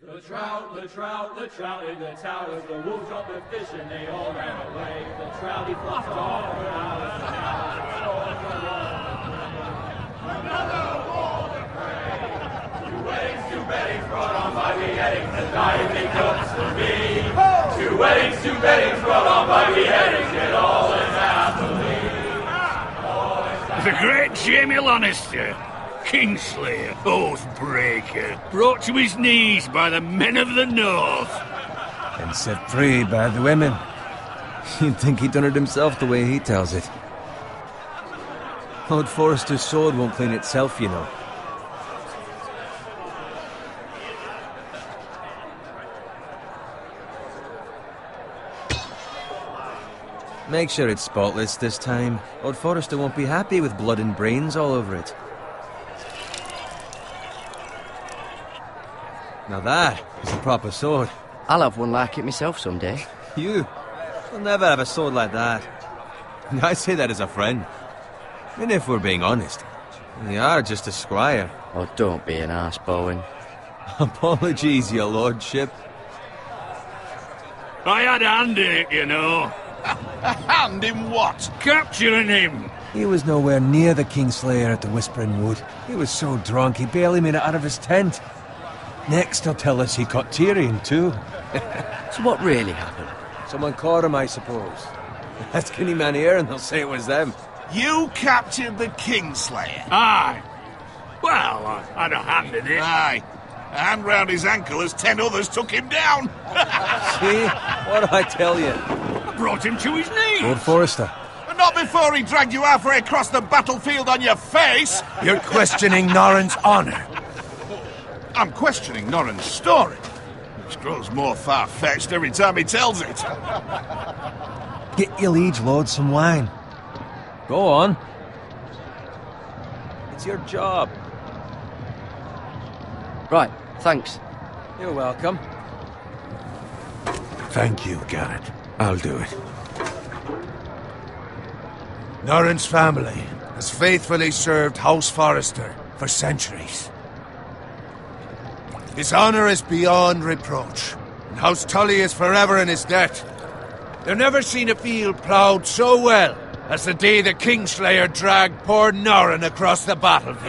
The trout in the towers, the wolves dropped the fish and they all ran away. The trout, he flopped off for hours and hours. Another wall to pray. 2 weddings brought on by beheadings, and dying they cooks for me. 2 weddings brought on by beheadings, yet all is happily. The great Jamie Lannister, Kingslayer, Oathbreaker, brought to his knees by the men of the North. And set free by the women. You'd think he'd done it himself the way he tells it. Lord Forrester's sword won't clean itself, you know. Make sure it's spotless this time. Lord Forrester won't be happy with blood and brains all over it. Now that is a proper sword. I'll have one like it myself someday. You'll never have a sword like that. And I say that as a friend. And if we're being honest, you are just a squire. Oh, don't be an arse, Bowen. Apologies, your lordship. I had a hand in it, you know. A hand in what? Capturing him. He was nowhere near the Kingslayer at the Whispering Wood. He was so drunk he barely made it out of his tent. Next he'll tell us he caught Tyrion too. So what really happened? Someone caught him, I suppose. Ask any man here and they'll say it was them. You captured the Kingslayer? Aye. Well, I had a hand in it. Aye. A hand round his ankle as 10 others took him down. See? What did I tell you? I brought him to his knees. Lord Forrester. But not before he dragged you halfway across the battlefield on your face. You're questioning Norrin's honor. I'm questioning Norrin's story, which grows more far-fetched every time he tells it. Get your liege lord some wine. Go on. It's your job. Right, thanks. You're welcome. Thank you, Garrett. I'll do it. Norrin's family has faithfully served House Forrester for centuries. His honor is beyond reproach, and House Tully is forever in his debt. They've never seen a field ploughed so well as the day the Kingslayer dragged poor Norrin across the battlefield.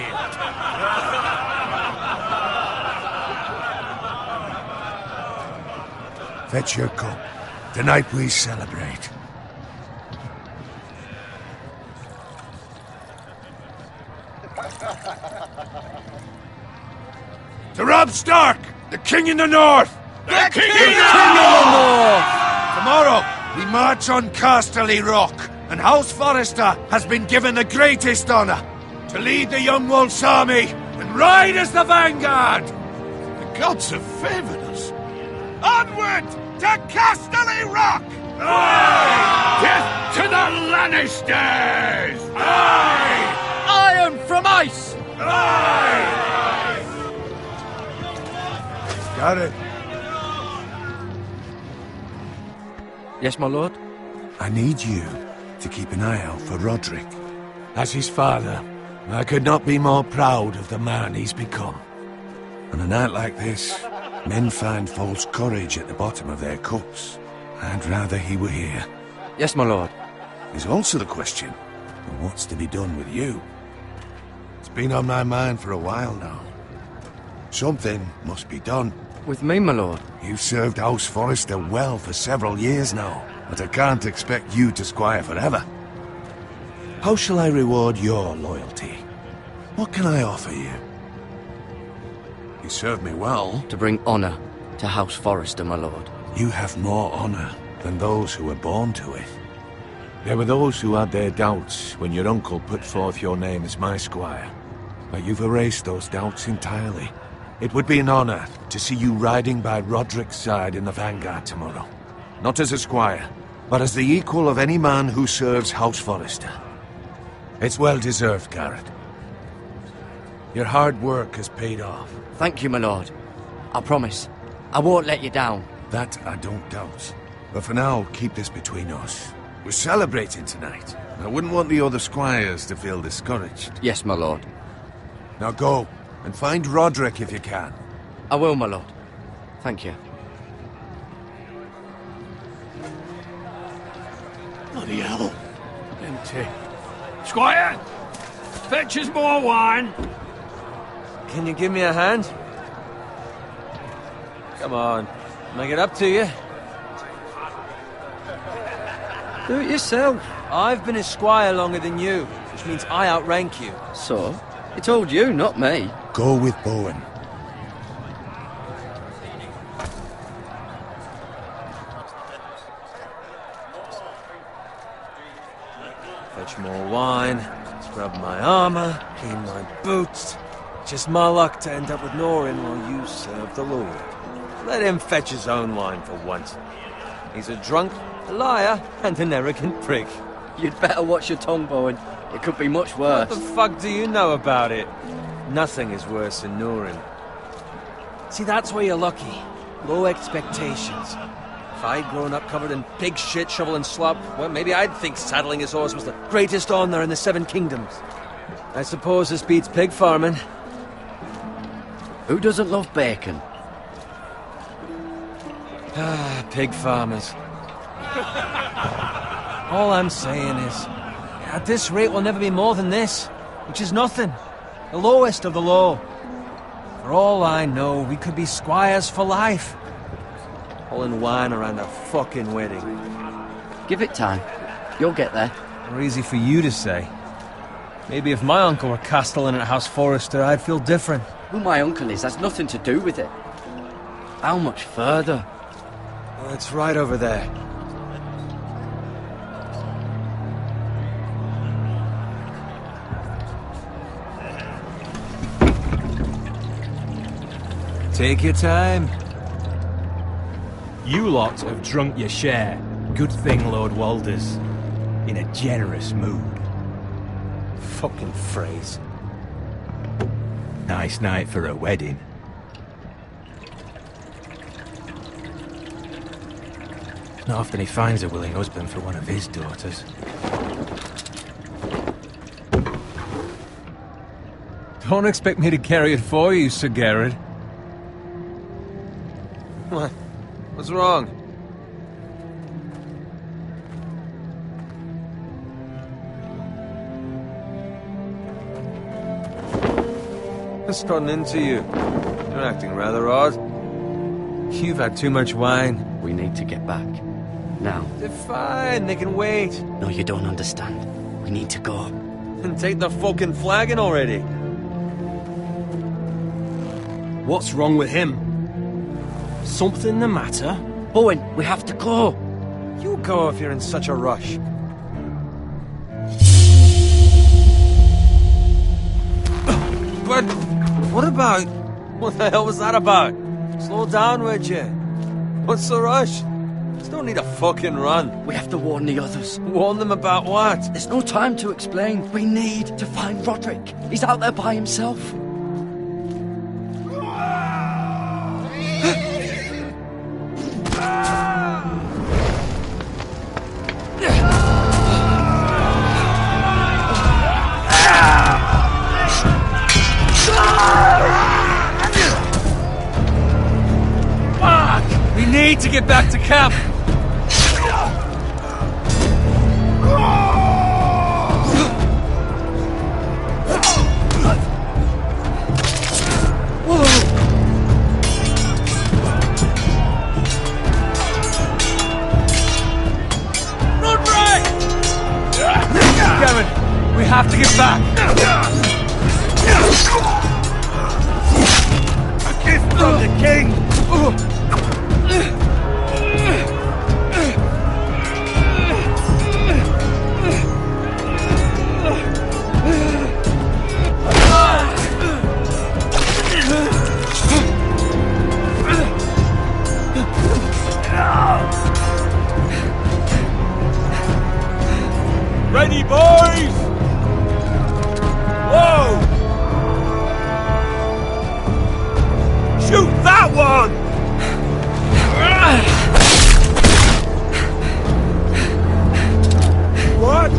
Fetch your cup. Tonight we celebrate. To Robb Stark, the King in the North! The King in the North! Tomorrow, we march on Casterly Rock, and House Forrester has been given the greatest honor to lead the Young Wolf's army and ride as the vanguard! The gods have favored us. Onward to Casterly Rock! Aye! Death to the Lannisters! Aye! Iron from ice! Aye! Got it. Yes, my lord? I need you to keep an eye out for Roderick. As his father, I could not be more proud of the man he's become. On a night like this, men find false courage at the bottom of their cups. I'd rather he were here. Yes, my lord. There's also the question of what's to be done with you. It's been on my mind for a while now. Something must be done. With me, my lord? You've served House Forrester well for several years now, but I can't expect you to squire forever. How shall I reward your loyalty? What can I offer you? You served me well. To bring honor to House Forrester, my lord. You have more honor than those who were born to it. There were those who had their doubts when your uncle put forth your name as my squire, but you've erased those doubts entirely. It would be an honor to see you riding by Roderick's side in the vanguard tomorrow. Not as a squire, but as the equal of any man who serves House Forrester. It's well deserved, Garrett. Your hard work has paid off. Thank you, my lord. I promise. I won't let you down. That I don't doubt. But for now, keep this between us. We're celebrating tonight. I wouldn't want the other squires to feel discouraged. Yes, my lord. Now go, and find Roderick if you can. I will, my lord. Thank you. Bloody hell. Empty. Squire! Fetch us more wine! Can you give me a hand? Come on. Make it up to you. Do it yourself. I've been a squire longer than you, which means I outrank you. So? He told you, not me. Go with Bowen. Fetch more wine, scrub my armor, clean my boots. Just my luck to end up with Norin while you serve the Lord. Let him fetch his own wine for once. He's a drunk, a liar, and an arrogant prick. You'd better watch your tongue, Bowen. It could be much worse. What the fuck do you know about it? Nothing is worse than Norin. See, that's where you're lucky. Low expectations. If I'd grown up covered in pig shit, shovel and slop, well, maybe I'd think saddling his horse was the greatest honor in the Seven Kingdoms. I suppose this beats pig farming. Who doesn't love bacon? Ah, pig farmers. All I'm saying is, at this rate we'll never be more than this, which is nothing. The lowest of the low. For all I know, we could be squires for life. Pulling wine around a fucking wedding. Give it time. You'll get there. More easy for you to say. Maybe if my uncle were castellan at House Forrester, I'd feel different. Who my uncle is has nothing to do with it. How much further? Well, it's right over there. Take your time. You lot have drunk your share. Good thing Lord Walder's in a generous mood. Fucking phrase. Nice night for a wedding. Not often he finds a willing husband for one of his daughters. Don't expect me to carry it for you, Sir Garrett. What? What's wrong? What's gotten into you? You're acting rather odd. You've had too much wine. We need to get back. Now. They're fine, they can wait. No, you don't understand. We need to go. And take the fucking flagon already. What's wrong with him? Something the matter? Bowen, we have to go. You go if you're in such a rush. But what about... What the hell was that about? Slow down, would you? What's the rush? There's no need to fucking run. We have to warn the others. Warn them about what? There's no time to explain. We need to find Roderick. He's out there by himself. We need to get back to camp. Gavin, we have to get back. A gift from the king. Ready, boys! Whoa! Shoot that one! What?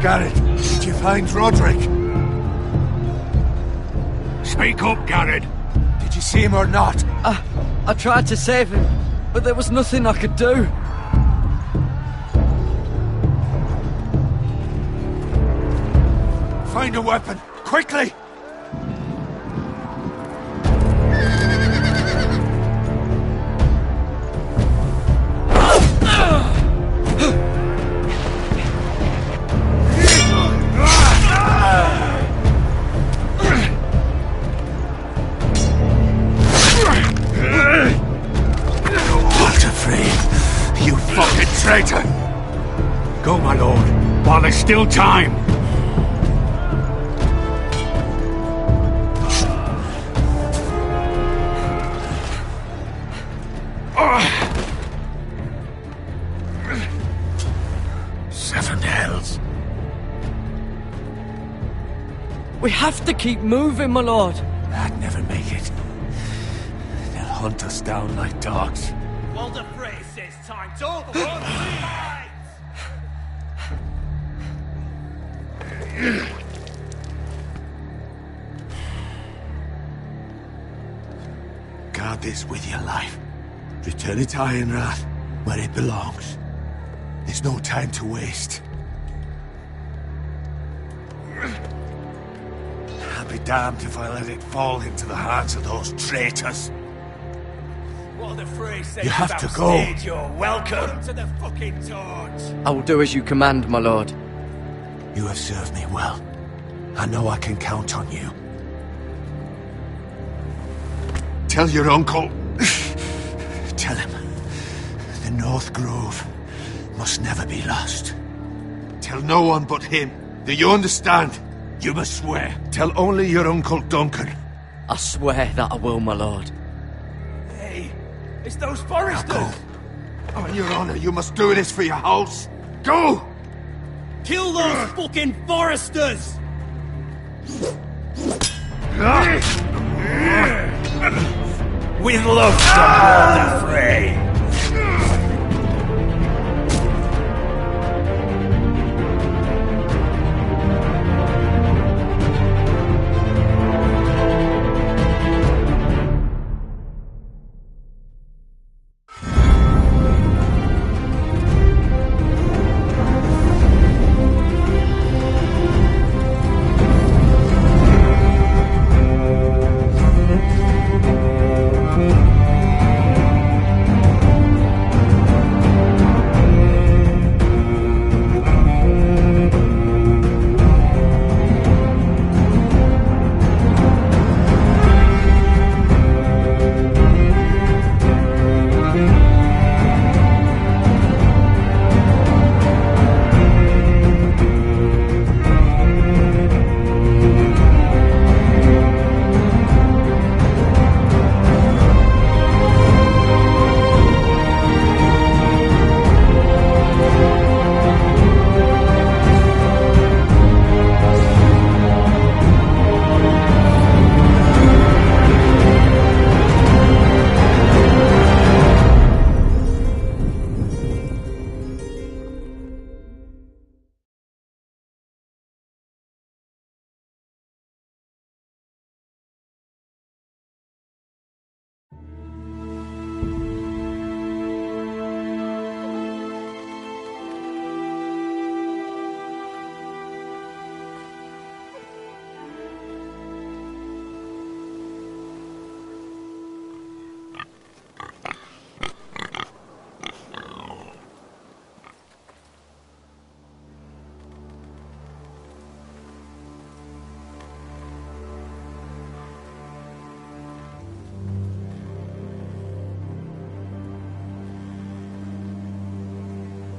Garrett, did you find Roderick? Speak up, Garrett. Did you see him or not? I tried to save him, but there was nothing I could do. Find a weapon, quickly! You fucking traitor! Go, my lord, while there's still time. Seven hells. We have to keep moving, my lord. I'd never make it. They'll hunt us down like dogs. Walder Frey says time to overrun the Guard this with your life. Return it to Ironrath, where it belongs. There's no time to waste. I'll be damned if I let it fall into the hands of those traitors. Walder Frey says You have to go. You're welcome to the fucking torch. I will do as you command, my lord. You have served me well. I know I can count on you. Tell your uncle. Tell him. The North Grove must never be lost. Tell no one but him. Do you understand? You must swear. Tell only your Uncle Duncan. I swear that I will, my lord. Hey, it's those Forresters. Now go. On your honor, you must do this for your house. Go! Kill those fucking Forresters! With love from Walder Frey.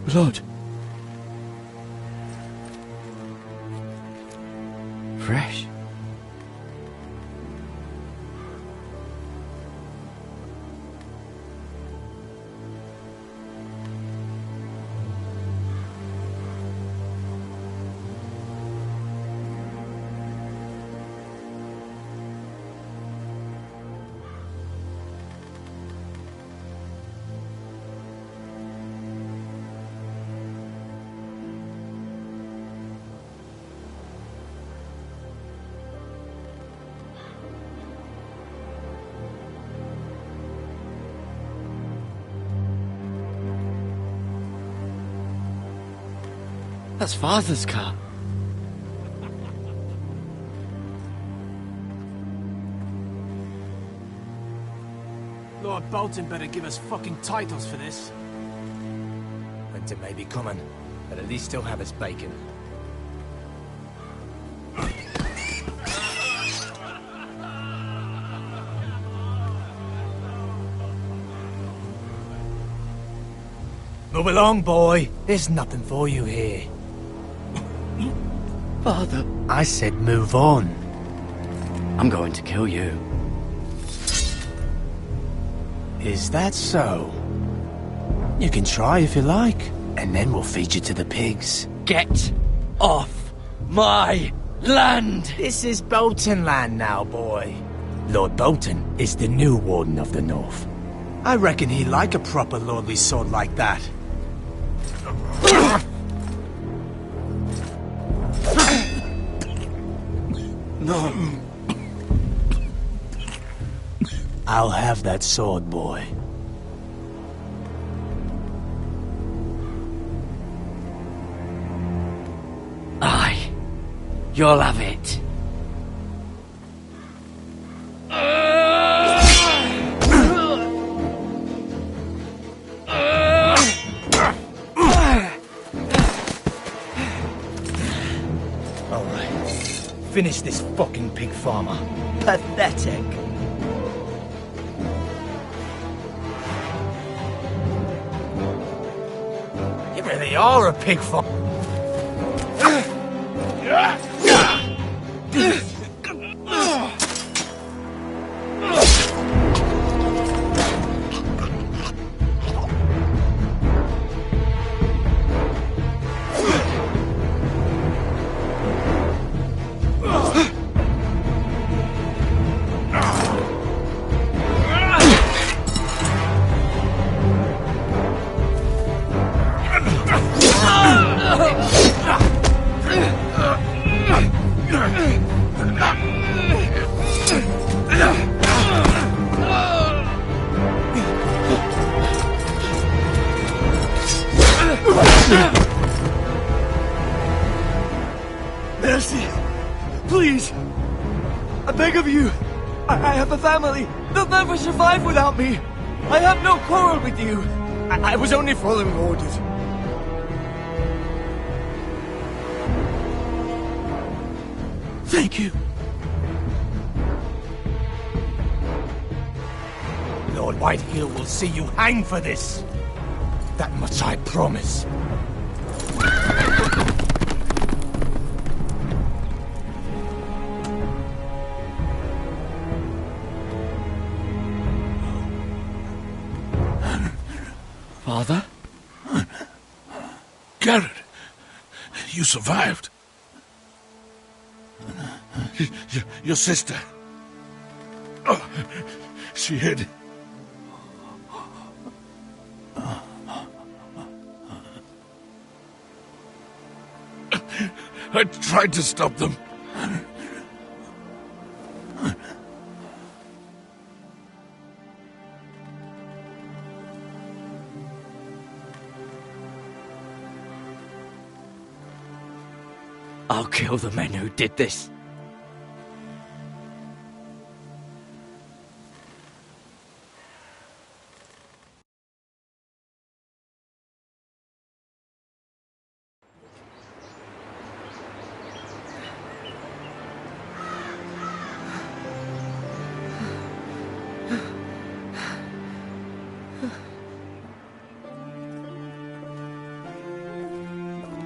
Blood. Fresh. That's Father's car. Lord Bolton better give us fucking titles for this. Winter may be coming, but at least still have his bacon. Move along, boy. There's nothing for you here. Father, I said move on. I'm going to kill you. Is that so? You can try if you like, and then we'll feed you to the pigs. Get off my land! This is Bolton land now, boy. Lord Bolton is the new Warden of the North. I reckon he'd like a proper lordly sword like that. No. I'll have that sword, boy. Aye. You'll have it. Alright. Finish this fucking pig farmer. Pathetic. You really are a pig farmer. Mercy! Please! I beg of you! I have a family! They'll never survive without me! I have no quarrel with you! I was only following orders. Thank you. Lord Whiteheel will see you hang for this. That much I promise. Father? Garrett, you survived. Your sister. Oh, she hid. I tried to stop them. I'll kill the men who did this.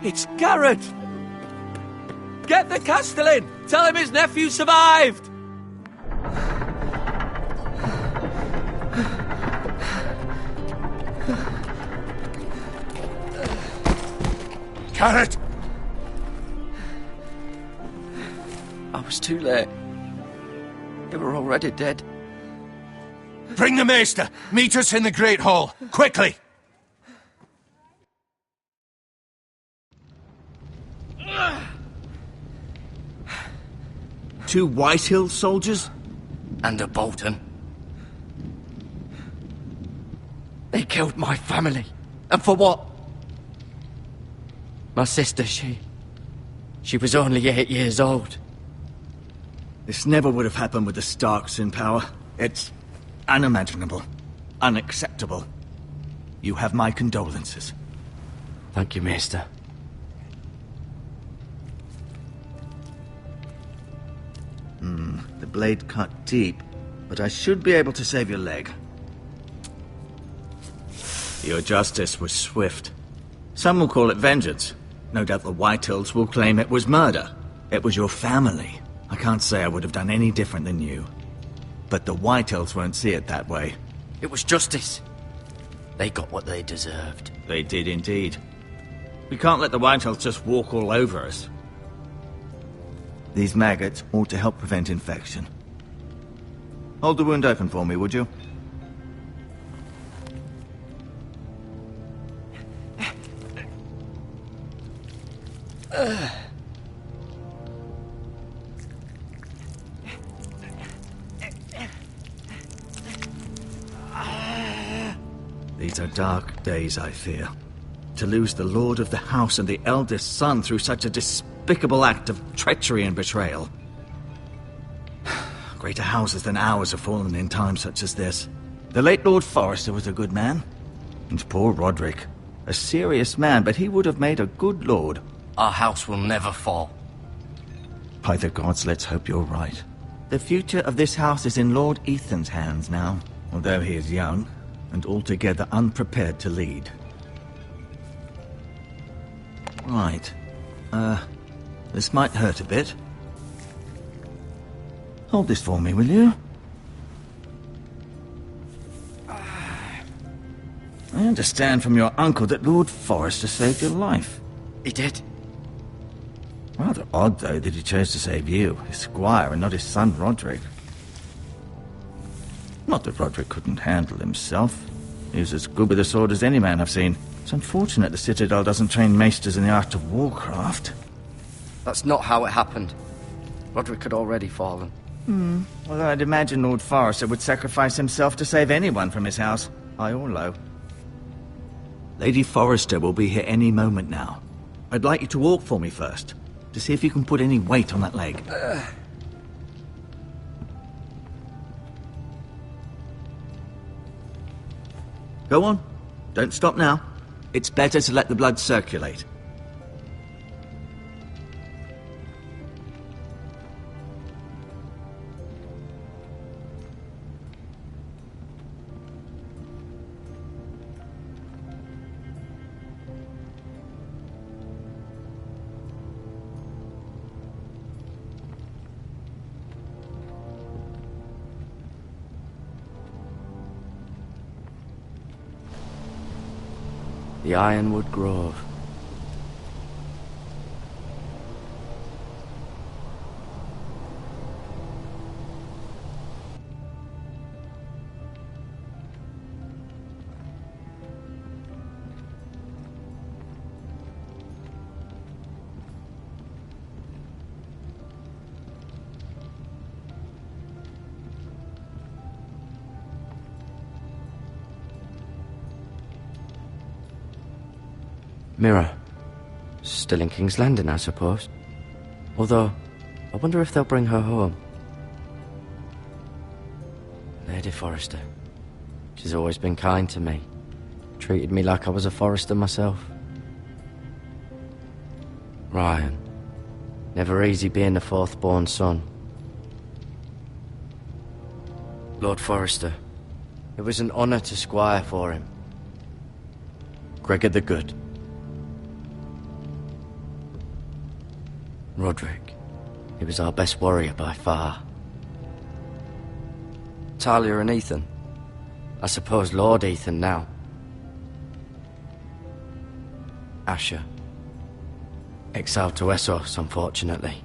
It's Garrett! Get the Castellan! Tell him his nephew survived! Garrett! I was too late. They were already dead. Bring the Maester! Meet us in the Great Hall! Quickly! Two Whitehill soldiers? And a Bolton. They killed my family. And for what? My sister, she was only 8 years old. This never would have happened with the Starks in power. It's unimaginable. Unacceptable. You have my condolences. Thank you, Maester. The blade cut deep, but I should be able to save your leg. Your justice was swift. Some will call it vengeance. No doubt the Whitehills will claim it was murder. It was your family. I can't say I would have done any different than you. But the Whitehills won't see it that way. It was justice. They got what they deserved. They did indeed. We can't let the Whitehills just walk all over us. These maggots ought to help prevent infection. Hold the wound open for me, would you? These are dark days, I fear. To lose the lord of the house and the eldest son through such a despicable act of treachery and betrayal. Greater houses than ours have fallen in times such as this. The late Lord Forrester was a good man. And poor Roderick. A serious man, but he would have made a good lord. Our house will never fall. By the gods, let's hope you're right. The future of this house is in Lord Ethan's hands now, although he is young and altogether unprepared to lead. Right. This might hurt a bit. Hold this for me, will you? I understand from your uncle that Lord Forrester saved your life. He did. Rather odd, though, that he chose to save you, his squire, and not his son Roderick. Not that Roderick couldn't handle himself. He was as good with a sword as any man I've seen. It's unfortunate the Citadel doesn't train maesters in the art of warcraft. That's not how it happened. Roderick had already fallen. Although I'd imagine Lord Forrester would sacrifice himself to save anyone from his house, high or low. Lady Forrester will be here any moment now. I'd like you to walk for me first, to see if you can put any weight on that leg. Go on. Don't stop now. It's better to let the blood circulate. The Ironwood Grove. Mirror. Still in King's Landing, I suppose. Although, I wonder if they'll bring her home. Lady Forrester. She's always been kind to me. Treated me like I was a Forrester myself. Ryan. Never easy being the fourth-born son. Lord Forrester. It was an honour to squire for him. Gregor the Good. Roderick. He was our best warrior by far. Talia and Ethan. I suppose Lord Ethan now. Asher. Exiled to Essos, unfortunately.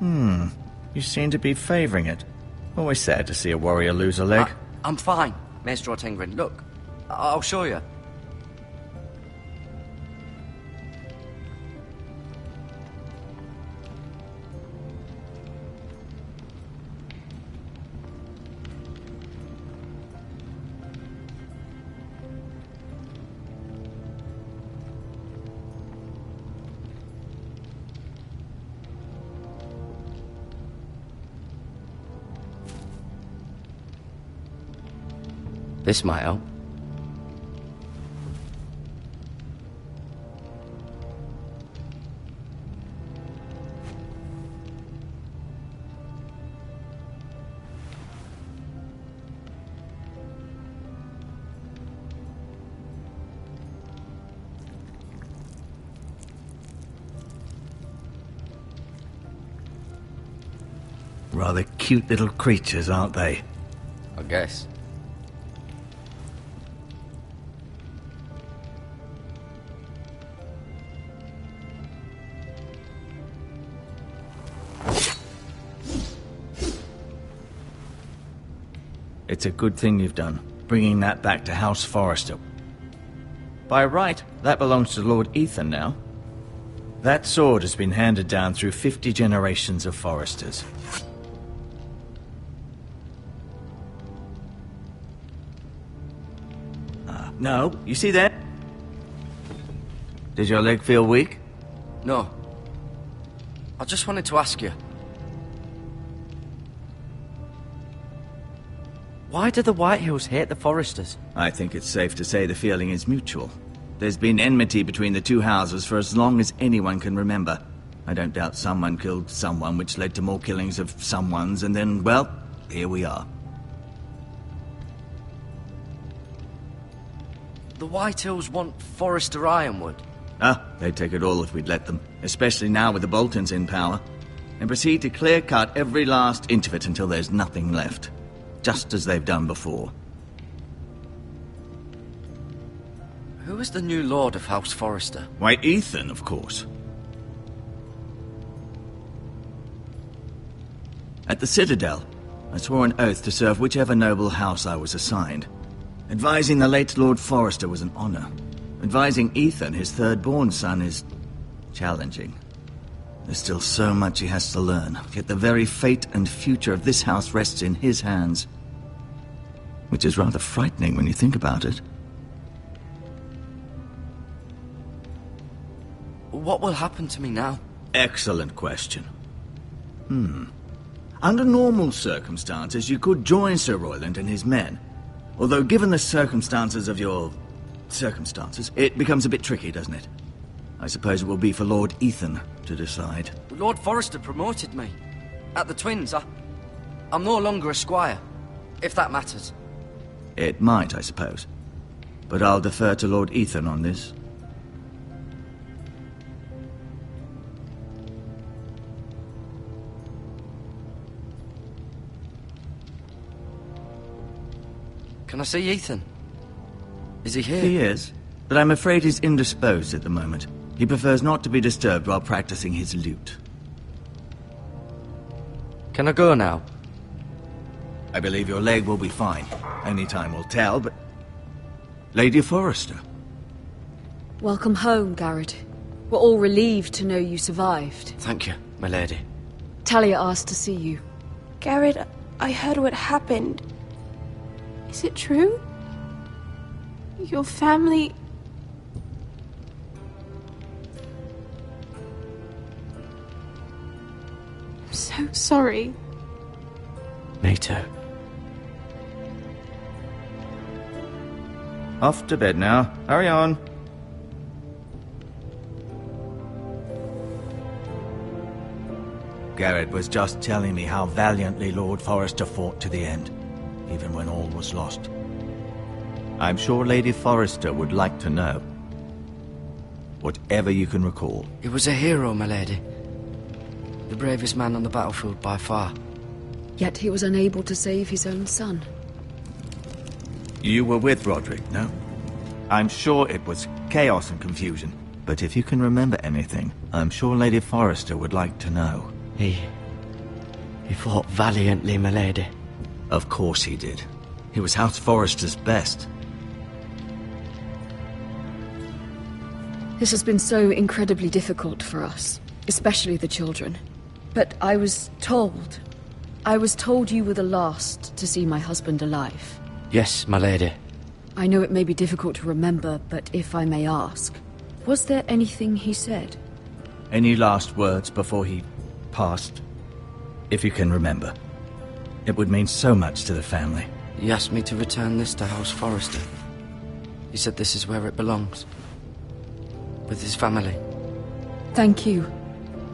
You seem to be favouring it. Always sad to see a warrior lose a leg. I'm fine, Maester Ortengrin. Look, I'll show you. This might help. Rather cute little creatures, aren't they? I guess. It's a good thing you've done, bringing that back to House Forrester. By right, that belongs to Lord Ethan now. That sword has been handed down through 50 generations of Forresters. No, you see that? Did your leg feel weak? No. I just wanted to ask you. Why do the Whitehills hate the Forresters? I think it's safe to say the feeling is mutual. There's been enmity between the two houses for as long as anyone can remember. I don't doubt someone killed someone, which led to more killings of someones, and then, well, here we are. The Whitehills want Forrester Ironwood. They'd take it all if we'd let them, especially now with the Boltons in power, and proceed to clear-cut every last inch of it until there's nothing left, just as they've done before. Who is the new Lord of House Forrester? Why, Ethan, of course. At the Citadel, I swore an oath to serve whichever noble house I was assigned. Advising the late Lord Forrester was an honor. Advising Ethan, his third-born son, is challenging. There's still so much he has to learn, yet the very fate and future of this house rests in his hands. Which is rather frightening when you think about it. What will happen to me now? Excellent question. Under normal circumstances, you could join Sir Royland and his men. Although, given the circumstances of your circumstances, it becomes a bit tricky, doesn't it? I suppose it will be for Lord Ethan to decide. Lord Forrester promoted me. At the Twins, I'm no longer a squire, if that matters. It might, I suppose. But I'll defer to Lord Ethan on this. Can I see Ethan? Is he here? He is, but I'm afraid he's indisposed at the moment. He prefers not to be disturbed while practicing his lute. Can I go now? I believe your leg will be fine. Only time will tell, but... Lady Forrester. Welcome home, Garrett. We're all relieved to know you survived. Thank you, my lady. Talia asked to see you. Garrett, I heard what happened. Is it true? Your family... I'm so sorry. Me too. Off to bed now. Hurry on. Garrett was just telling me how valiantly Lord Forrester fought to the end, even when all was lost. I'm sure Lady Forrester would like to know. Whatever you can recall. He was a hero, my lady. The bravest man on the battlefield by far. Yet he was unable to save his own son. You were with Roderick, no? I'm sure it was chaos and confusion. But if you can remember anything, I'm sure Lady Forrester would like to know. He fought valiantly, my lady. Of course he did. He was House Forrester's best. This has been so incredibly difficult for us, especially the children. But I was told you were the last to see my husband alive. Yes, my lady. I know it may be difficult to remember, but if I may ask, was there anything he said? Any last words before he passed? If you can remember. It would mean so much to the family. He asked me to return this to House Forrester. He said this is where it belongs. With his family. Thank you,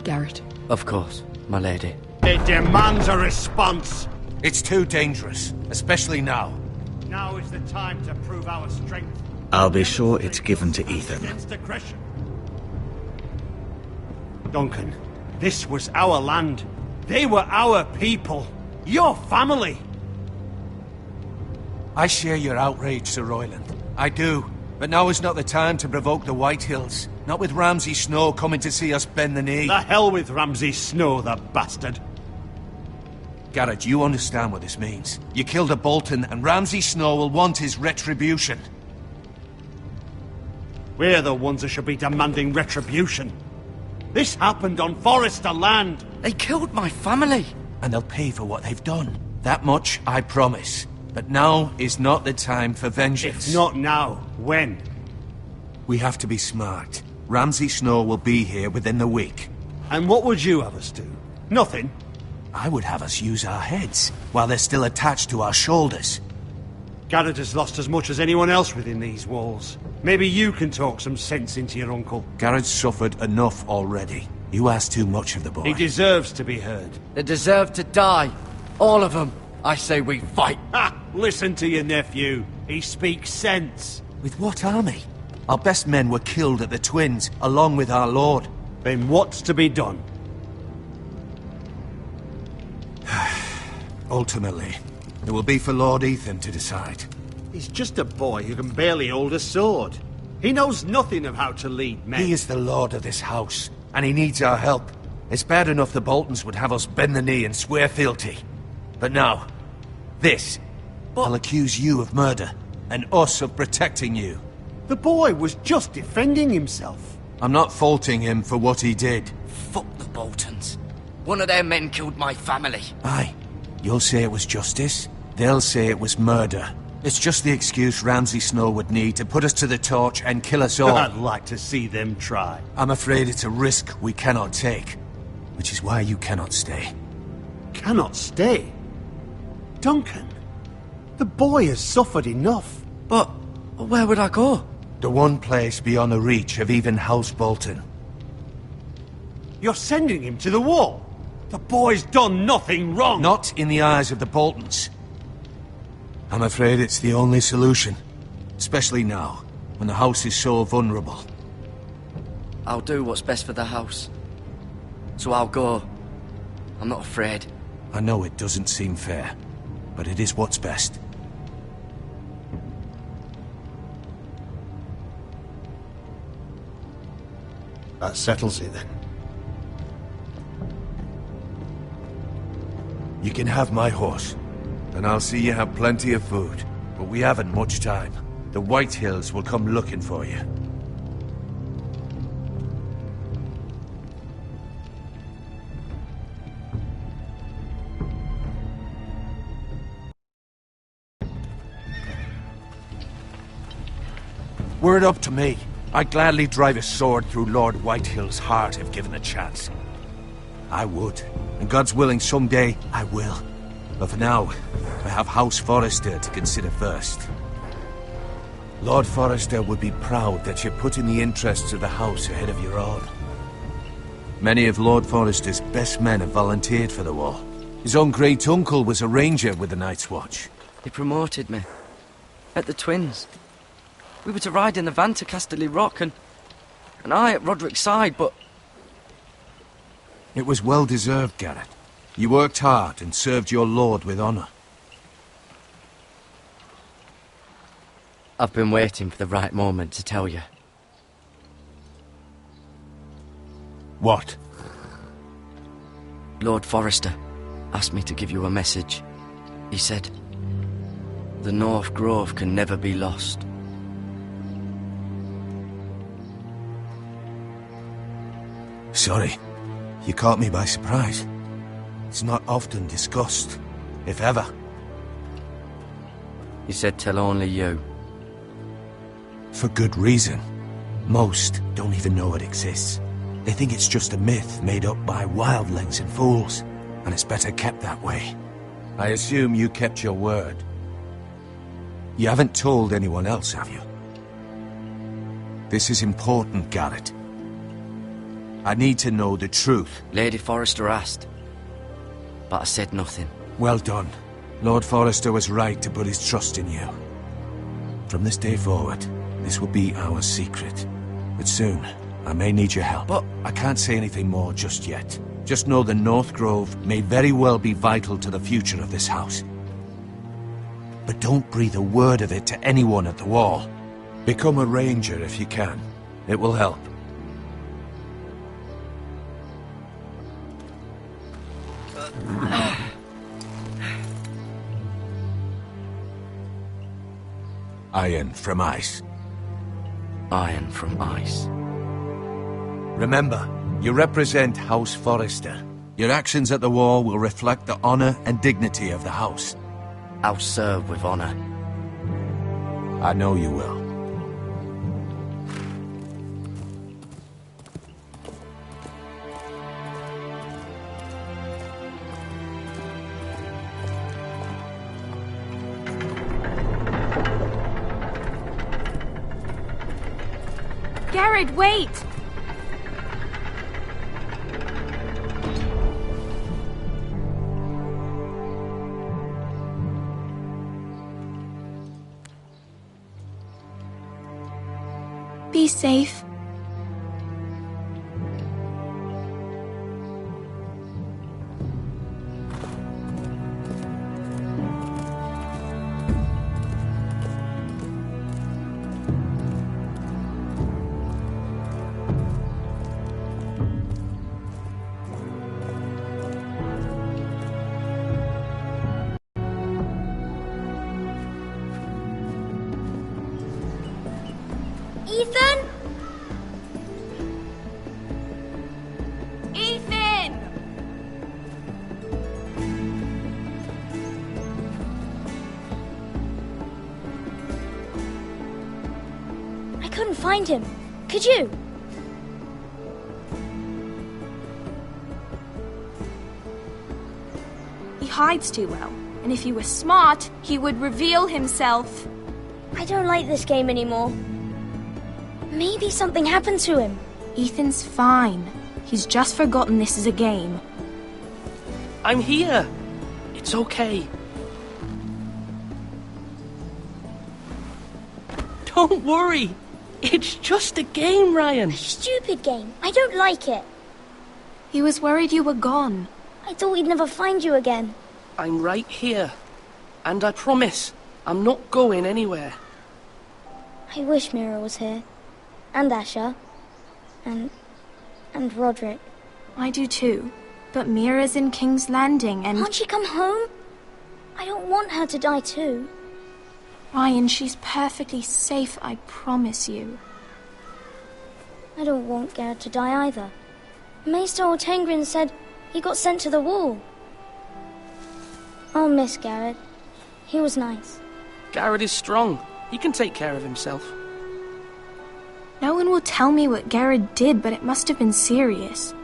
Garrett. Of course, my lady. It demands a response. It's too dangerous, especially now. Now is the time to prove our strength. I'll be sure it's given to Ethan. Against aggression. Duncan, this was our land. They were our people. Your family. I share your outrage, Sir Royland. I do. But now is not the time to provoke the Whitehills. Not with Ramsay Snow coming to see us bend the knee. The hell with Ramsay Snow, the bastard. Garrett, you understand what this means. You killed a Bolton, and Ramsay Snow will want his retribution. We're the ones that should be demanding retribution. This happened on Forrester land. They killed my family. And they'll pay for what they've done. That much, I promise. But now is not the time for vengeance. If not now, when? We have to be smart. Ramsay Snow will be here within the week. And what would you have us do? Nothing? I would have us use our heads, while they're still attached to our shoulders. Garrett has lost as much as anyone else within these walls. Maybe you can talk some sense into your uncle. Garrett's suffered enough already. You ask too much of the boy. He deserves to be heard. They deserve to die. All of them. I say we fight. Ha! Listen to your nephew. He speaks sense. With what army? Our best men were killed at the Twins, along with our lord. Then what's to be done? Ultimately, it will be for Lord Ethan to decide. He's just a boy who can barely hold a sword. He knows nothing of how to lead men. He is the lord of this house, and he needs our help. It's bad enough the Boltons would have us bend the knee and swear fealty. But now, this. I'll accuse you of murder, and us of protecting you. The boy was just defending himself. I'm not faulting him for what he did. Fuck the Boltons. One of their men killed my family. Aye. You'll say it was justice. They'll say it was murder. It's just the excuse Ramsay Snow would need to put us to the torch and kill us all. I'd like to see them try. I'm afraid it's a risk we cannot take. Which is why you cannot stay. Cannot stay? Duncan, the boy has suffered enough. But where would I go? The one place beyond the reach of even House Bolton. You're sending him to the wall? The boy's done nothing wrong! Not in the eyes of the Boltons. I'm afraid it's the only solution. Especially now, when the house is so vulnerable. I'll do what's best for the house. So I'll go. I'm not afraid. I know it doesn't seem fair, but it is what's best. That settles it then. You can have my horse, and I'll see you have plenty of food. But we haven't much time. The Whitehills will come looking for you. Were it up to me, I'd gladly drive a sword through Lord Whitehill's heart if given the chance. I would, and God's willing someday I will. But for now, I have House Forrester to consider first. Lord Forrester would be proud that you're putting the interests of the house ahead of your own. Many of Lord Forrester's best men have volunteered for the war. His own great uncle was a ranger with the Night's Watch. He promoted me. At the Twins. We were to ride in the van to Casterly Rock, and I at Roderick's side, but... It was well deserved, Garrett. You worked hard and served your lord with honor. I've been waiting for the right moment to tell you. What? Lord Forrester asked me to give you a message. He said, the North Grove can never be lost. Sorry. You caught me by surprise. It's not often discussed, if ever. He said tell only you. For good reason. Most don't even know it exists. They think it's just a myth made up by wildlings and fools, and it's better kept that way. I assume you kept your word. You haven't told anyone else, have you? This is important, Garrett. I need to know the truth. Lady Forrester asked, but I said nothing. Well done. Lord Forrester was right to put his trust in you. From this day forward, this will be our secret. But soon, I may need your help. But I can't say anything more just yet. Just know the North Grove may very well be vital to the future of this house. But don't breathe a word of it to anyone at the Wall. Become a ranger if you can. It will help. Iron from ice. Iron from ice. Remember, you represent House Forrester. Your actions at the Wall will reflect the honor and dignity of the house. I'll serve with honor. I know you will. Garrett, wait! Be safe. Ethan? Ethan! I couldn't find him. Could you? He hides too well, and if he were smart, he would reveal himself. I don't like this game anymore. Maybe something happened to him. Ethan's fine. He's just forgotten this is a game. I'm here. It's okay. Don't worry. It's just a game, Ryan. A stupid game. I don't like it. He was worried you were gone. I thought we'd never find you again. I'm right here. And I promise, I'm not going anywhere. I wish Mira was here. And Asher. And Roderick. I do too. But Mira's in King's Landing and... Can't she come home? I don't want her to die too. Ryan, she's perfectly safe, I promise you. I don't want Garrett to die either. Maester Ortengrin said he got sent to the Wall. I'll miss Garrett. He was nice. Garrett is strong. He can take care of himself. No one will tell me what Garrett did, but it must have been serious.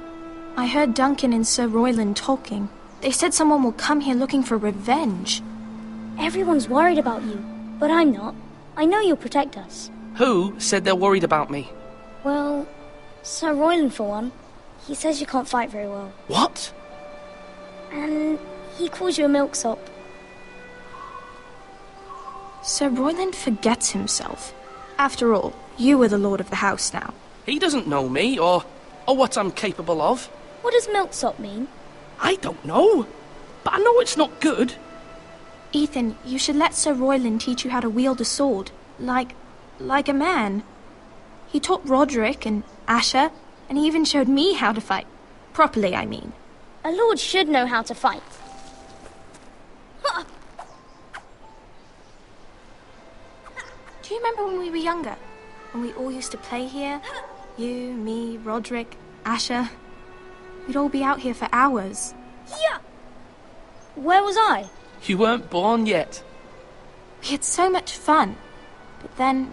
I heard Duncan and Sir Royland talking. They said someone will come here looking for revenge. Everyone's worried about you, but I'm not. I know you'll protect us. Who said they're worried about me? Well, Sir Royland for one. He says you can't fight very well. What? And he calls you a milksop. Sir Royland forgets himself. After all, you are the lord of the house now. He doesn't know me, or what I'm capable of. What does milksop mean? I don't know, but I know it's not good. Ethan, you should let Sir Royland teach you how to wield a sword, like a man. He taught Roderick and Asher, and he even showed me how to fight. Properly, I mean. A lord should know how to fight. Do you remember when we were younger? When we all used to play here? You, me, Roderick, Asher. We'd all be out here for hours. Yeah! Where was I? You weren't born yet. We had so much fun. But then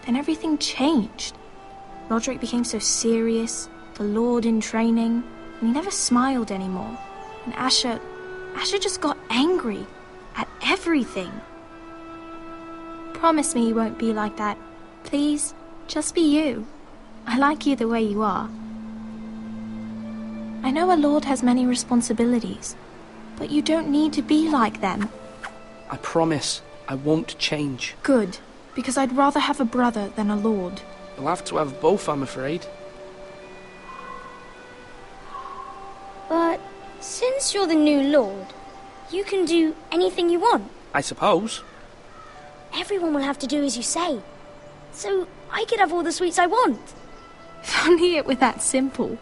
everything changed. Roderick became so serious, the Lord in training, and he never smiled anymore. And Asher just got angry at everything. Promise me you won't be like that. Please, just be you. I like you the way you are. I know a lord has many responsibilities, but you don't need to be like them. I promise I won't change. Good, because I'd rather have a brother than a lord. You'll have to have both, I'm afraid. But since you're the new lord, you can do anything you want. I suppose. Everyone will have to do as you say. So I could have all the sweets I want. If only it were that simple.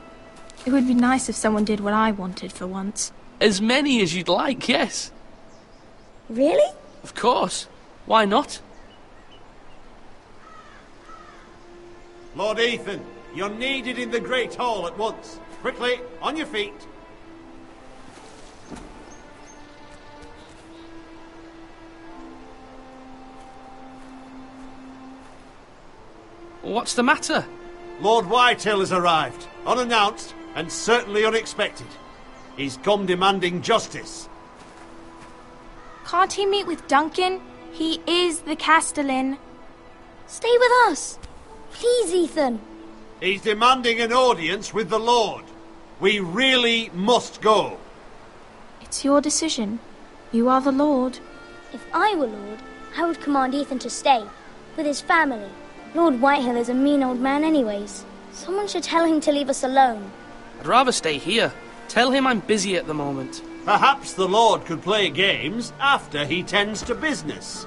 It would be nice if someone did what I wanted for once. As many as you'd like, yes. Really? Of course. Why not? Lord Ethan, you're needed in the Great Hall at once. Quickly, on your feet. What's the matter? Lord Whitehill has arrived, unannounced and certainly unexpected. He's come demanding justice. Can't he meet with Duncan? He is the Castellan. Stay with us. Please, Ethan. He's demanding an audience with the Lord. We really must go. It's your decision. You are the Lord. If I were Lord, I would command Ethan to stay, with his family. Lord Whitehill is a mean old man anyways. Someone should tell him to leave us alone. I'd rather stay here. Tell him I'm busy at the moment. Perhaps the Lord could play games after he tends to business.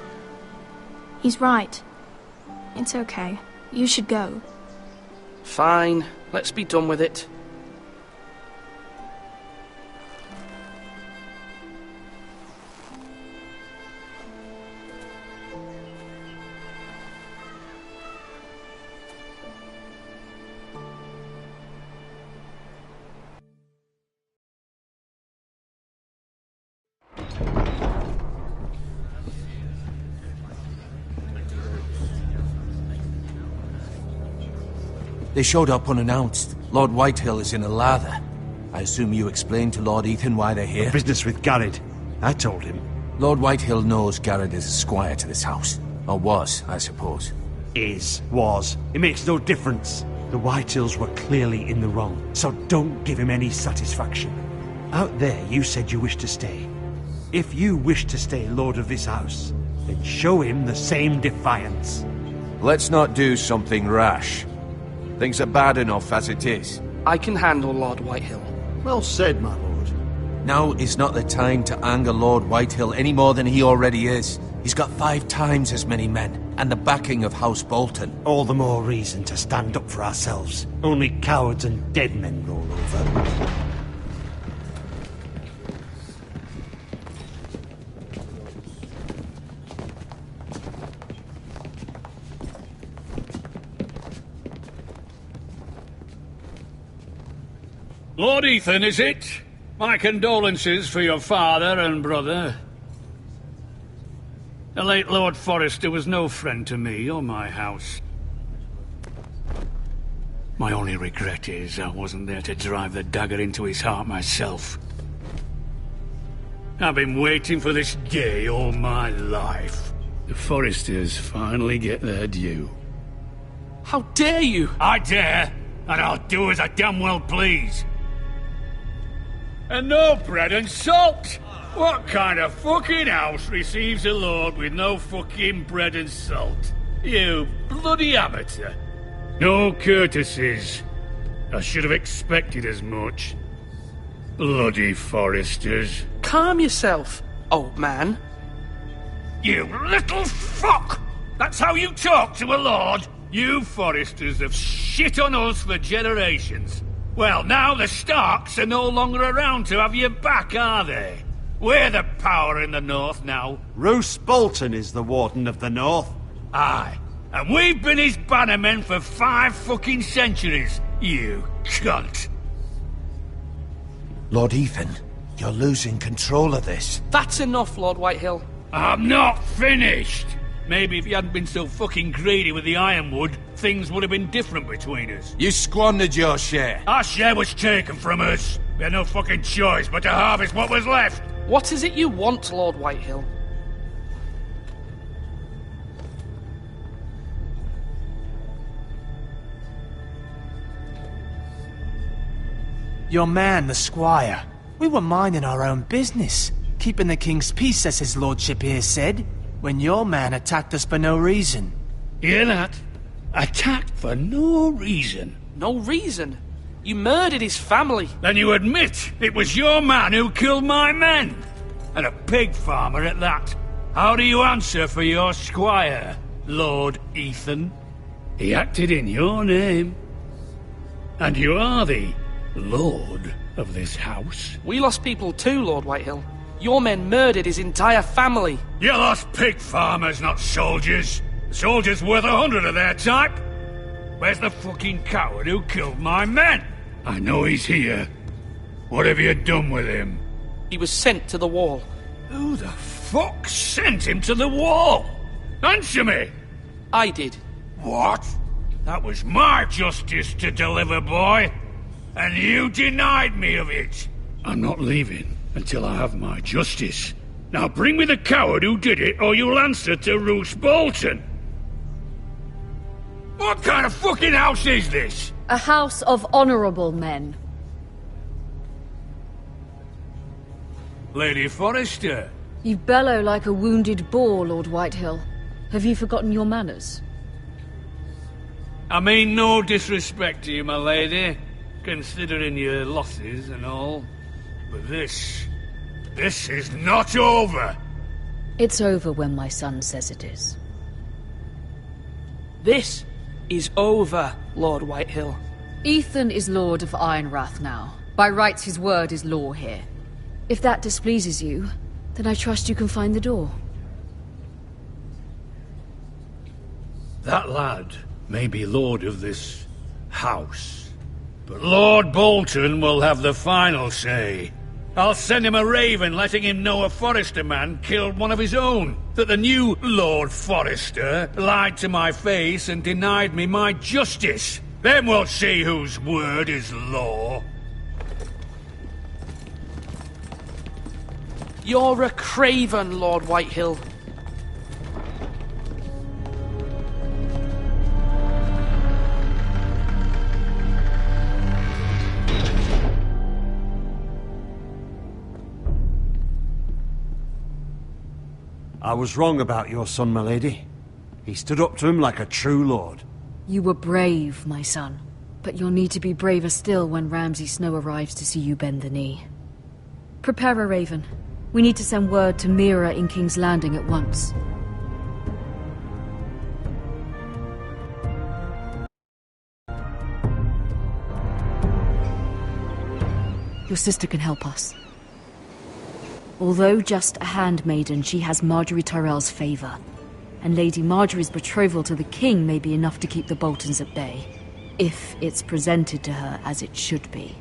He's right. It's okay. You should go. Fine. Let's be done with it. They showed up unannounced. Lord Whitehill is in a lather. I assume you explained to Lord Ethan why they're here? Business with Garrett. I told him. Lord Whitehill knows Garrett is a squire to this house. Or was, I suppose. Was. It makes no difference. The Whitehills were clearly in the wrong, so don't give him any satisfaction. Out there, you said you wished to stay. If you wish to stay lord of this house, then show him the same defiance. Let's not do something rash. Things are bad enough as it is. I can handle Lord Whitehill. Well said, my lord. Now is not the time to anger Lord Whitehill any more than he already is. He's got 5 times as many men, and the backing of House Bolton. All the more reason to stand up for ourselves. Only cowards and dead men roll over. Lord Ethan, is it? My condolences for your father and brother. The late Lord Forrester was no friend to me or my house. My only regret is I wasn't there to drive the dagger into his heart myself. I've been waiting for this day all my life. The Forresters finally get their due. How dare you? I dare, and I'll do as I damn well please. And no bread and salt! What kind of fucking house receives a lord with no fucking bread and salt? You bloody amateur. No courtesies. I should have expected as much. Bloody Forresters. Calm yourself, old man. You little fuck! That's how you talk to a lord? You Forresters have shit on us for generations. Well, now the Starks are no longer around to have your back, are they? We're the power in the north now. Roose Bolton is the Warden of the North. Aye. And we've been his bannermen for 5 fucking centuries, you cunt. Lord Ethan, you're losing control of this. That's enough, Lord Whitehill. I'm not finished. Maybe if you hadn't been so fucking greedy with the ironwood, things would have been different between us. You squandered your share. Our share was taken from us. We had no fucking choice but to harvest what was left. What is it you want, Lord Whitehill? Your man, the squire. We were minding our own business, keeping the king's peace, as his lordship here said, when your man attacked us for no reason. Hear that? Attacked for no reason. No reason? You murdered his family. Then you admit it was your man who killed my men. And a pig farmer at that. How do you answer for your squire, Lord Ethan? He acted in your name. And you are the lord of this house. We lost people too, Lord Whitehill. Your men murdered his entire family. You lost pig farmers, not soldiers. The soldiers worth 100 of their type. Where's the fucking coward who killed my men? I know he's here. What have you done with him? He was sent to the wall. Who the fuck sent him to the wall? Answer me! I did. What? That was my justice to deliver, boy. And you denied me of it. I'm not leaving until I have my justice. Now bring me the coward who did it, or you'll answer to Roose Bolton. What kind of fucking house is this? A house of honorable men. Lady Forrester. You bellow like a wounded boar, Lord Whitehill. Have you forgotten your manners? I mean no disrespect to you, my lady, considering your losses and all. But this is not over. It's over when my son says it is. This is over, Lord Whitehill. Ethan is Lord of Ironrath now. By rights, his word is law here. If that displeases you, then I trust you can find the door. That lad may be lord of this house, but Lord Bolton will have the final say. I'll send him a raven letting him know a Forrester man killed one of his own, that the new Lord Forrester lied to my face and denied me my justice. Then we'll see whose word is law. You're a craven, Lord Whitehill. I was wrong about your son, my lady. He stood up to him like a true lord. You were brave, my son. But you'll need to be braver still when Ramsay Snow arrives to see you bend the knee. Prepare a raven. We need to send word to Mira in King's Landing at once. Your sister can help us. Although just a handmaiden, she has Marjorie Tyrell's favor. And Lady Marjorie's betrothal to the king may be enough to keep the Boltons at bay. If it's presented to her as it should be.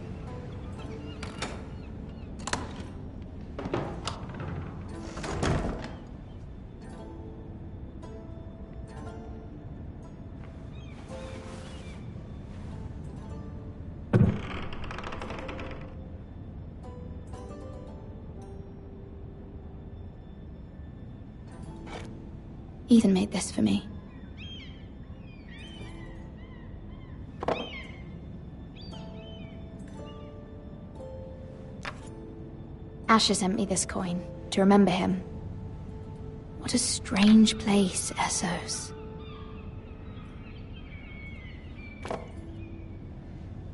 Ethan made this for me. Asher sent me this coin to remember him. What a strange place, Essos.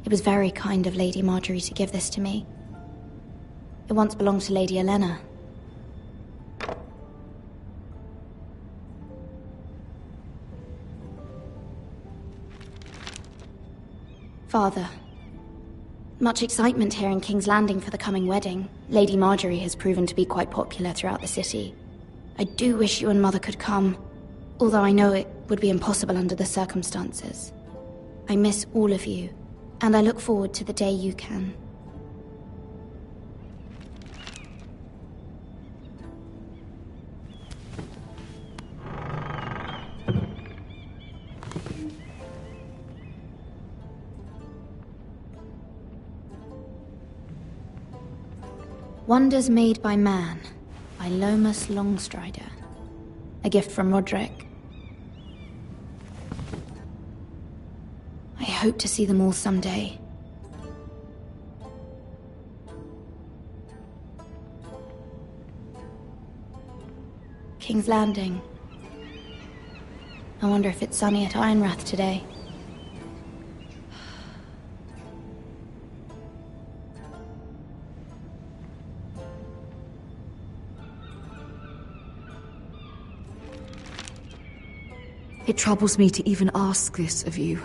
It was very kind of Lady Marjorie to give this to me. It once belonged to Lady Elena. Father, much excitement here in King's Landing for the coming wedding. Lady Marjorie has proven to be quite popular throughout the city. I do wish you and Mother could come, although I know it would be impossible under the circumstances. I miss all of you, and I look forward to the day you can. Wonders Made by Man, by Lomas Longstrider. A gift from Roderick. I hope to see them all someday. King's Landing. I wonder if it's sunny at Ironrath today. It troubles me to even ask this of you,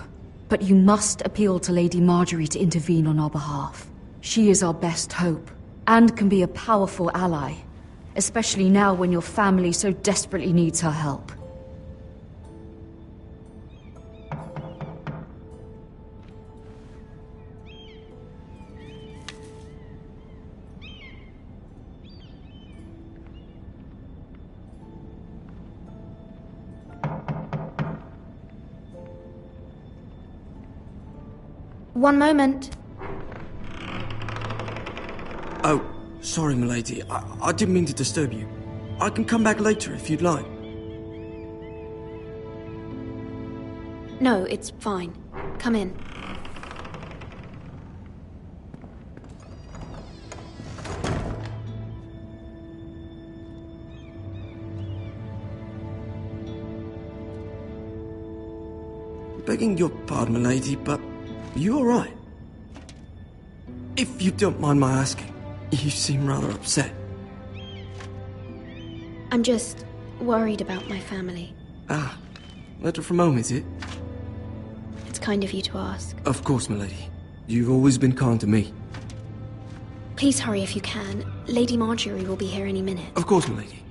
but you must appeal to Lady Marjorie to intervene on our behalf. She is our best hope, and can be a powerful ally, especially now when your family so desperately needs her help. One moment. Oh, sorry, milady. I didn't mean to disturb you. I can come back later if you'd like. No, it's fine. Come in. Begging your pardon, milady, but you all right? If you don't mind my asking, you seem rather upset. I'm just worried about my family. Ah, letter from home, is it? It's kind of you to ask. Of course, milady. You've always been kind to me. Please hurry if you can. Lady Marjorie will be here any minute. Of course, milady.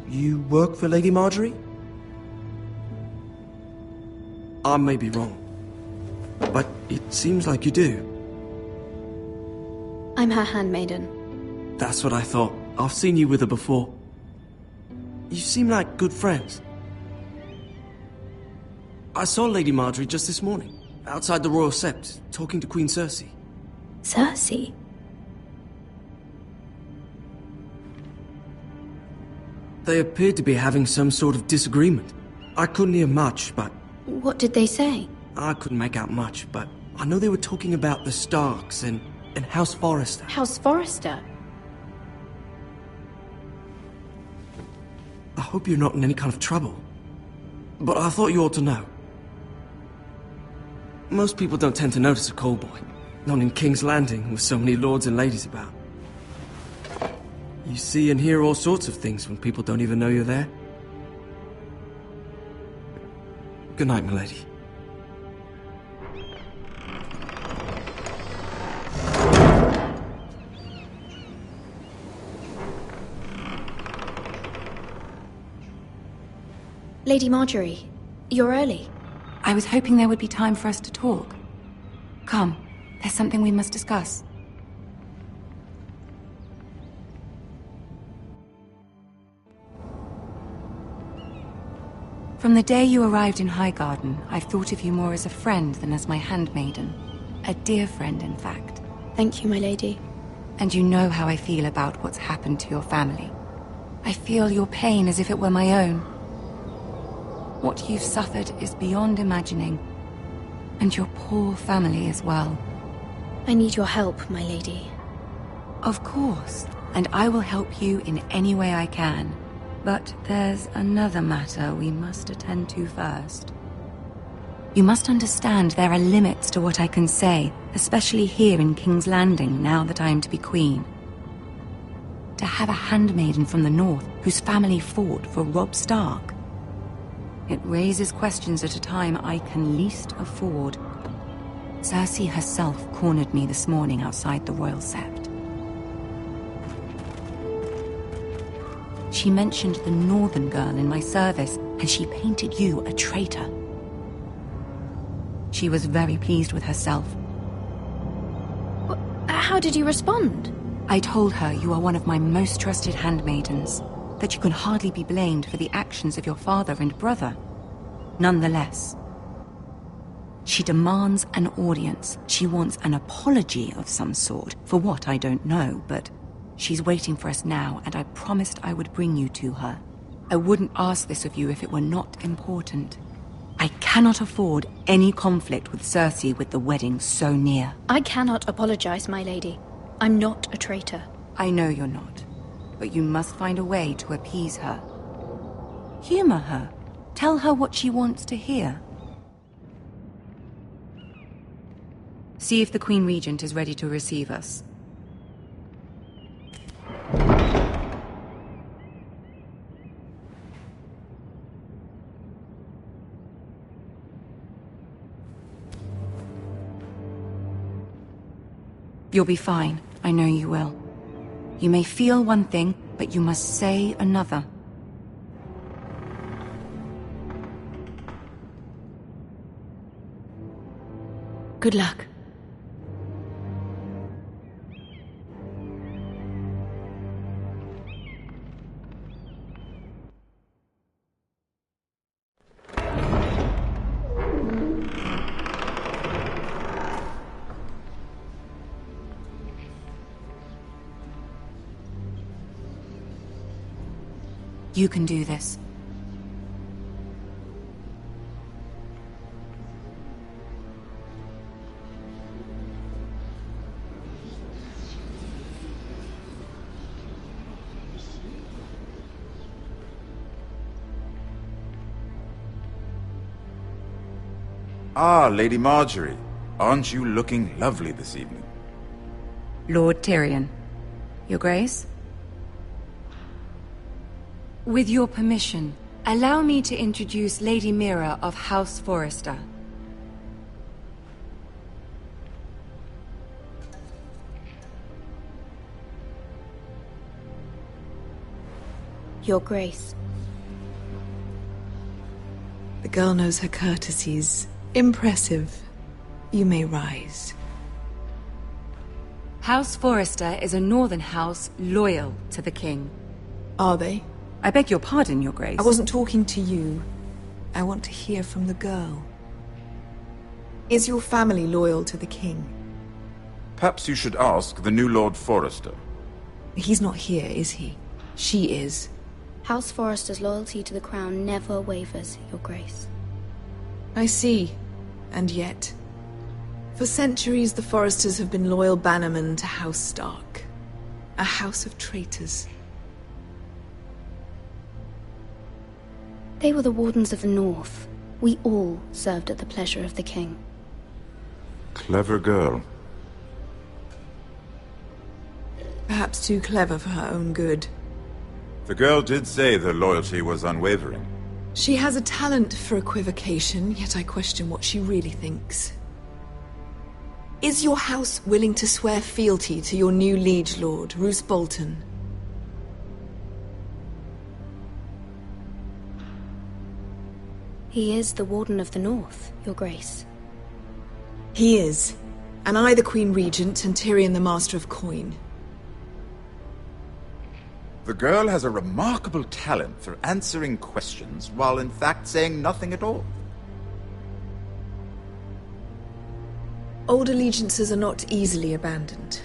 You work for Lady Marjorie? I may be wrong, but it seems like you do. I'm her handmaiden. That's what I thought. I've seen you with her before. You seem like good friends. I saw Lady Marjorie just this morning, outside the Royal Sept, talking to Queen Cersei. Cersei? They appeared to be having some sort of disagreement. I couldn't hear much, but... What did they say? I couldn't make out much, but I know they were talking about the Starks and House Forrester. House Forrester? I hope you're not in any kind of trouble. But I thought you ought to know. Most people don't tend to notice a callboy. Not in King's Landing, with so many lords and ladies about. You see and hear all sorts of things when people don't even know you're there. Good night, milady. Lady Marjorie, you're early. I was hoping there would be time for us to talk. Come, there's something we must discuss. From the day you arrived in Highgarden, I've thought of you more as a friend than as my handmaiden. A dear friend, in fact. Thank you, my lady. And you know how I feel about what's happened to your family. I feel your pain as if it were my own. What you've suffered is beyond imagining. And your poor family as well. I need your help, my lady. Of course, and I will help you in any way I can. But there's another matter we must attend to first. You must understand there are limits to what I can say, especially here in King's Landing, now that I am to be queen. To have a handmaiden from the north whose family fought for Robb Stark. It raises questions at a time I can least afford. Cersei herself cornered me this morning outside the Royal Sept. She mentioned the northern girl in my service, and she painted you a traitor. She was very pleased with herself. How did you respond? I told her you are one of my most trusted handmaidens, that you can hardly be blamed for the actions of your father and brother. Nonetheless, she demands an audience. She wants an apology of some sort, for what I don't know, but she's waiting for us now, and I promised I would bring you to her. I wouldn't ask this of you if it were not important. I cannot afford any conflict with Cersei with the wedding so near. I cannot apologize, my lady. I'm not a traitor. I know you're not, but you must find a way to appease her. Humor her. Tell her what she wants to hear. See if the Queen Regent is ready to receive us. You'll be fine. I know you will. You may feel one thing, but you must say another. Good luck. You can do this. Ah, Lady Marjorie. Aren't you looking lovely this evening? Lord Tyrion. Your Grace? With your permission, allow me to introduce Lady Mira of House Forrester. Your Grace. The girl knows her courtesies. Impressive. You may rise. House Forrester is a northern house loyal to the king. Are they? I beg your pardon, Your Grace. I wasn't talking to you. I want to hear from the girl. Is your family loyal to the king? Perhaps you should ask the new Lord Forrester. He's not here, is he? She is. House Forrester's loyalty to the crown never wavers, Your Grace. I see. And yet, for centuries the Forresters have been loyal bannermen to House Stark. A house of traitors. They were the Wardens of the North. We all served at the pleasure of the king. Clever girl. Perhaps too clever for her own good. The girl did say the loyalty was unwavering. She has a talent for equivocation, yet I question what she really thinks. Is your house willing to swear fealty to your new liege lord, Roose Bolton? He is the Warden of the North, Your Grace. He is. And I the Queen Regent, and Tyrion the Master of Coin. The girl has a remarkable talent for answering questions while in fact saying nothing at all. Old allegiances are not easily abandoned.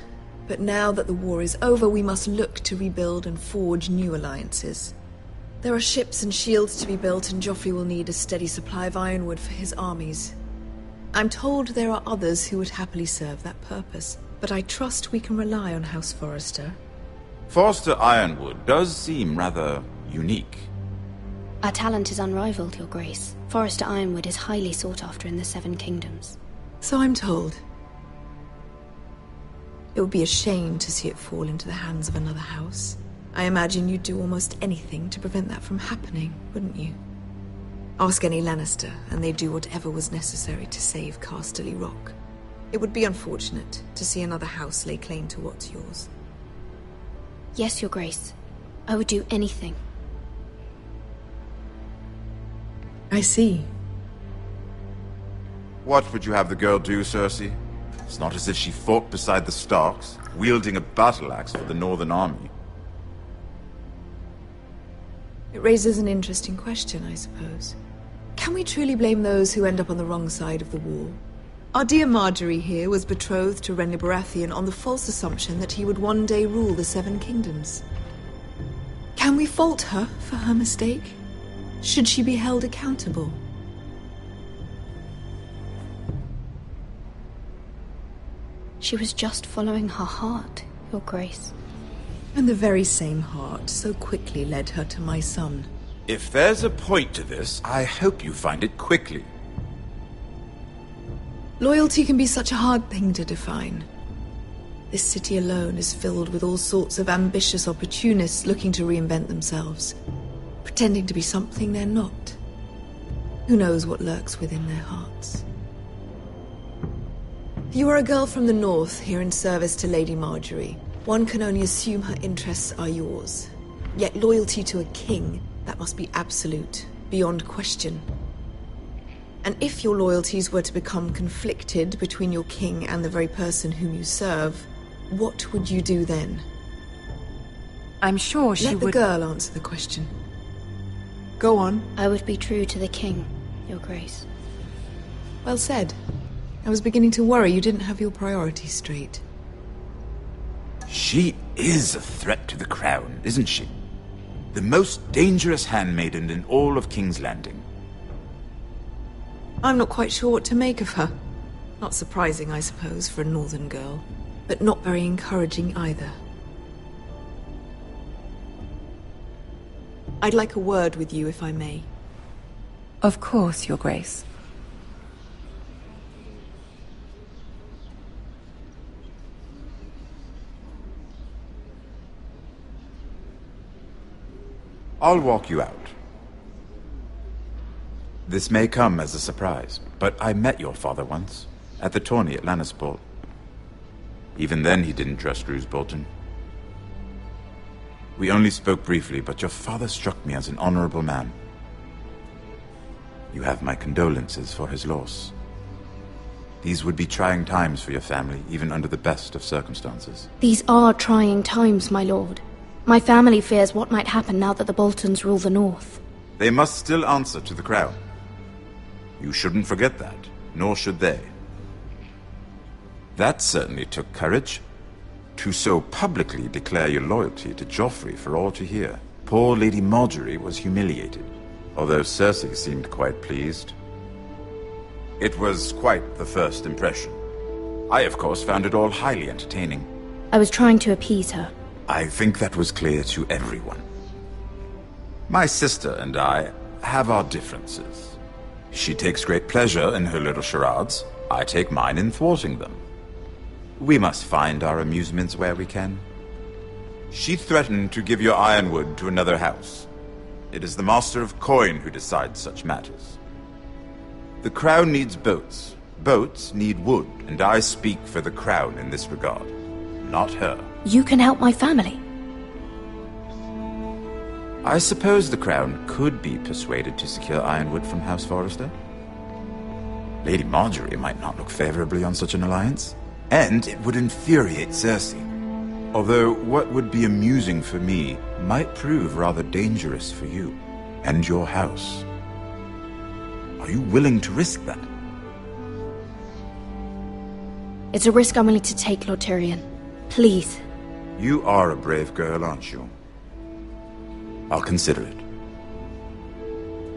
But now that the war is over, we must look to rebuild and forge new alliances. There are ships and shields to be built, and Joffrey will need a steady supply of ironwood for his armies. I'm told there are others who would happily serve that purpose, but I trust we can rely on House Forrester. Forrester Ironwood does seem rather unique. Our talent is unrivaled, Your Grace. Forrester Ironwood is highly sought after in the Seven Kingdoms. So I'm told. It would be a shame to see it fall into the hands of another house. I imagine you'd do almost anything to prevent that from happening, wouldn't you? Ask any Lannister, and they'd do whatever was necessary to save Casterly Rock. It would be unfortunate to see another house lay claim to what's yours. Yes, Your Grace. I would do anything. I see. What would you have the girl do, Cersei? It's not as if she fought beside the Starks, wielding a battle axe for the Northern Army. It raises an interesting question, I suppose. Can we truly blame those who end up on the wrong side of the war? Our dear Marjorie here was betrothed to Renly Baratheon on the false assumption that he would one day rule the Seven Kingdoms. Can we fault her for her mistake? Should she be held accountable? She was just following her heart, Your Grace. And the very same heart so quickly led her to my son. If there's a point to this, I hope you find it quickly. Loyalty can be such a hard thing to define. This city alone is filled with all sorts of ambitious opportunists looking to reinvent themselves, pretending to be something they're not. Who knows what lurks within their hearts? You are a girl from the north, here in service to Lady Marjorie. One can only assume her interests are yours. Yet loyalty to a king, that must be absolute, beyond question. And if your loyalties were to become conflicted between your king and the very person whom you serve, what would you do then? I'm sure she would... Let the girl answer the question. Go on. I would be true to the king, Your Grace. Well said. I was beginning to worry you didn't have your priorities straight. She is a threat to the crown, isn't she? The most dangerous handmaiden in all of King's Landing. I'm not quite sure what to make of her. Not surprising, I suppose, for a northern girl, but not very encouraging either. I'd like a word with you, if I may. Of course, Your Grace. I'll walk you out. This may come as a surprise, but I met your father once, at the tourney at Lannisport. Even then he didn't trust Roose Bolton. We only spoke briefly, but your father struck me as an honorable man. You have my condolences for his loss. These would be trying times for your family, even under the best of circumstances. These are trying times, my lord. My family fears what might happen now that the Boltons rule the north. They must still answer to the crown. You shouldn't forget that, nor should they. That certainly took courage. To so publicly declare your loyalty to Joffrey for all to hear. Poor Lady Marjorie was humiliated, although Cersei seemed quite pleased. It was quite the first impression. I, of course, found it all highly entertaining. I was trying to appease her. I think that was clear to everyone. My sister and I have our differences. She takes great pleasure in her little charades. I take mine in thwarting them. We must find our amusements where we can. She threatened to give your ironwood to another house. It is the Master of Coin who decides such matters. The crown needs boats. Boats need wood, and I speak for the crown in this regard, not her. You can help my family. I suppose the crown could be persuaded to secure ironwood from House Forrester. Lady Marjorie might not look favorably on such an alliance. And it would infuriate Cersei. Although what would be amusing for me might prove rather dangerous for you and your house. Are you willing to risk that? It's a risk I'm willing to take, Lord Tyrion. Please. You are a brave girl, aren't you? I'll consider it.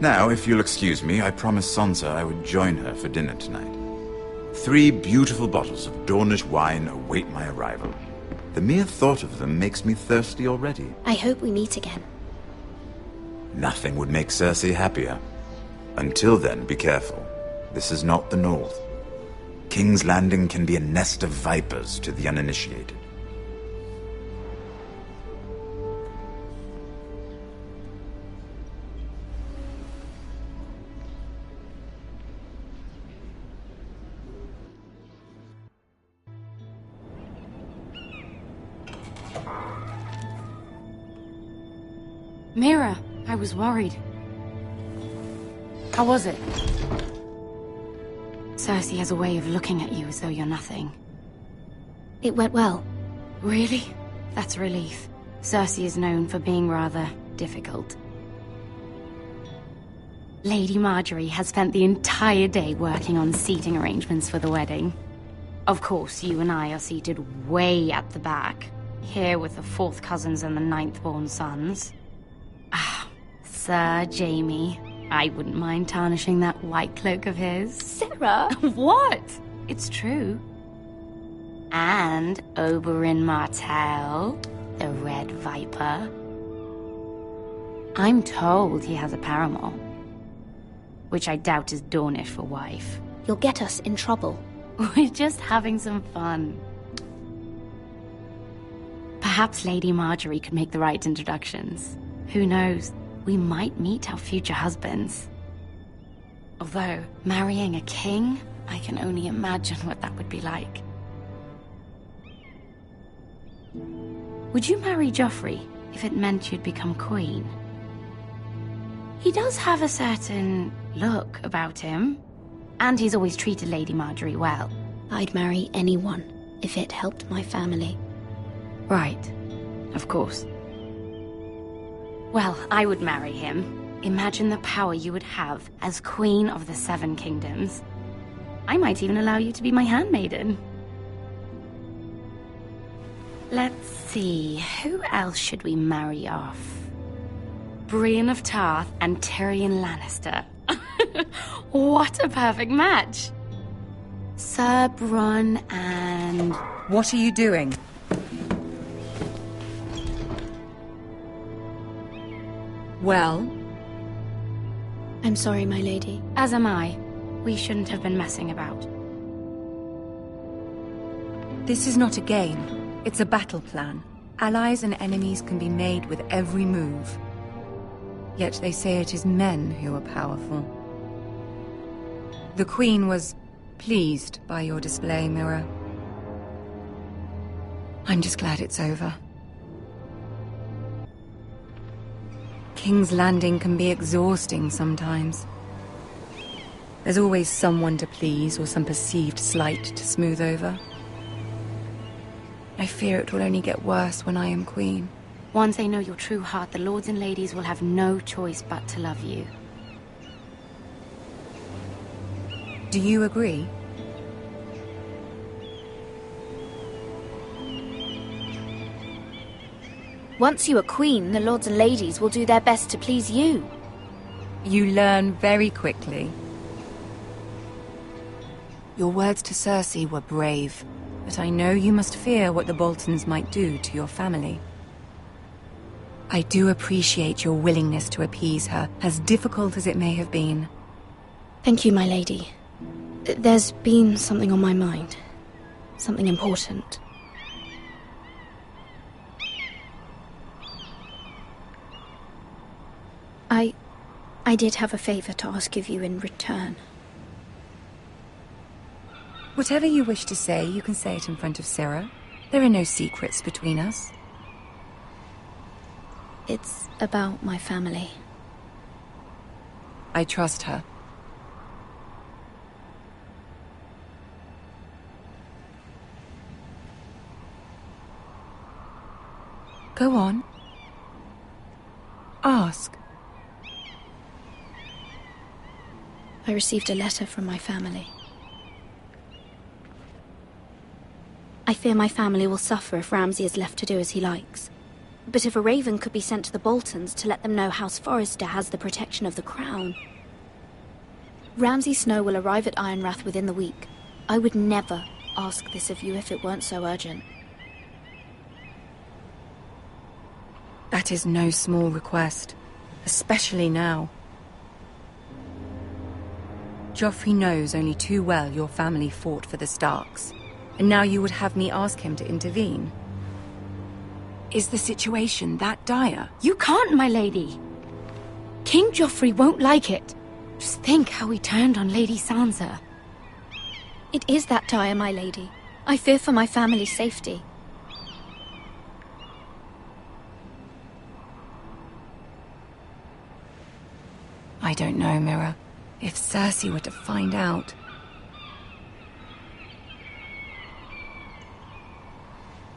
Now, if you'll excuse me, I promised Sansa I would join her for dinner tonight. 3 beautiful bottles of Dornish wine await my arrival. The mere thought of them makes me thirsty already. I hope we meet again. Nothing would make Cersei happier. Until then, be careful. This is not the North. King's Landing can be a nest of vipers to the uninitiated. Mira, I was worried. How was it? Cersei has a way of looking at you as though you're nothing. It went well. Really? That's a relief. Cersei is known for being rather difficult. Lady Marjorie has spent the entire day working on seating arrangements for the wedding. Of course, you and I are seated way at the back, here with the 4th cousins and the 9th-born sons. Ah, Sir Jaime. I wouldn't mind tarnishing that white cloak of his. Sarah! What? It's true. And Oberyn Martell. The Red Viper. I'm told he has a paramour, which I doubt is Dornish for wife. You'll get us in trouble. We're just having some fun. Perhaps Lady Marjorie could make the right introductions. Who knows? We might meet our future husbands. Although, marrying a king, I can only imagine what that would be like. Would you marry Joffrey if it meant you'd become queen? He does have a certain look about him, and he's always treated Lady Marjorie well. I'd marry anyone if it helped my family. Right, of course. Well, I would marry him. Imagine the power you would have as Queen of the Seven Kingdoms. I might even allow you to be my handmaiden. Let's see, who else should we marry off? Brienne of Tarth and Tyrion Lannister. What a perfect match! Sir Bronn and... What are you doing? Well? I'm sorry, my lady. As am I. We shouldn't have been messing about. This is not a game. It's a battle plan. Allies and enemies can be made with every move. Yet they say it is men who are powerful. The Queen was pleased by your display, Mira. I'm just glad it's over. King's Landing can be exhausting sometimes. There's always someone to please or some perceived slight to smooth over. I fear it will only get worse when I am queen. Once they know your true heart, the lords and ladies will have no choice but to love you. Do you agree? Once you are queen, the lords and ladies will do their best to please you. You learn very quickly. Your words to Cersei were brave, but I know you must fear what the Boltons might do to your family. I do appreciate your willingness to appease her, as difficult as it may have been. Thank you, my lady. There's been something on my mind. Something important. I did have a favor to ask of you in return. Whatever you wish to say, you can say it in front of Sarah. There are no secrets between us. It's about my family. I trust her. Go on. Ask. I received a letter from my family. I fear my family will suffer if Ramsay is left to do as he likes. But if a raven could be sent to the Boltons to let them know House Forrester has the protection of the crown... Ramsay Snow will arrive at Ironrath within the week. I would never ask this of you if it weren't so urgent. That is no small request, especially now. Joffrey knows only too well your family fought for the Starks, and now you would have me ask him to intervene. Is the situation that dire? You can't, my lady. King Joffrey won't like it. Just think how he turned on Lady Sansa. It is that dire, my lady. I fear for my family's safety. I don't know, Mira. If Cersei were to find out...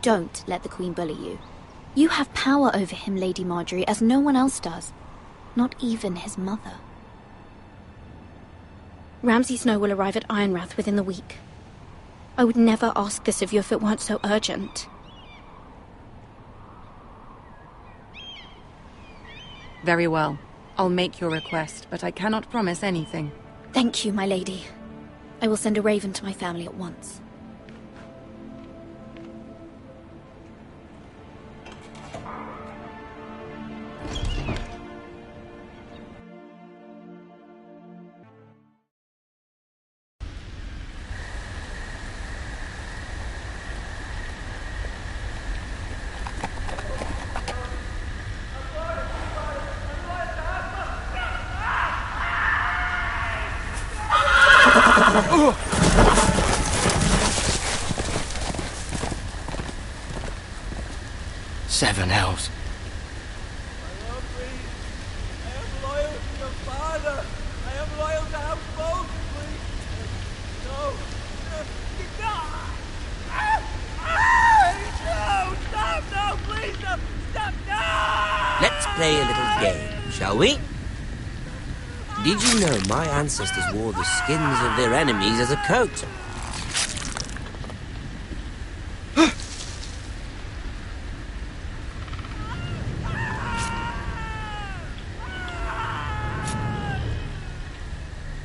Don't let the Queen bully you. You have power over him, Lady Marjorie, as no one else does. Not even his mother. Ramsay Snow will arrive at Ironrath within the week. I would never ask this of you if it weren't so urgent. Very well. I'll make your request, but I cannot promise anything. Thank you, my lady. I will send a raven to my family at once. 7 hells. Let's play a little game, shall we? Did you know my ancestors wore the skins of their enemies as a coat?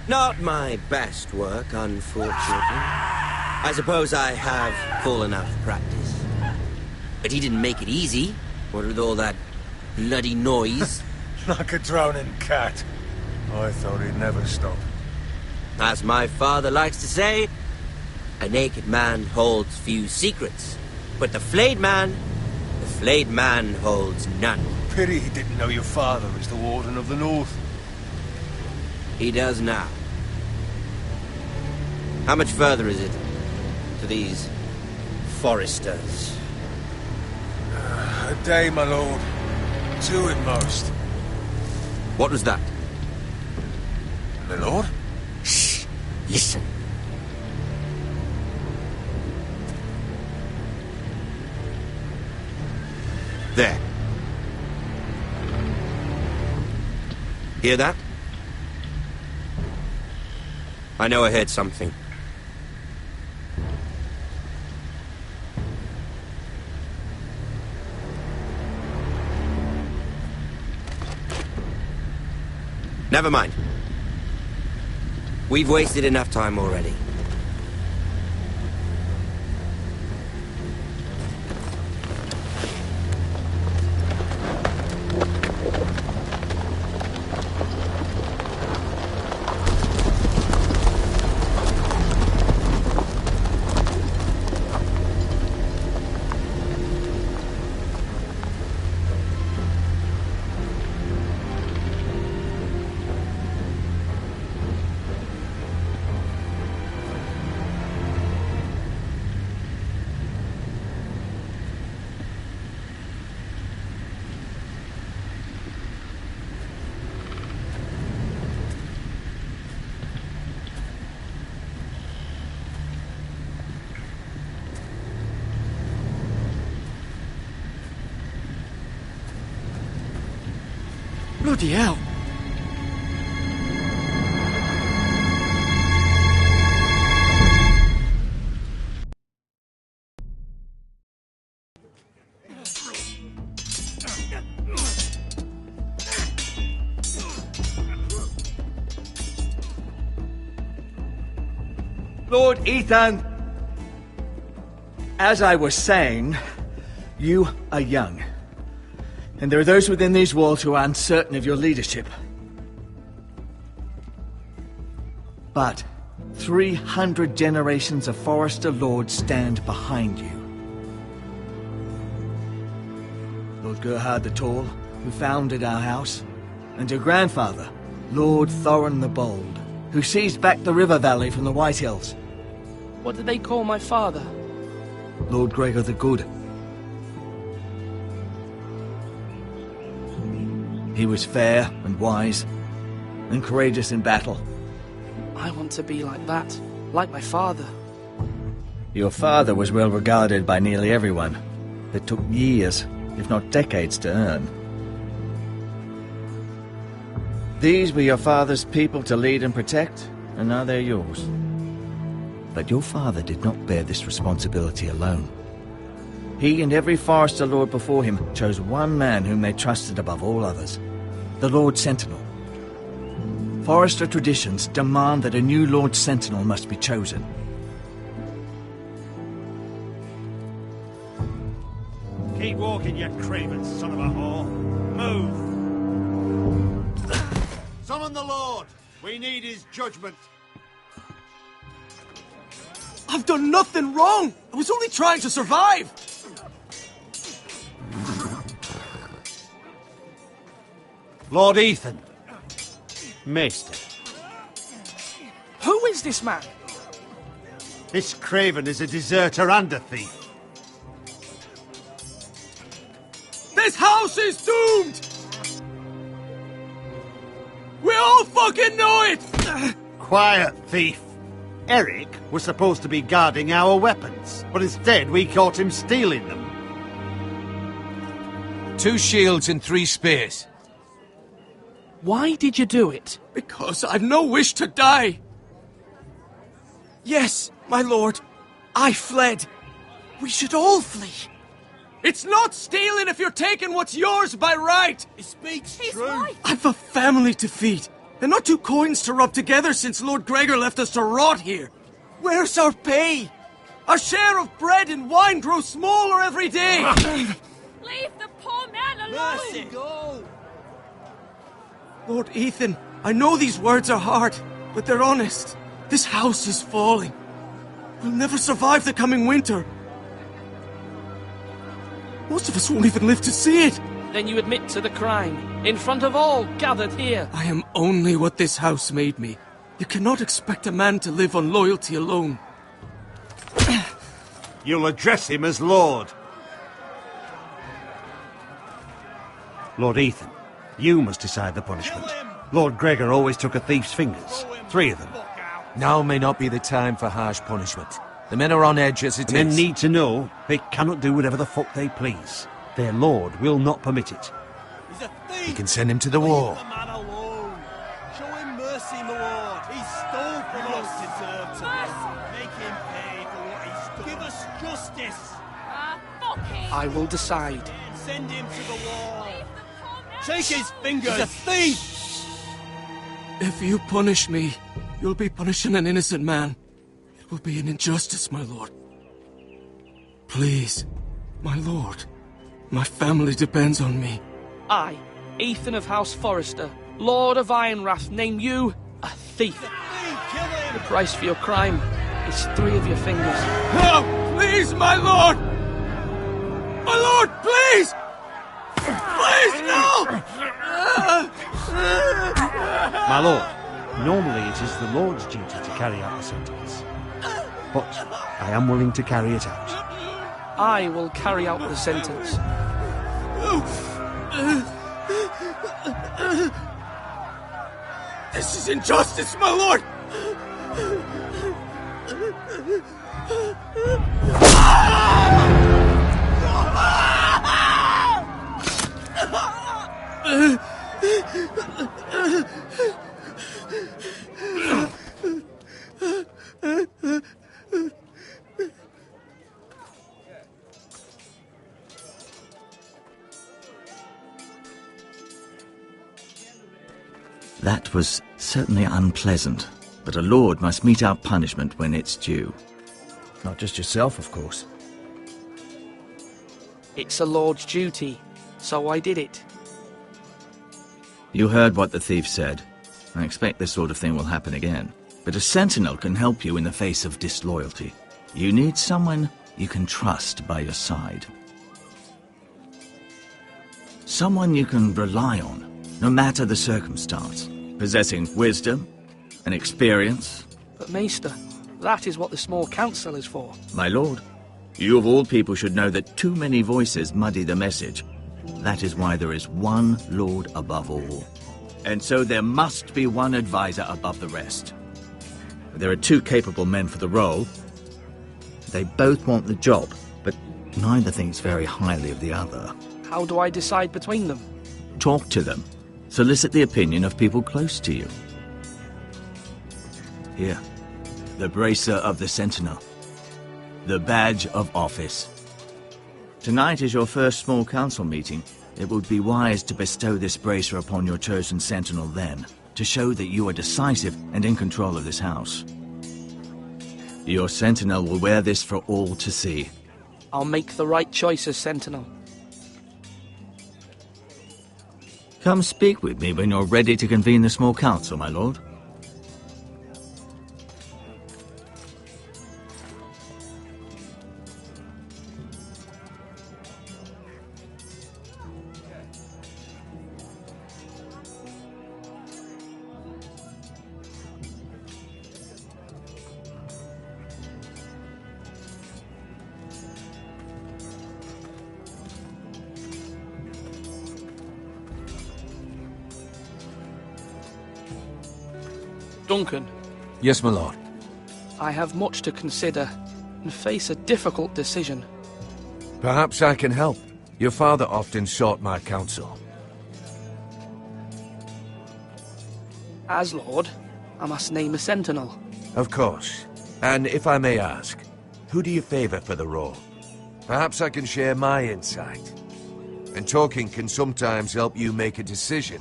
Not my best work, unfortunately. I suppose I have fallen out of practice. But he didn't make it easy, what with all that bloody noise. Like a drowning cat. I thought he'd never stop. As my father likes to say, a naked man holds few secrets. But the flayed man holds none. Pity he didn't know your father is the Warden of the North. He does now. How much further is it to these Forresters? A day, my lord. 2 at most. What was that? My lord? Shh! Listen. There. Hear that? I know I heard something. Never mind. We've wasted enough time already. Bloody hell! Lord Ethan! As I was saying, you are young. And there are those within these walls who are uncertain of your leadership. But 300 generations of Forrester lords stand behind you. Lord Gerhard the Tall, who founded our house, and your grandfather, Lord Thorin the Bold, who seized back the river valley from the White Hills. What did they call my father? Lord Gregor the Good. He was fair and wise, and courageous in battle. I want to be like that, like my father. Your father was well regarded by nearly everyone. It took years, if not decades, to earn. These were your father's people to lead and protect, and now they're yours. But your father did not bear this responsibility alone. He and every Forrester lord before him chose one man whom they trusted above all others, the Lord Sentinel. Forrester traditions demand that a new Lord Sentinel must be chosen. Keep walking, you craven son of a whore. Move! Summon the Lord! We need his judgment. I've done nothing wrong! I was only trying to survive! Lord Ethan. Maester. Who is this man? This craven is a deserter and a thief. This house is doomed! We all fucking know it! Quiet, thief. Eric was supposed to be guarding our weapons, but instead we caught him stealing them. 2 shields and 3 spears. Why did you do it? Because I've no wish to die. Yes, my lord. I fled. We should all flee. It's not stealing if you're taking what's yours by right. He speaks true. I've a family to feed, and not 2 coins to rub together since Lord Gregor left us to rot here. Where's our pay? Our share of bread and wine grows smaller every day. Leave the poor man alone! Mercy, go! Lord Ethan, I know these words are hard, but they're honest. This house is falling. We'll never survive the coming winter. Most of us won't even live to see it. Then you admit to the crime, in front of all gathered here. I am only what this house made me. You cannot expect a man to live on loyalty alone. You'll address him as Lord. Lord Ethan, you must decide the punishment. Lord Gregor always took a thief's fingers. 3 of them. Now may not be the time for harsh punishment. The men are on edge as it is. Men need to know they cannot do whatever the fuck they please. Their lord will not permit it. He's a thief! You can send him to the war. Leave the man alone. Show him mercy, my lord. He stole from us. Deserve to live. Make him pay for what he stole. Give us justice. Fuck him! I will decide. Send him to the wall! Take his fingers. He's a thief! If you punish me, you'll be punishing an innocent man. It will be an injustice, my lord. Please, my lord. My family depends on me. I, Ethan of House Forrester, Lord of Ironwrath, name you a thief. The price for your crime is 3 of your fingers. No! Please, my lord! My lord, please! Please, no! My lord, normally it is the Lord's duty to carry out the sentence. But I am willing to carry it out. I will carry out the sentence. This is injustice, my lord! That was certainly unpleasant, but a lord must mete out punishment when it's due. Not just yourself, of course. It's a lord's duty, so I did it. You heard what the thief said. I expect this sort of thing will happen again. But a sentinel can help you in the face of disloyalty. You need someone you can trust by your side. Someone you can rely on, no matter the circumstance. Possessing wisdom and experience. But Maester, that is what the small council is for. My lord, you of all people should know that too many voices muddy the message. That is why there is one lord above all. And so there must be one advisor above the rest. There are 2 capable men for the role. They both want the job, but neither thinks very highly of the other. How do I decide between them? Talk to them. Solicit the opinion of people close to you. Here, the bracer of the Sentinel. The badge of office. Tonight is your first small council meeting. It would be wise to bestow this bracer upon your chosen Sentinel then, to show that you are decisive and in control of this house. Your Sentinel will wear this for all to see. I'll make the right choice as Sentinel. Come speak with me when you're ready to convene the small council, my lord. Duncan. Yes, my lord. I have much to consider and face a difficult decision. Perhaps I can help. Your father often sought my counsel. As Lord, I must name a sentinel. Of course. And if I may ask, who do you favor for the role? Perhaps I can share my insight. And talking can sometimes help you make a decision.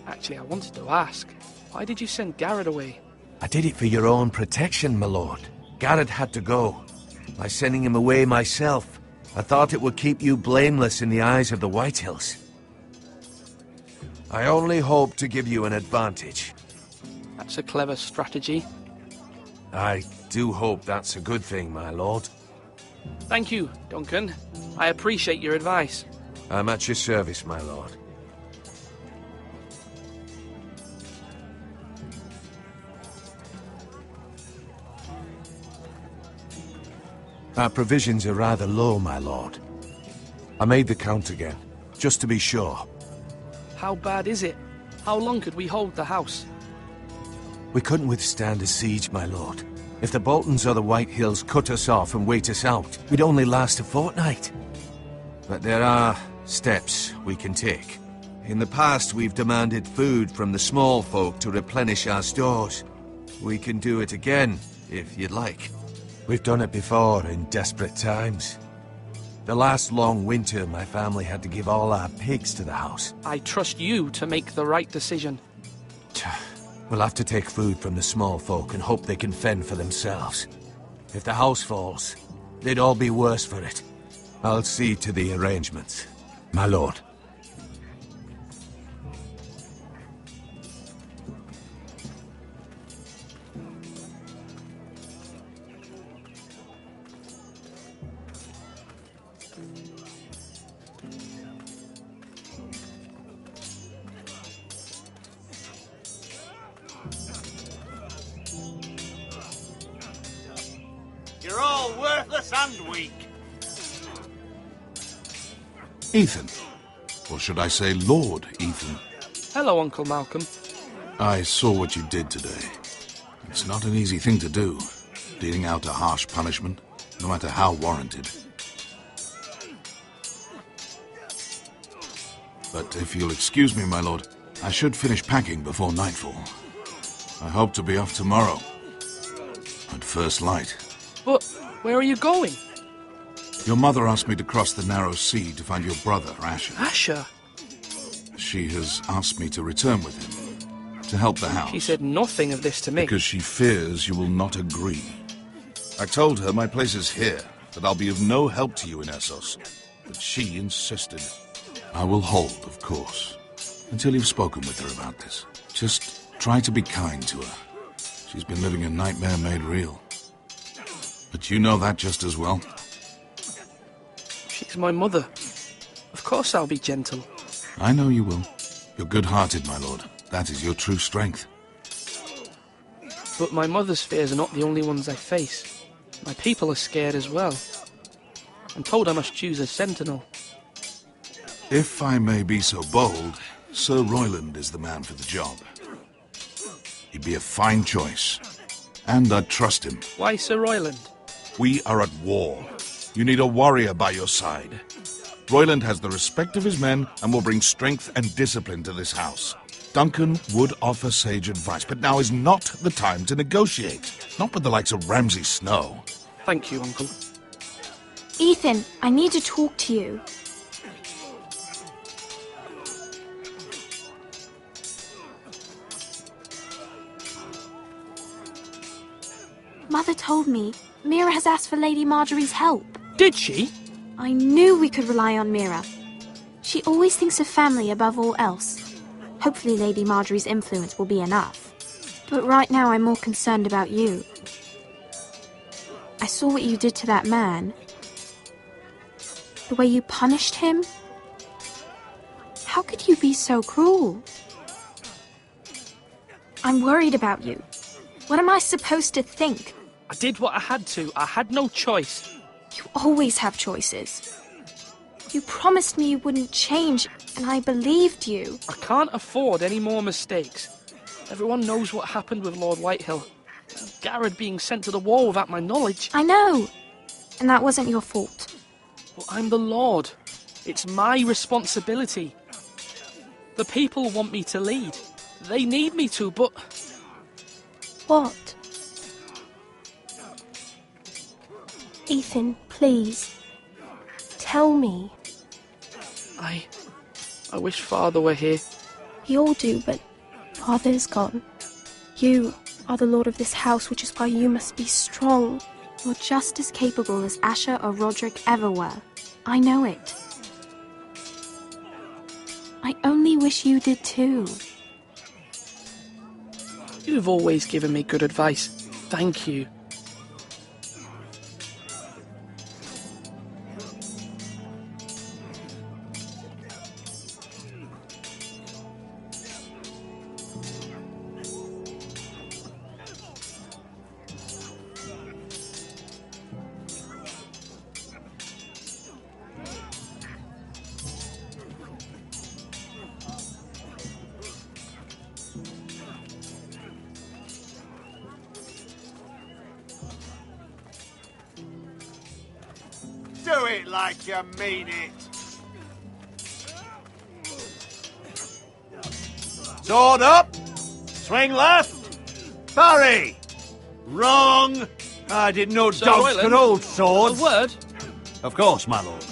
Actually, I wanted to ask, why did you send Garrett away? I did it for your own protection, my lord. Garrett had to go. By sending him away myself, I thought it would keep you blameless in the eyes of the Whitehills. I only hope to give you an advantage. That's a clever strategy. I do hope that's a good thing, my lord. Thank you, Duncan. I appreciate your advice. I'm at your service, my lord. Our provisions are rather low, my lord. I made the count again, just to be sure. How bad is it? How long could we hold the house? We couldn't withstand a siege, my lord. If the Boltons or the Whitehills cut us off and wait us out, we'd only last a fortnight. But there are steps we can take. In the past, we've demanded food from the small folk to replenish our stores. We can do it again, if you'd like. We've done it before in desperate times. The last long winter, my family had to give all our pigs to the house. I trust you to make the right decision. We'll have to take food from the small folk and hope they can fend for themselves. If the house falls, they'd all be worse for it. I'll see to the arrangements, my lord. You're all worthless and weak. Ethan. Or should I say Lord Ethan? Hello, Uncle Malcolm. I saw what you did today. It's not an easy thing to do, dealing out a harsh punishment, no matter how warranted. But if you'll excuse me, my lord, I should finish packing before nightfall. I hope to be off tomorrow. At first light. But where are you going? Your mother asked me to cross the narrow sea to find your brother, Asher. Asher? She has asked me to return with him, to help the house. She said nothing of this to me. Because she fears you will not agree. I told her my place is here, that I'll be of no help to you in Essos. But she insisted. I will hold, of course, until you've spoken with her about this. Just try to be kind to her. She's been living a nightmare made real. But you know that just as well. She's my mother. Of course I'll be gentle. I know you will. You're good-hearted, my lord. That is your true strength. But my mother's fears are not the only ones I face. My people are scared as well. I'm told I must choose a sentinel. If I may be so bold, Sir Royland is the man for the job. He'd be a fine choice. And I'd trust him. Why Sir Royland? We are at war. You need a warrior by your side. Royland has the respect of his men and will bring strength and discipline to this house. Duncan would offer sage advice, but now is not the time to negotiate. Not with the likes of Ramsay Snow. Thank you, Uncle. Ethan, I need to talk to you. Mother told me Mira has asked for Lady Marjorie's help. Did she? I knew we could rely on Mira. She always thinks of family above all else. Hopefully Lady Marjorie's influence will be enough. But right now I'm more concerned about you. I saw what you did to that man. The way you punished him. How could you be so cruel? I'm worried about you. What am I supposed to think? I did what I had to. I had no choice. You always have choices. You promised me you wouldn't change, and I believed you. I can't afford any more mistakes. Everyone knows what happened with Lord Whitehill. Garrett being sent to the war without my knowledge. I know. And that wasn't your fault. But I'm the Lord. It's my responsibility. The people want me to lead. They need me to, but... What? Ethan, please. Tell me. I wish Father were here. We all do, but Father's gone. You are the lord of this house, which is why you must be strong. You're just as capable as Asher or Roderick ever were. I know it. I only wish you did too. You've always given me good advice. Thank you. Do it like you mean it. Sword up. Swing left. Parry. Wrong. I didn't know Sir dogs Royland, could hold swords. A word? Of course, my lord.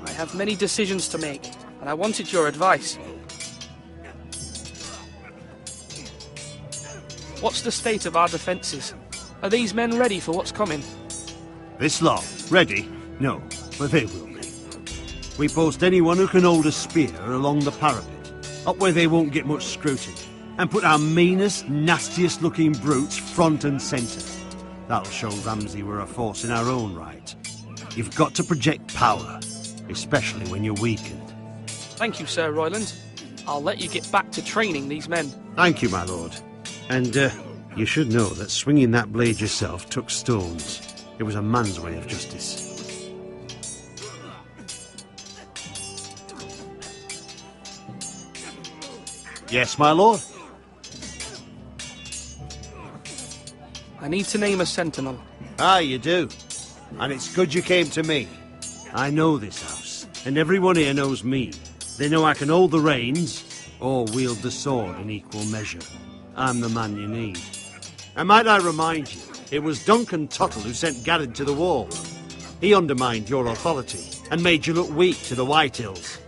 I have many decisions to make, and I wanted your advice. What's the state of our defences? Are these men ready for what's coming? This lot, ready? No, but they will be. We post anyone who can hold a spear along the parapet, up where they won't get much scrutiny, and put our meanest, nastiest looking brutes front and centre. That'll show Ramsay we're a force in our own right. You've got to project power, especially when you're weakened. Thank you, Sir Royland. I'll let you get back to training these men. Thank you, my lord. And, you should know that swinging that blade yourself took stones. It was a man's way of justice. Yes, my lord? I need to name a sentinel. Ah, you do. And it's good you came to me. I know this house, and everyone here knows me. They know I can hold the reins, or wield the sword in equal measure. I'm the man you need. And might I remind you, it was Duncan Tuttle who sent Garrett to the wall. He undermined your authority, and made you look weak to the Whitehills.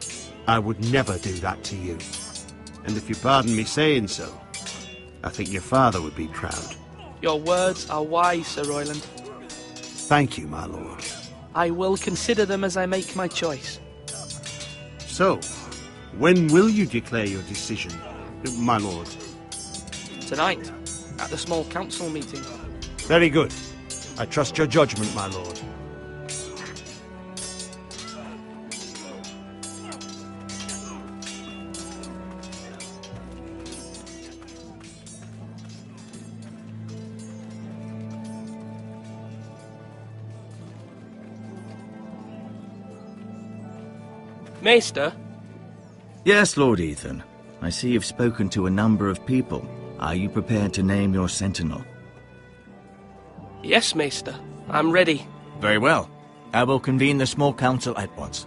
I would never do that to you. And if you pardon me saying so, I think your father would be proud. Your words are wise, Sir Royland. Thank you, my lord. I will consider them as I make my choice. So, when will you declare your decision, my lord? Tonight, at the small council meeting. Very good. I trust your judgment, my lord. Maester? Yes, Lord Ethan. I see you've spoken to a number of people. Are you prepared to name your sentinel? Yes, Maester. I'm ready. Very well. I will convene the small council at once.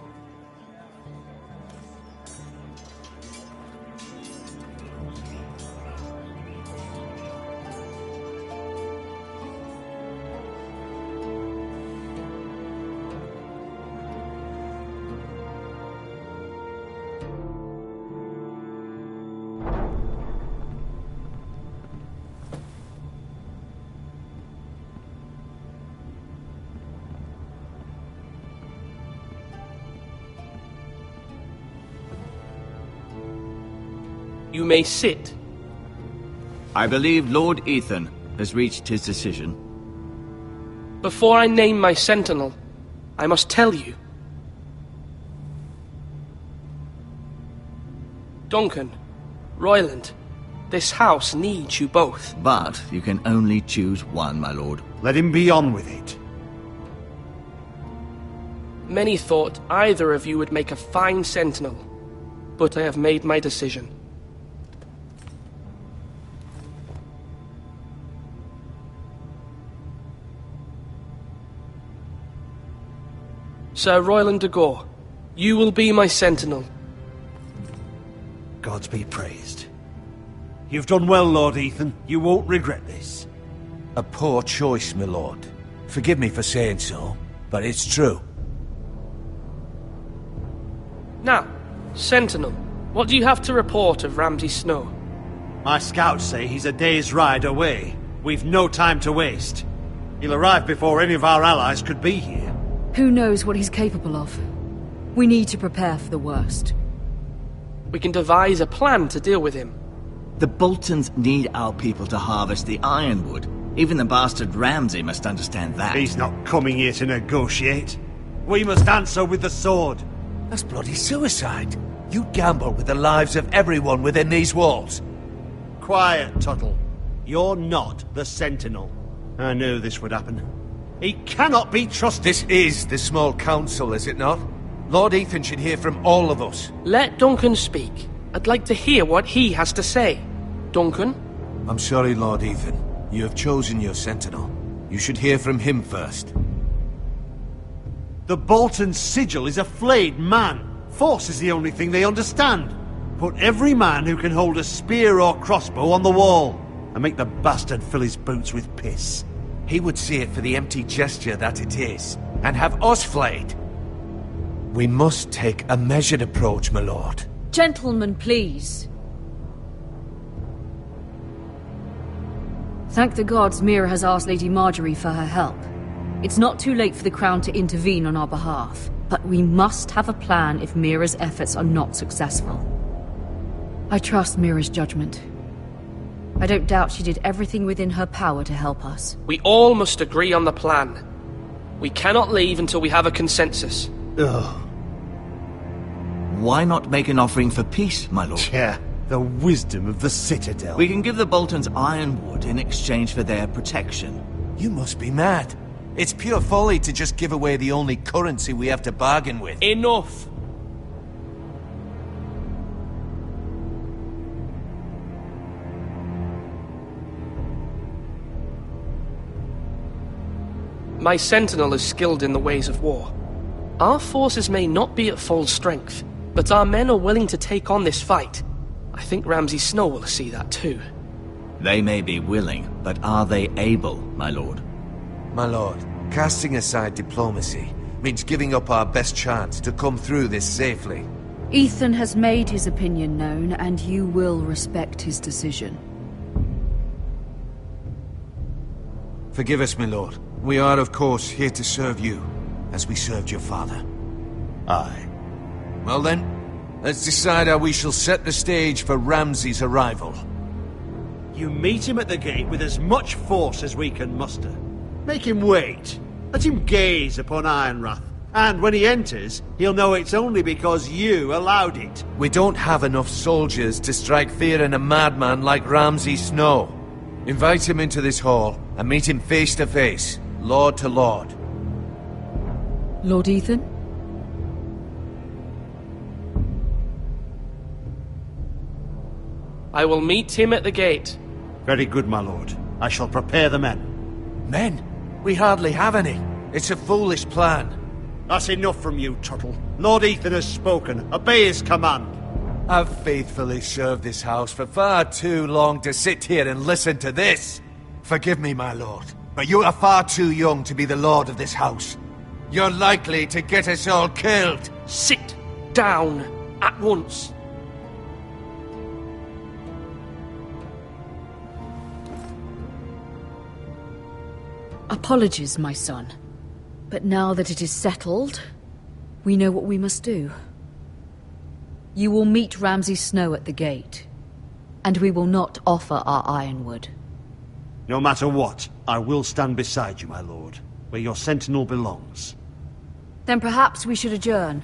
You may sit. I believe Lord Ethan has reached his decision. Before I name my sentinel, I must tell you. Duncan, Royland, this house needs you both. But you can only choose one, my lord. Let him be on with it. Many thought either of you would make a fine sentinel. but I have made my decision. Sir Royland de Gore, you will be my sentinel. Gods be praised. You've done well, Lord Ethan. You won't regret this. A poor choice, my lord. Forgive me for saying so, but it's true. Now, Sentinel, what do you have to report of Ramsay Snow? My scouts say he's a day's ride away. We've no time to waste. He'll arrive before any of our allies could be here. Who knows what he's capable of? We need to prepare for the worst. We can devise a plan to deal with him. The Boltons need our people to harvest the ironwood. Even the bastard Ramsay must understand that. He's not coming here to negotiate. We must answer with the sword. That's bloody suicide. You gamble with the lives of everyone within these walls. Quiet, Tuttle. You're not the Sentinel. I knew this would happen. He cannot be trusted. This is the small council, is it not? Lord Ethan should hear from all of us. Let Duncan speak. I'd like to hear what he has to say. Duncan? I'm sorry, Lord Ethan. You have chosen your sentinel. You should hear from him first. The Bolton sigil is a flayed man. Force is the only thing they understand. Put every man who can hold a spear or crossbow on the wall, and make the bastard fill his boots with piss. He would see it for the empty gesture that it is, and have us flayed. We must take a measured approach, my lord. Gentlemen, please. Thank the gods Mira has asked Lady Marjorie for her help. It's not too late for the Crown to intervene on our behalf, but we must have a plan if Mira's efforts are not successful. I trust Mira's judgment. I don't doubt she did everything within her power to help us. We all must agree on the plan. We cannot leave until we have a consensus. Ugh. Why not make an offering for peace, my lord? Yeah, the wisdom of the Citadel. We can give the Boltons ironwood in exchange for their protection. You must be mad. It's pure folly to just give away the only currency we have to bargain with. Enough! My sentinel is skilled in the ways of war. Our forces may not be at full strength, but our men are willing to take on this fight. I think Ramsay Snow will see that too. They may be willing, but are they able, my lord? My lord, casting aside diplomacy means giving up our best chance to come through this safely. Ethan has made his opinion known, and you will respect his decision. Forgive us, my lord. We are, of course, here to serve you, as we served your father. Aye. Well then, let's decide how we shall set the stage for Ramsay's arrival. You meet him at the gate with as much force as we can muster. Make him wait. Let him gaze upon Ironrath. And when he enters, he'll know it's only because you allowed it. We don't have enough soldiers to strike fear in a madman like Ramsay Snow. Invite him into this hall, and meet him face to face, lord to lord. Lord Ethan? I will meet him at the gate. Very good, my lord. I shall prepare the men. Men? We hardly have any. It's a foolish plan. That's enough from you, Tuttle. Lord Ethan has spoken. Obey his command. I've faithfully served this house for far too long to sit here and listen to this. Forgive me, my lord, but you are far too young to be the lord of this house. You're likely to get us all killed. Sit down at once. Apologies, my son. But now that it is settled, we know what we must do. You will meet Ramsay Snow at the gate, and we will not offer our ironwood. No matter what, I will stand beside you, my lord, where your sentinel belongs. Then perhaps we should adjourn.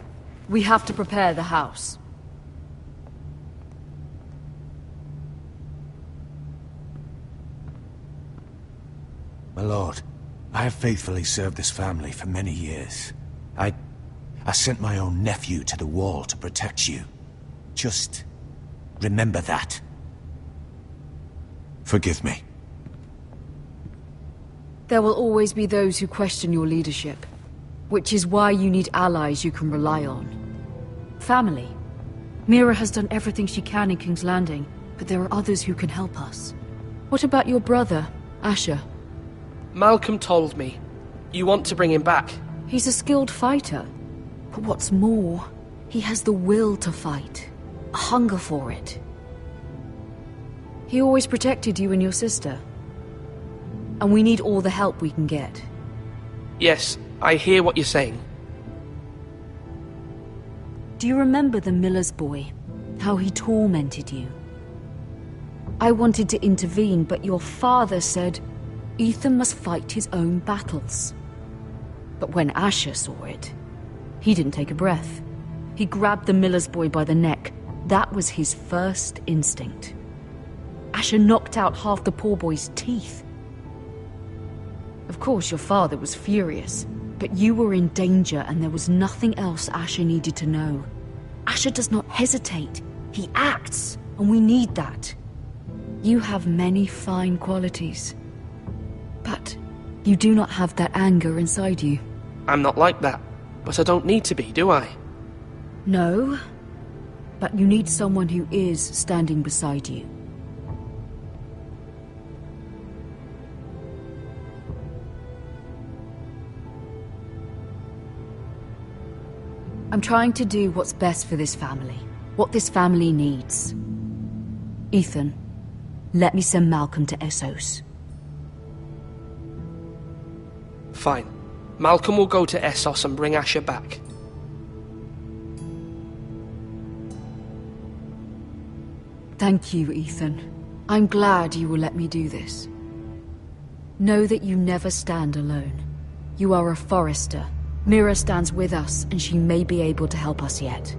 We have to prepare the house. My lord, I have faithfully served this family for many years. I sent my own nephew to the wall to protect you. Just remember that. Forgive me. There will always be those who question your leadership, which is why you need allies you can rely on. Family. Mira has done everything she can in King's Landing, but there are others who can help us. What about your brother, Asher? Malcolm told me. You want to bring him back? He's a skilled fighter. But what's more, he has the will to fight. A hunger for it. He always protected you and your sister. And we need all the help we can get. Yes, I hear what you're saying. Do you remember the miller's boy? How he tormented you? I wanted to intervene, but your father said Ethan must fight his own battles. But when Asher saw it, he didn't take a breath. He grabbed the miller's boy by the neck. That was his first instinct. Asher knocked out half the poor boy's teeth. Of course, your father was furious, but you were in danger and there was nothing else Asher needed to know. Asher does not hesitate. He acts, and we need that. You have many fine qualities, but you do not have that anger inside you. I'm not like that, but I don't need to be, do I? No, but you need someone who is standing beside you. I'm trying to do what's best for this family, what this family needs. Ethan, let me send Malcolm to Essos. Fine. Malcolm will go to Essos and bring Asher back. Thank you, Ethan. I'm glad you will let me do this. Know that you never stand alone. You are a Forrester. Mira stands with us, and she may be able to help us yet.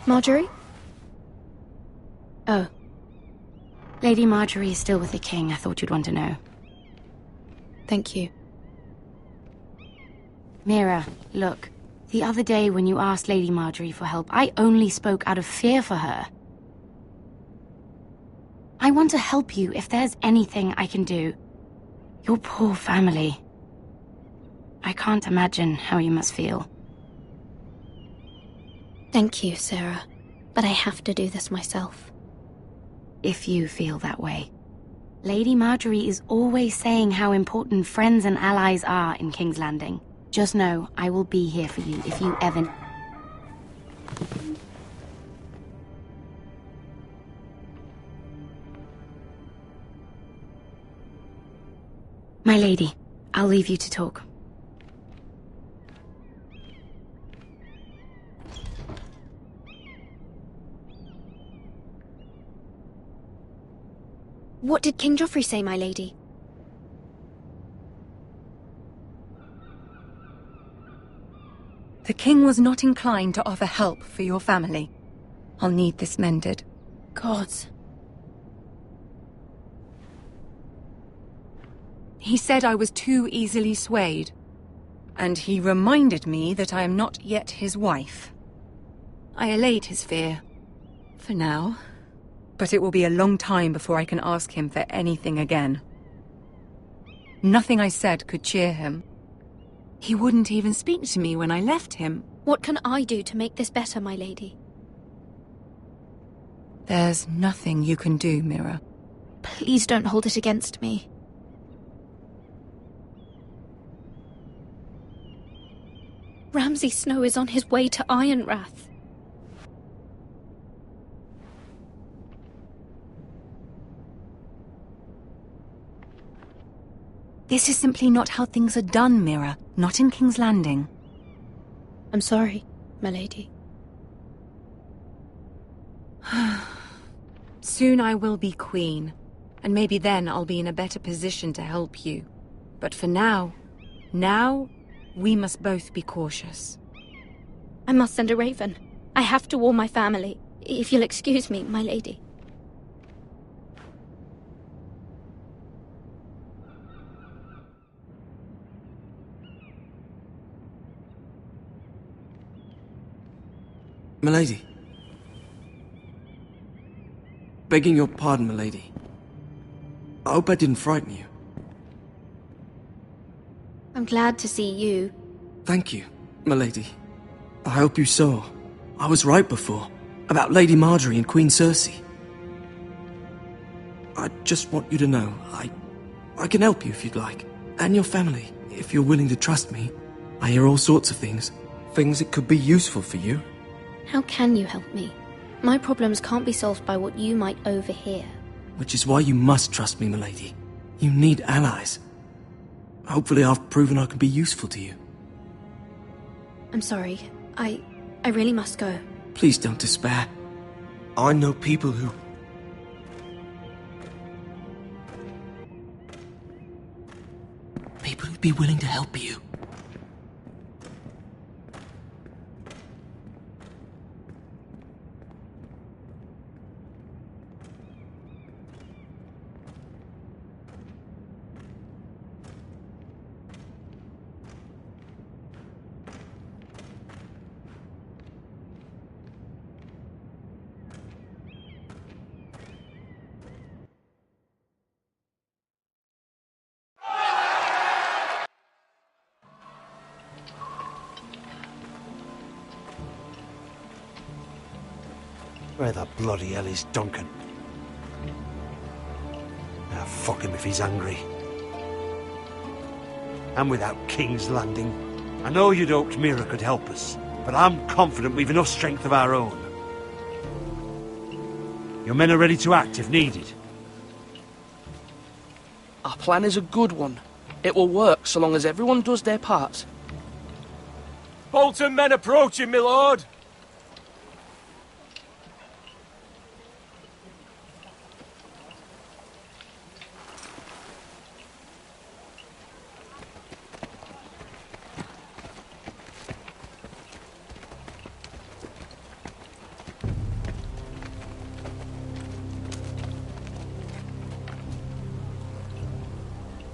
Marjorie? Oh. Lady Marjorie is still with the king. I thought you'd want to know. Thank you. Mira, look. The other day when you asked Lady Marjorie for help, I only spoke out of fear for her. I want to help you if there's anything I can do. Your poor family. I can't imagine how you must feel. Thank you, Sarah. But I have to do this myself. If you feel that way. Lady Marjorie is always saying how important friends and allies are in King's Landing. Just know, I will be here for you if you ever... My lady, I'll leave you to talk. What did King Joffrey say, my lady? The king was not inclined to offer help for your family. I'll need this mended. Gods. He said I was too easily swayed. And he reminded me that I am not yet his wife. I allayed his fear. For now. But it will be a long time before I can ask him for anything again. Nothing I said could cheer him. He wouldn't even speak to me when I left him. What can I do to make this better, my lady? There's nothing you can do, Mira. Please don't hold it against me. Ramsay Snow is on his way to Ironrath. This is simply not how things are done, Mira. Not in King's Landing. I'm sorry, my lady. Soon I will be queen, and maybe then I'll be in a better position to help you. But for now, we must both be cautious. I must send a raven. I have to warn my family. If you'll excuse me, my lady. Milady. Begging your pardon, milady. I hope I didn't frighten you. I'm glad to see you. Thank you, milady. I hope you saw. I was right before. About Lady Marjorie and Queen Cersei. I just want you to know, I can help you if you'd like. And your family, if you're willing to trust me. I hear all sorts of things. Things that could be useful for you. How can you help me? My problems can't be solved by what you might overhear. Which is why you must trust me, milady. You need allies. Hopefully I've proven I can be useful to you. I'm sorry. I really must go. Please don't despair. I know people who... People who'd be willing to help you. Where the bloody hell is Duncan? Ah, fuck him if he's angry. And without King's Landing. I know you'd hoped Mira could help us, but I'm confident we've enough strength of our own. Your men are ready to act if needed. Our plan is a good one. It will work so long as everyone does their part. Bolton men approaching, my lord!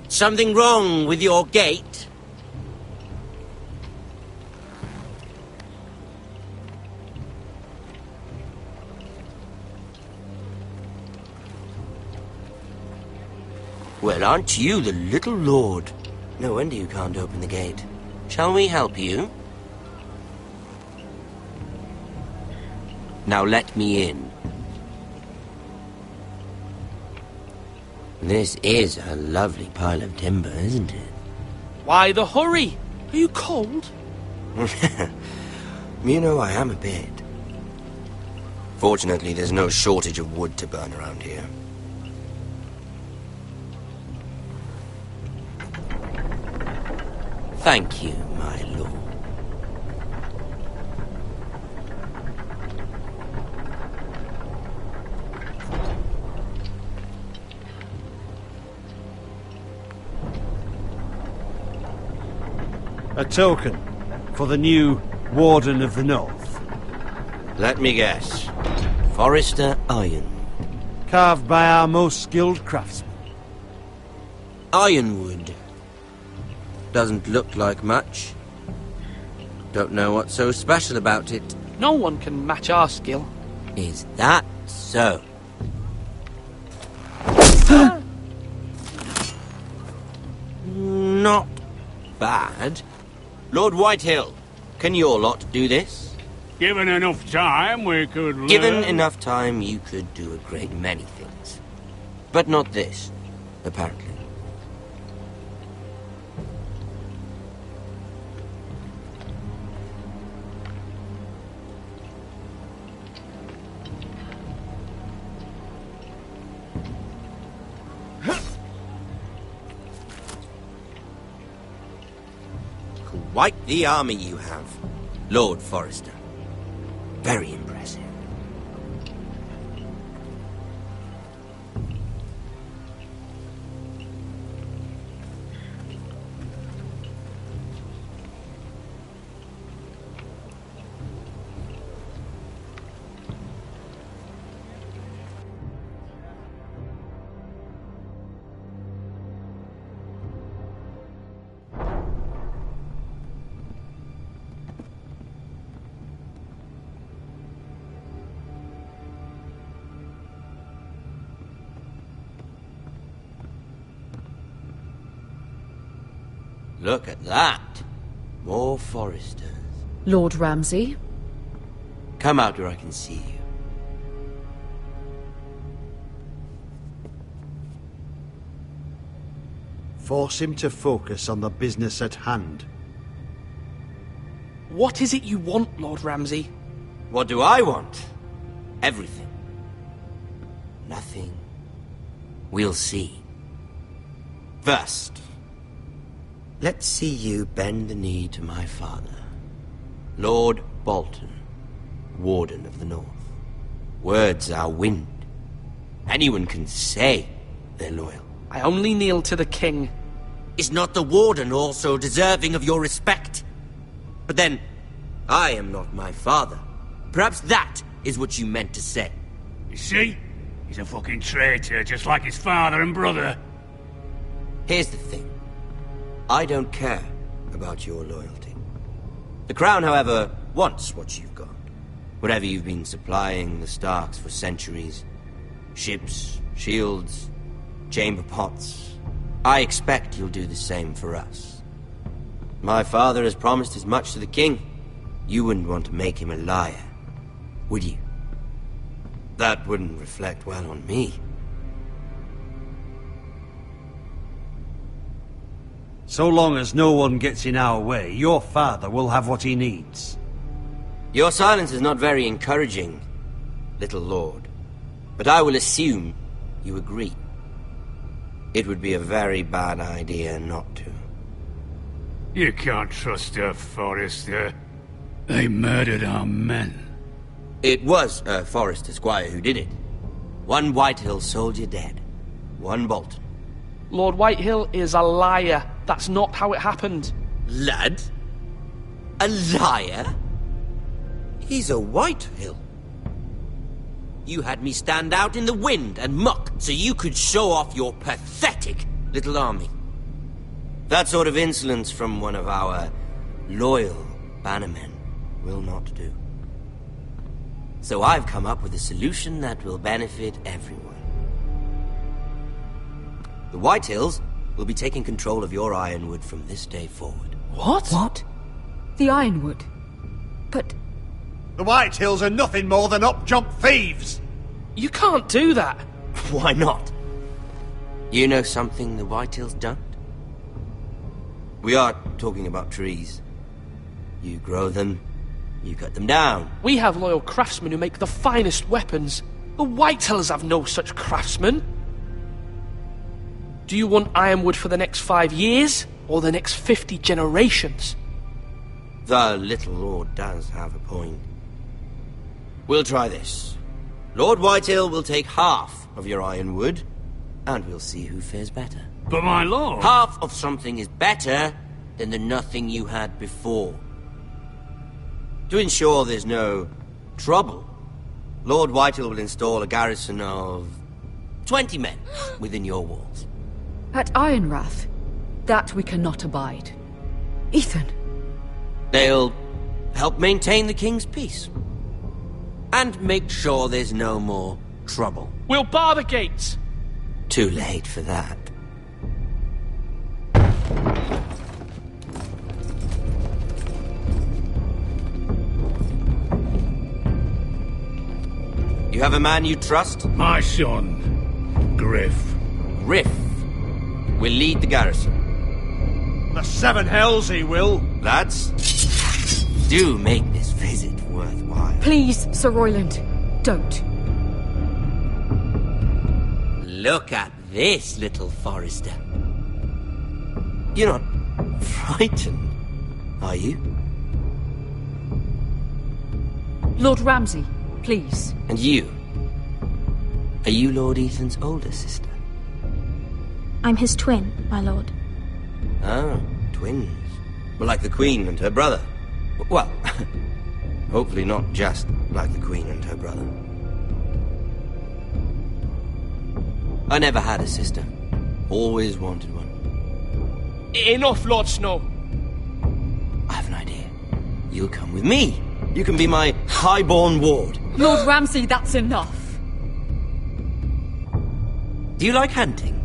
Something wrong with your gate? Well, aren't you the little lord? No wonder you can't open the gate. Shall we help you? Now let me in. This is a lovely pile of timber, isn't it? Why the hurry? Are you cold? You know, I am a bit. Fortunately, there's no shortage of wood to burn around here. Thank you, my lord. A token for the new Warden of the North. Let me guess. Forrester iron. Carved by our most skilled craftsmen. Ironwood. Doesn't look like much. Don't know what's so special about it. No one can match our skill. Is that so? Not bad. Lord Whitehill, can your lot do this? Given enough time, we could learn. Given enough time, you could do a great many things. But not this, apparently. Quite the army you have, Lord Forrester. Very impressive. Look at that. More Forresters. Lord Ramsay? Come out where I can see you. Force him to focus on the business at hand. What is it you want, Lord Ramsay? What do I want? Everything. Nothing. We'll see. First, let's see you bend the knee to my father, Lord Bolton, Warden of the North. Words are wind. Anyone can say they're loyal. I only kneel to the king. Is not the Warden also deserving of your respect? But then, I am not my father. Perhaps that is what you meant to say. You see? He's a fucking traitor, just like his father and brother. Here's the thing. I don't care about your loyalty. The Crown, however, wants what you've got. Whatever you've been supplying the Starks for centuries. Ships, shields, chamber pots. I expect you'll do the same for us. My father has promised as much to the king. You wouldn't want to make him a liar, would you? That wouldn't reflect well on me. So long as no one gets in our way, your father will have what he needs. Your silence is not very encouraging, little lord. But I will assume you agree. It would be a very bad idea not to. You can't trust her, Forrester. They murdered our men. It was a Forrester squire who did it. One Whitehill soldier dead. One Bolton. Lord Whitehill is a liar. That's not how it happened. Lad? A liar? He's a Whitehill. You had me stand out in the wind and muck so you could show off your pathetic little army. That sort of insolence from one of our loyal bannermen will not do. So I've come up with a solution that will benefit everyone. The Whitehills will be taking control of your Ironwood from this day forward. What? What? The Ironwood? But... The Whitehills are nothing more than up-jump thieves! You can't do that! Why not? You know something the Whitehills don't? We are talking about trees. You grow them, you cut them down. We have loyal craftsmen who make the finest weapons. The Whitehills have no such craftsmen. Do you want ironwood for the next 5 years, or the next 50 generations? The little lord does have a point. We'll try this. Lord Whitehill will take half of your ironwood, and we'll see who fares better. But my lord... Half of something is better than the nothing you had before. To ensure there's no trouble, Lord Whitehill will install a garrison of 20 men within your walls. At Ironrath? That we cannot abide. Ethan! They'll help maintain the king's peace. And make sure there's no more trouble. We'll bar the gates. Too late for that. You have a man you trust? My son, Griff. Griff will lead the garrison. The seven hells he will. Lads, do make this visit worthwhile. Please, Sir Royland, don't. Look at this, little Forrester. You're not frightened, are you? Lord Ramsay, please. And you? Are you Lord Ethan's older sister? I'm his twin, my lord. Oh, twins. Well, like the Queen and her brother. Well, hopefully not just like the Queen and her brother. I never had a sister. Always wanted one. Enough, Lord Snow. I have an idea. You'll come with me. You can be my highborn ward. Lord Ramsay, that's enough. Do you like hunting?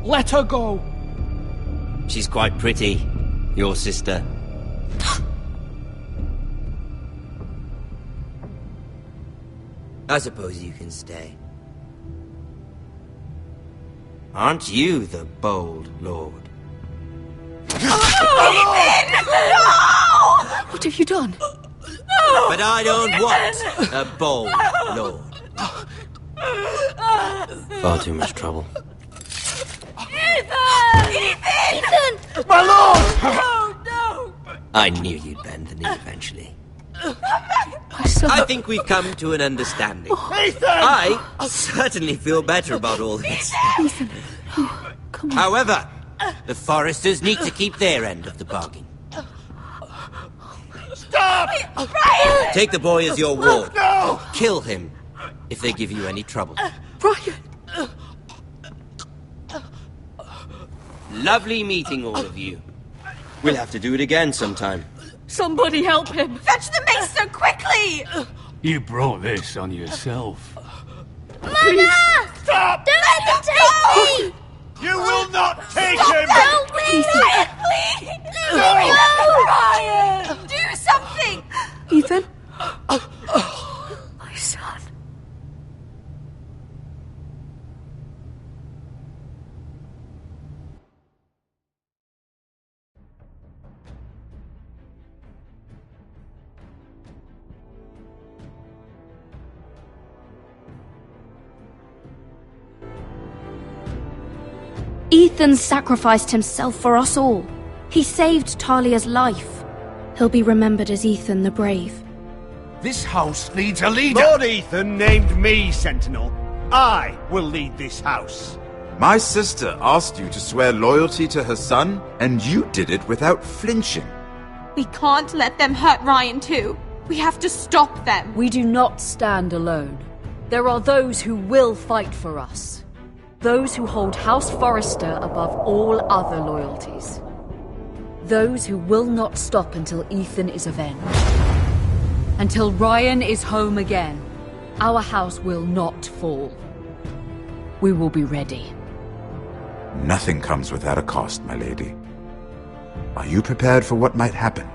Let her go. She's quite pretty, your sister. I suppose you can stay. Aren't you the bold lord? What have you done? But I don't want a bold lord. Far too much trouble. Ethan! My lord! Oh, no! I knew you'd bend the knee eventually. My son. I think we've come to an understanding. Ethan! I certainly feel better about all this. Ethan, come on. However, the Forresters need to keep their end of the bargain. Stop! Brian! Take the boy as your ward. No! Kill him if they give you any trouble. Brian! Lovely meeting all of you. We'll have to do it again sometime. Somebody help him! Fetch the maester quickly! You brought this on yourself. Mama! Stop! Don't let them take me! You will not take Stop, him! help me! Brian, please! No! Brian! Do something! Ethan? My son. Ethan sacrificed himself for us all. He saved Talia's life. He'll be remembered as Ethan the Brave. This house needs a leader. Lord Ethan named me Sentinel. I will lead this house. My sister asked you to swear loyalty to her son, and you did it without flinching. We can't let them hurt Ryan too. We have to stop them. We do not stand alone. There are those who will fight for us. Those who hold House Forrester above all other loyalties. Those who will not stop until Ethan is avenged. Until Ryan is home again, our house will not fall. We will be ready. Nothing comes without a cost, my lady. Are you prepared for what might happen?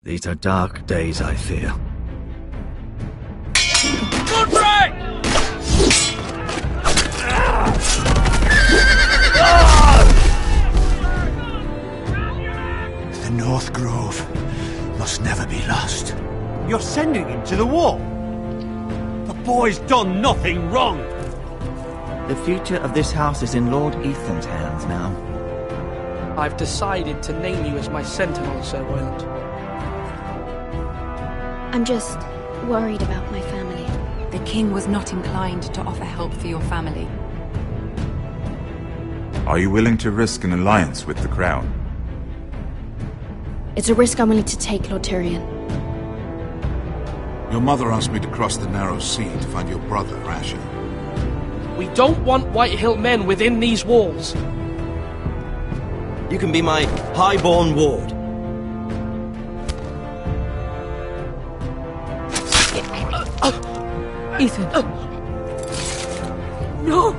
These are dark days, I fear. Good break! The North Grove must never be lost. You're sending him to the wall? The boy's done nothing wrong. The future of this house is in Lord Ethan's hands now. I've decided to name you as my sentinel, Sir Royland. I'm just worried about my family. The king was not inclined to offer help for your family. Are you willing to risk an alliance with the Crown? It's a risk I'm willing to take, Lord Tyrion. Your mother asked me to cross the narrow sea to find your brother, Asher. We don't want Whitehill men within these walls. You can be my highborn ward. Ethan. No!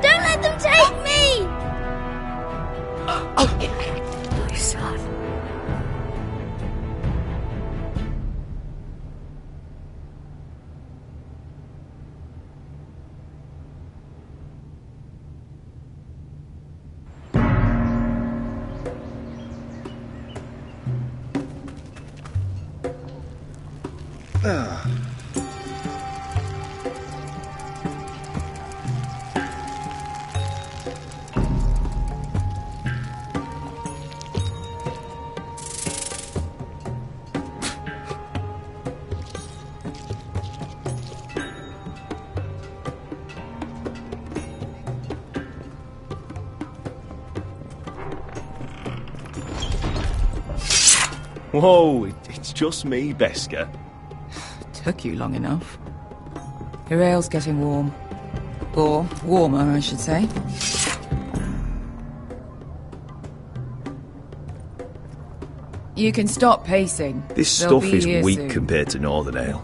Don't let them take me! My son. Whoa, it's just me, Beska. Took you long enough. Your ale's getting warm. Or warmer, I should say. You can stop pacing. This They'll stuff be is here weak soon. compared to Northern Ale.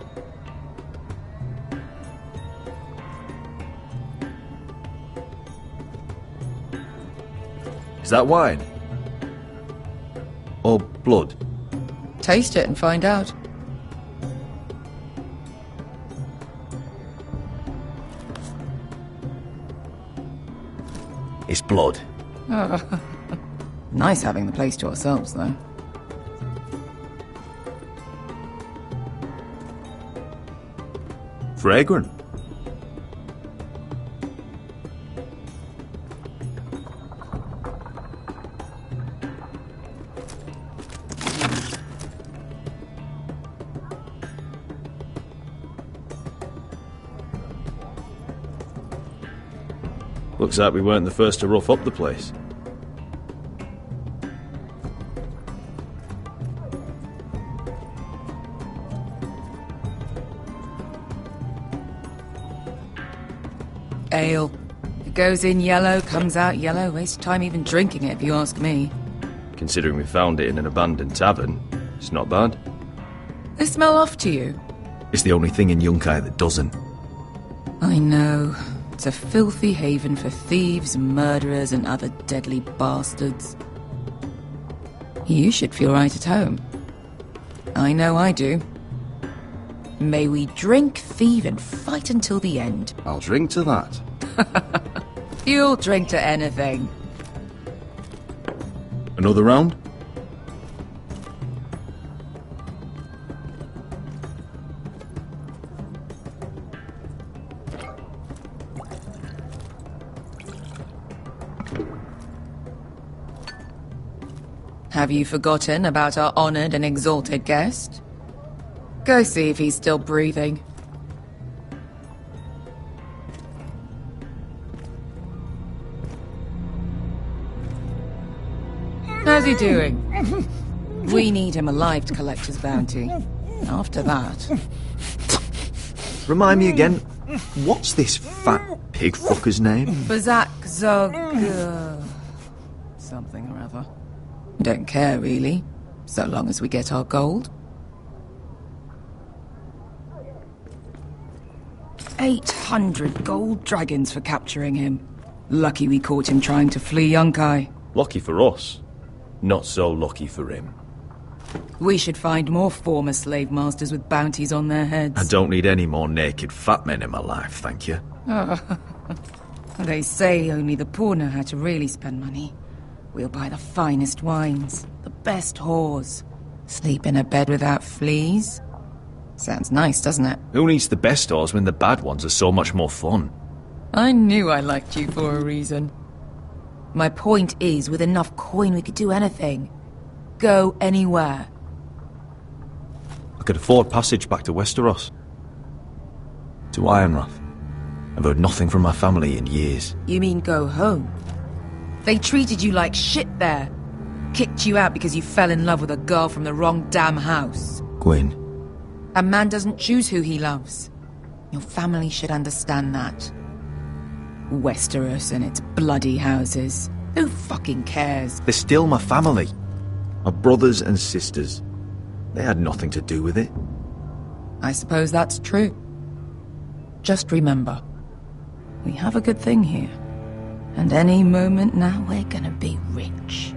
Is that wine? Or blood? Taste it and find out. It's blood. Nice having the place to ourselves, though. Fragrant. Looks like we weren't the first to rough up the place. Ale. It goes in yellow, comes out yellow. Waste time even drinking it, if you ask me. Considering we found it in an abandoned tavern, it's not bad. They smell off to you. It's the only thing in Yunkai that doesn't. I know. It's a filthy haven for thieves, murderers, and other deadly bastards. You should feel right at home. I know I do. May we drink, thieve, and fight until the end. I'll drink to that. You'll drink to anything. Another round? Have you forgotten about our honored and exalted guest? Go see if he's still breathing. How's he doing? We need him alive to collect his bounty. After that... Remind me again, what's this fat pig fucker's name? Bazak Zog... something or other. Don't care, really. So long as we get our gold. 800 gold dragons for capturing him. Lucky we caught him trying to flee Yunkai. Lucky for us. Not so lucky for him. We should find more former slave masters with bounties on their heads. I don't need any more naked fat men in my life, thank you. They say only the poor know how to really spend money. We'll buy the finest wines, the best whores, sleep in a bed without fleas. Sounds nice, doesn't it? Who needs the best whores when the bad ones are so much more fun? I knew I liked you for a reason. My point is, with enough coin we could do anything. Go anywhere. I could afford passage back to Westeros. To Ironrath. I've heard nothing from my family in years. You mean go home? They treated you like shit there. Kicked you out because you fell in love with a girl from the wrong damn house. Gwyn. A man doesn't choose who he loves. Your family should understand that. Westeros and its bloody houses. Who fucking cares? They're still my family. My brothers and sisters. They had nothing to do with it. I suppose that's true. Just remember, we have a good thing here. And any moment now we're gonna be rich.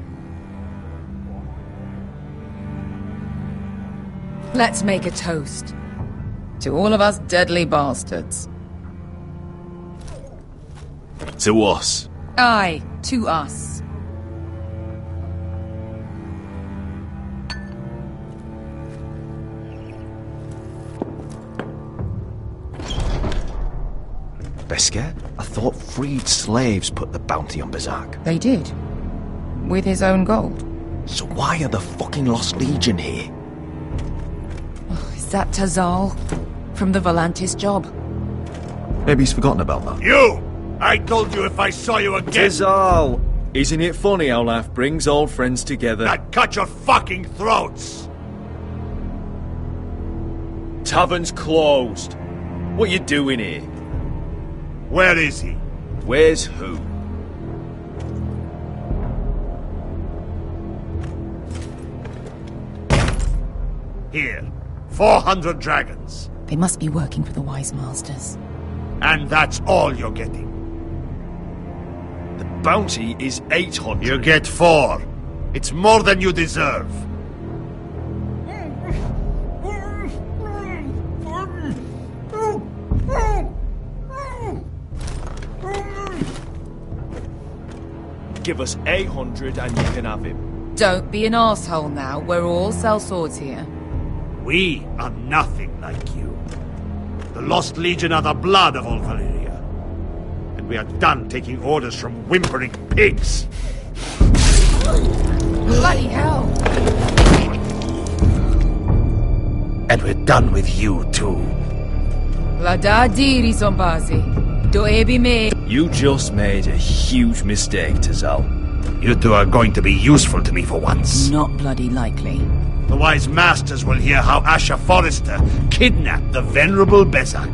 Let's make a toast. To all of us deadly bastards. To us. Aye, to us. Beskar? I thought freed slaves put the bounty on Berserk. They did. With his own gold. So why are the fucking Lost Legion here? Is that Tazal? From the Volantis job? Maybe he's forgotten about that. You! I told you if I saw you again... Tazal! Isn't it funny how life brings old friends together? I'd cut your fucking throats! Tavern's closed. What you doing here? Where is he? Where's who? Here. 400 dragons. They must be working for the Wise Masters. And that's all you're getting. The bounty is 800. You get 4. It's more than you deserve. Give us 800 and you can have him. Don't be an arsehole now. We're all sellswords here. We are nothing like you. The Lost Legion are the blood of all Valyria. And we are done taking orders from whimpering pigs. Bloody hell! And we're done with you, too. Vladadiri Zombazi. Doebi me. You just made a huge mistake, Tazal. You two are going to be useful to me for once. Not bloody likely. The Wise Masters will hear how Asher Forrester kidnapped the venerable Bezak.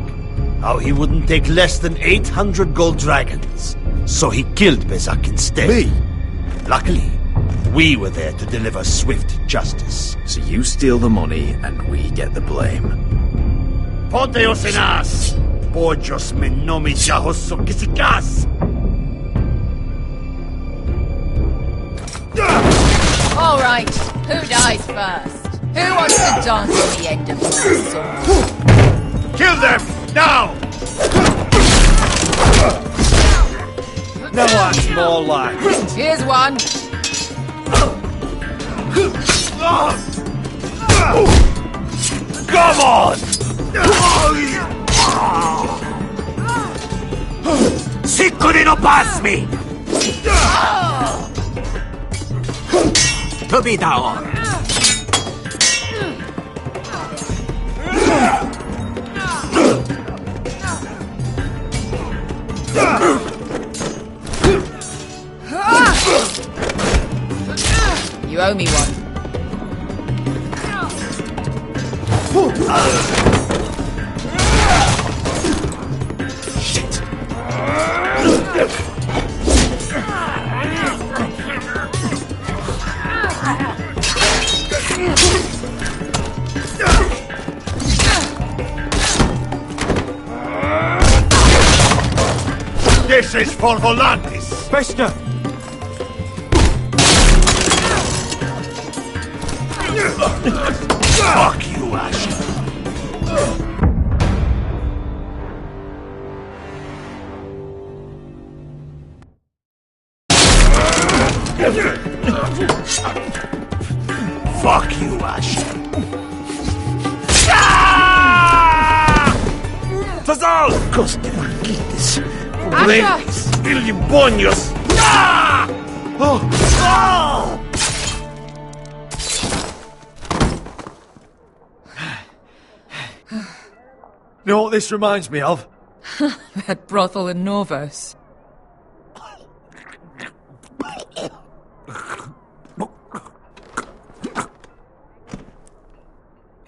How he wouldn't take less than 800 gold dragons. So he killed Bezak instead. Me? Luckily, we were there to deliver swift justice. So you steal the money and we get the blame. Ponteos en as! Pollos me no me chahoso kisikas! All right, who dies first? Who wants to dance on the end of my sword? Kill them! Now! Now that's more like. Here's one. Come on! Sicuri no pass me! To be down. You owe me one. Shit. This is for Volantis. Bester! Fuck you, Asher. Fuck you, Asher. Tazal! Coste Marquites. Pobreis. Ilibonios. Oh! You know what this reminds me of? That brothel in Norvos.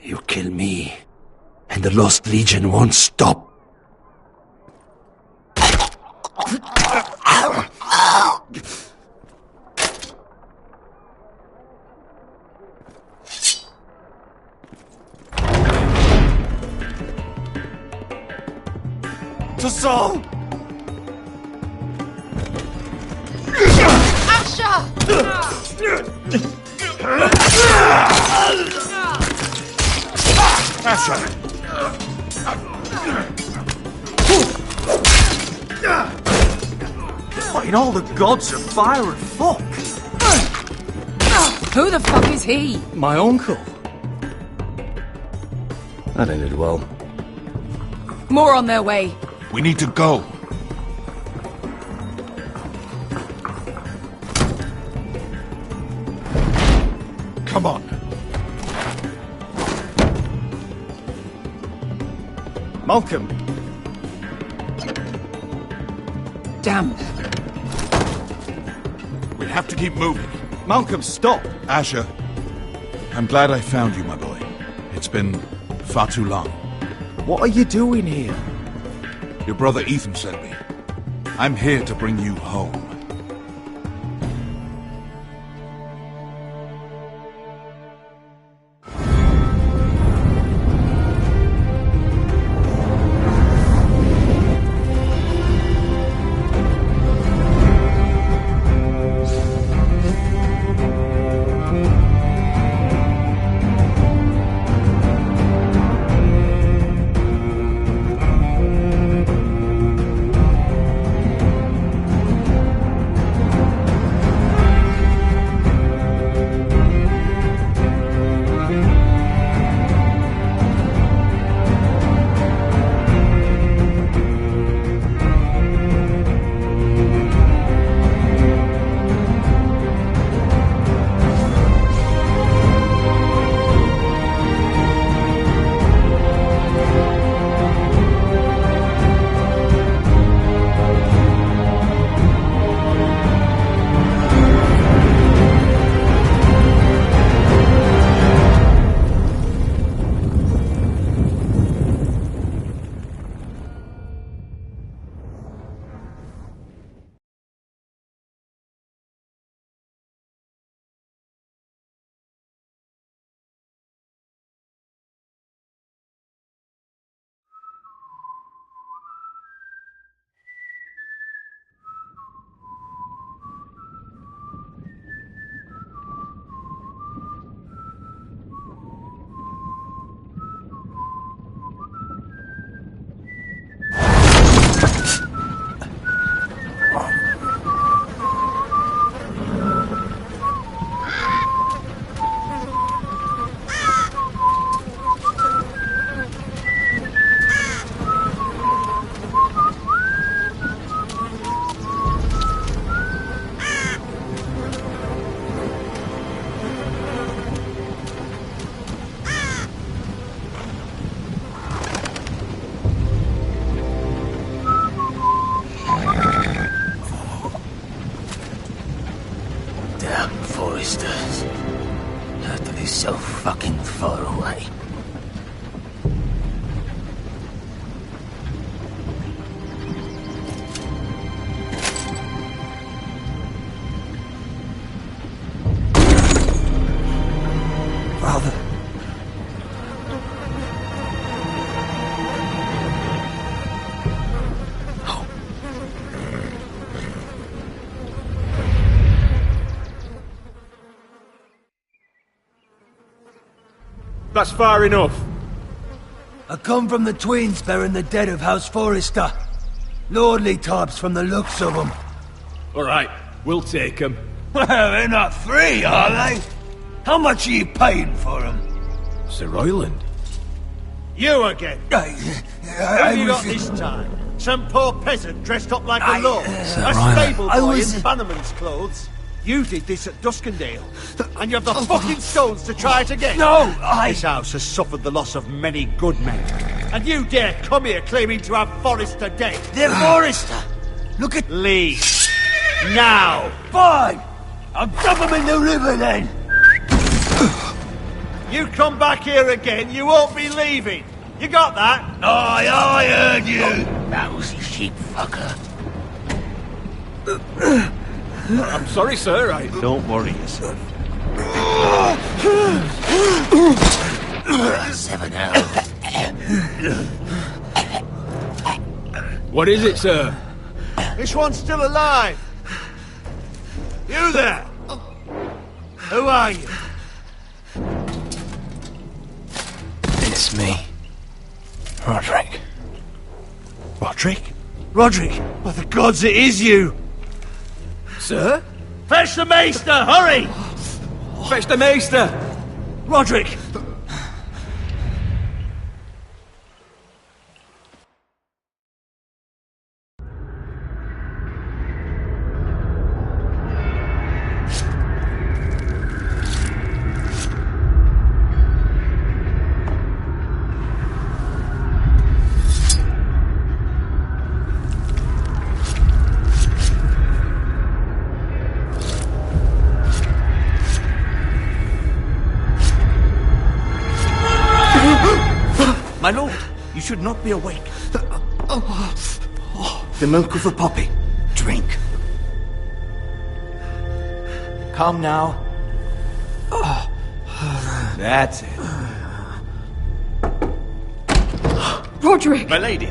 You kill me, and the Lost Legion won't stop. Tassal! Asher! What in all the gods of fire and fuck? Who the fuck is he? My uncle. That ended well. More on their way. We need to go. Come on. Malcolm. Damn. We have to keep moving. Malcolm, stop. Asher, I'm glad I found you, my boy. It's been far too long. What are you doing here? Your brother Ethan sent me. I'm here to bring you home. That's far enough. I come from the twins bearing the dead of House Forrester. Lordly types from the looks of them. Alright, we'll take them. Well, they're not free, are they? How much are you paying for them? Sir Royland. You again. Who have you got this time? Some poor peasant dressed up like a lord. A stable boy in Bannerman's clothes. You did this at Duskendale. And you have the fucking stones to try it again. No, This house has suffered the loss of many good men. And you dare come here claiming to have Forrester dead. They're Forrester. Look at... Leave. Now. Fine. I'll dump them in the river then. You come back here again, you won't be leaving. You got that? Aye, I heard you. Lousy sheep fucker. I'm sorry, sir. Don't worry yourself. 7 elves. What is it, sir? This one's still alive. You there? Who are you? It's me. Roderick. Roderick? Roderick! By the gods, it is you! Sir? Fetch the maester, hurry! Fetch the maester! Roderick! My lord, you should not be awake. The milk of the poppy. Drink. Calm now. That's it. Roderick! My lady.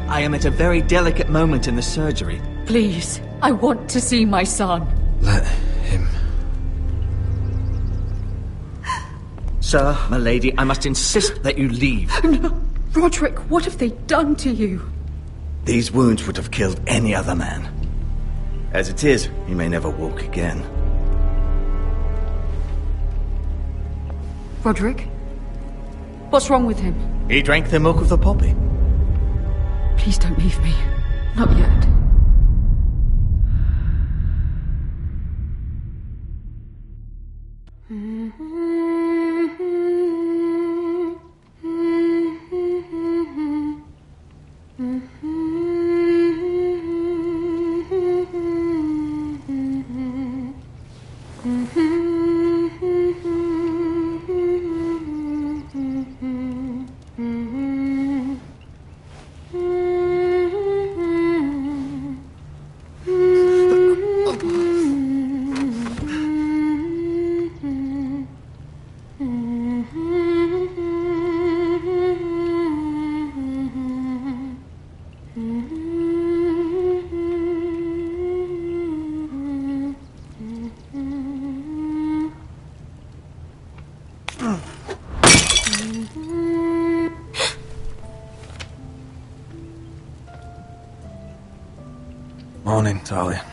I am at a very delicate moment in the surgery. Please, I want to see my son. Let him. Sir, my lady, I must insist that you leave. No. Roderick, what have they done to you? These wounds would have killed any other man. As it is, he may never walk again. Roderick? What's wrong with him? He drank the milk of the poppy. Please don't leave me. Not yet. Morning, Talia.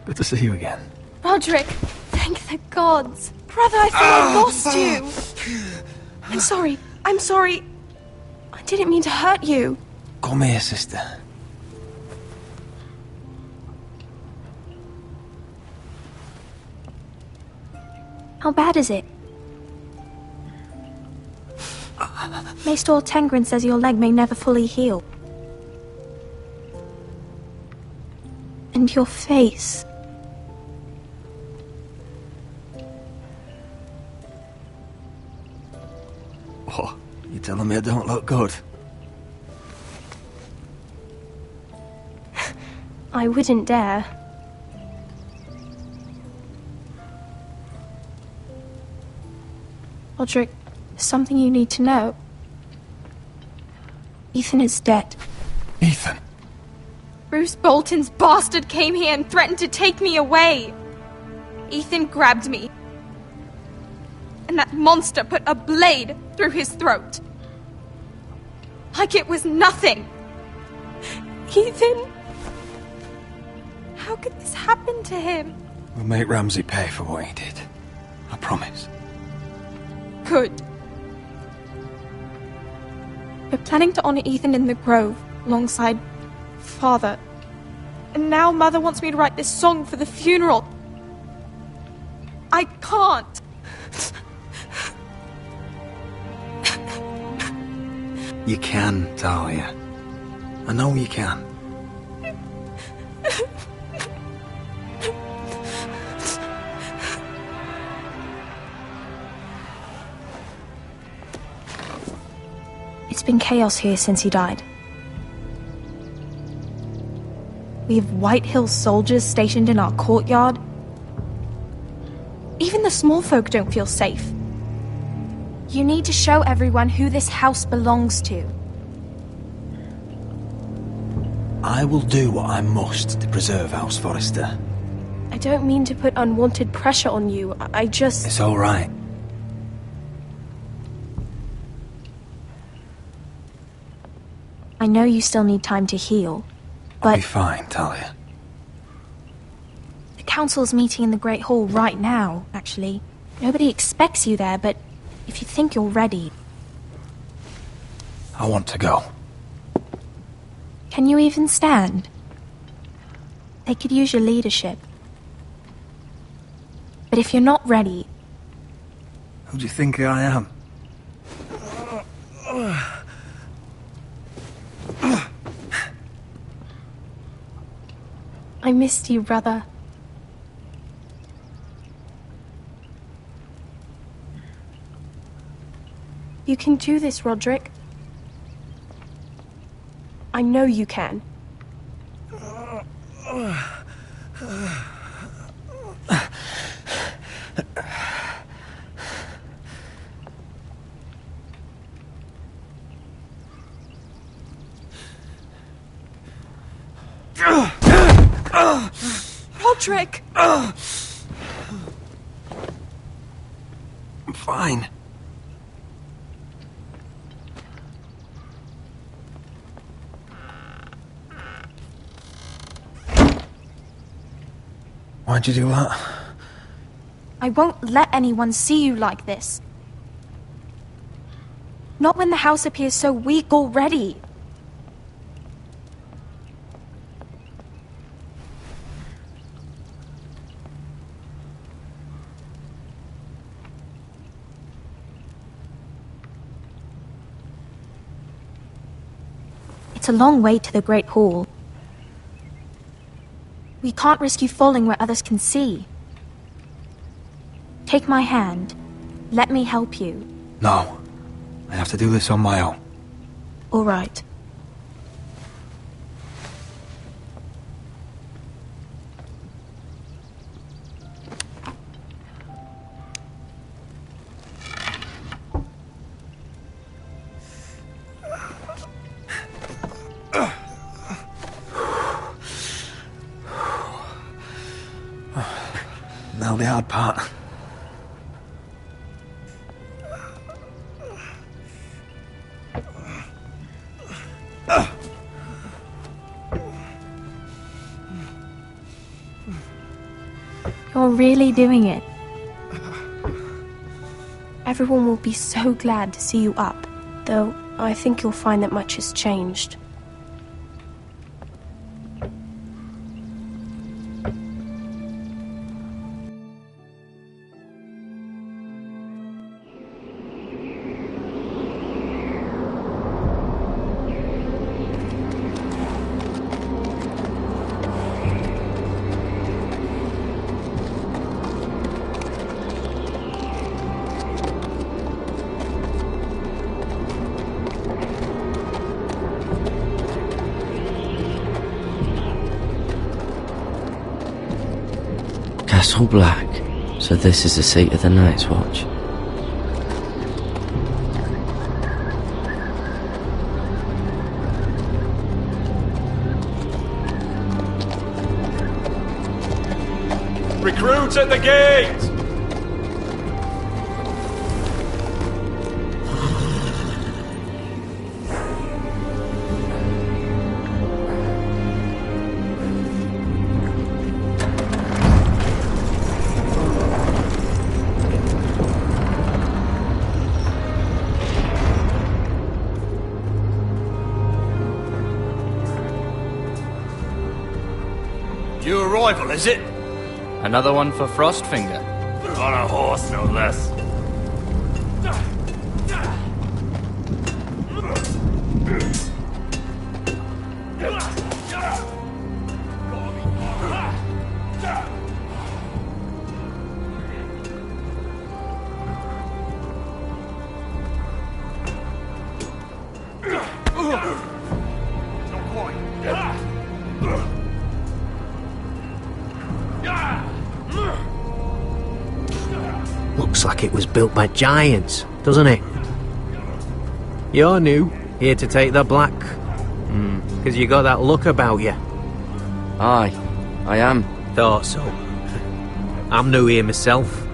Good to see you again. Roderick, thank the gods. Brother, I thought I lost you. I'm sorry. I didn't mean to hurt you. Come here, sister. How bad is it? Maester Tengrin says your leg may never fully heal. And your face. What? You telling me I don't look good? I wouldn't dare. Roderick, there's something you need to know. Ethan is dead. Ethan? Bruce Bolton's bastard came here and threatened to take me away. Ethan grabbed me and that monster put a blade through his throat. Like it was nothing. Ethan, how could this happen to him? We'll make Ramsay pay for what he did. I promise. Good. We're planning to honor Ethan in the Grove, alongside Father. And now Mother wants me to write this song for the funeral. I can't. You can, Talia. I know you can. It's been chaos here since he died. We have White Hill soldiers stationed in our courtyard. Even the small folk don't feel safe. You need to show everyone who this house belongs to. I will do what I must to preserve House Forrester. I don't mean to put unwanted pressure on you. I just... It's all right. I know you still need time to heal, but... I'll be fine, Talia. The council's meeting in the Great Hall right now, actually. Nobody expects you there, but if you think you're ready... I want to go. Can you even stand? They could use your leadership. But if you're not ready... Who do you think I am? I missed you, brother. You can do this, Roderick. I know you can. Roderick! I'm fine. Why'd you do that? I won't let anyone see you like this. Not when the house appears so weak already. It's a long way to the Great Hall. We can't risk you falling where others can see. Take my hand. Let me help you. No. I have to do this on my own. All right. Now the hard part. You're really doing it. Everyone will be so glad to see you up, though I think you'll find that much has changed. Castle Black, so this is the seat of the Night's Watch. Recruits at the gate! New arrival, is it? Another one for Frostfinger. On a horse, no less. Looks like it was built by giants, doesn't it? You're new, here to take the black. 'Cause you got that look about you. Aye, I am. Thought so. I'm new here myself.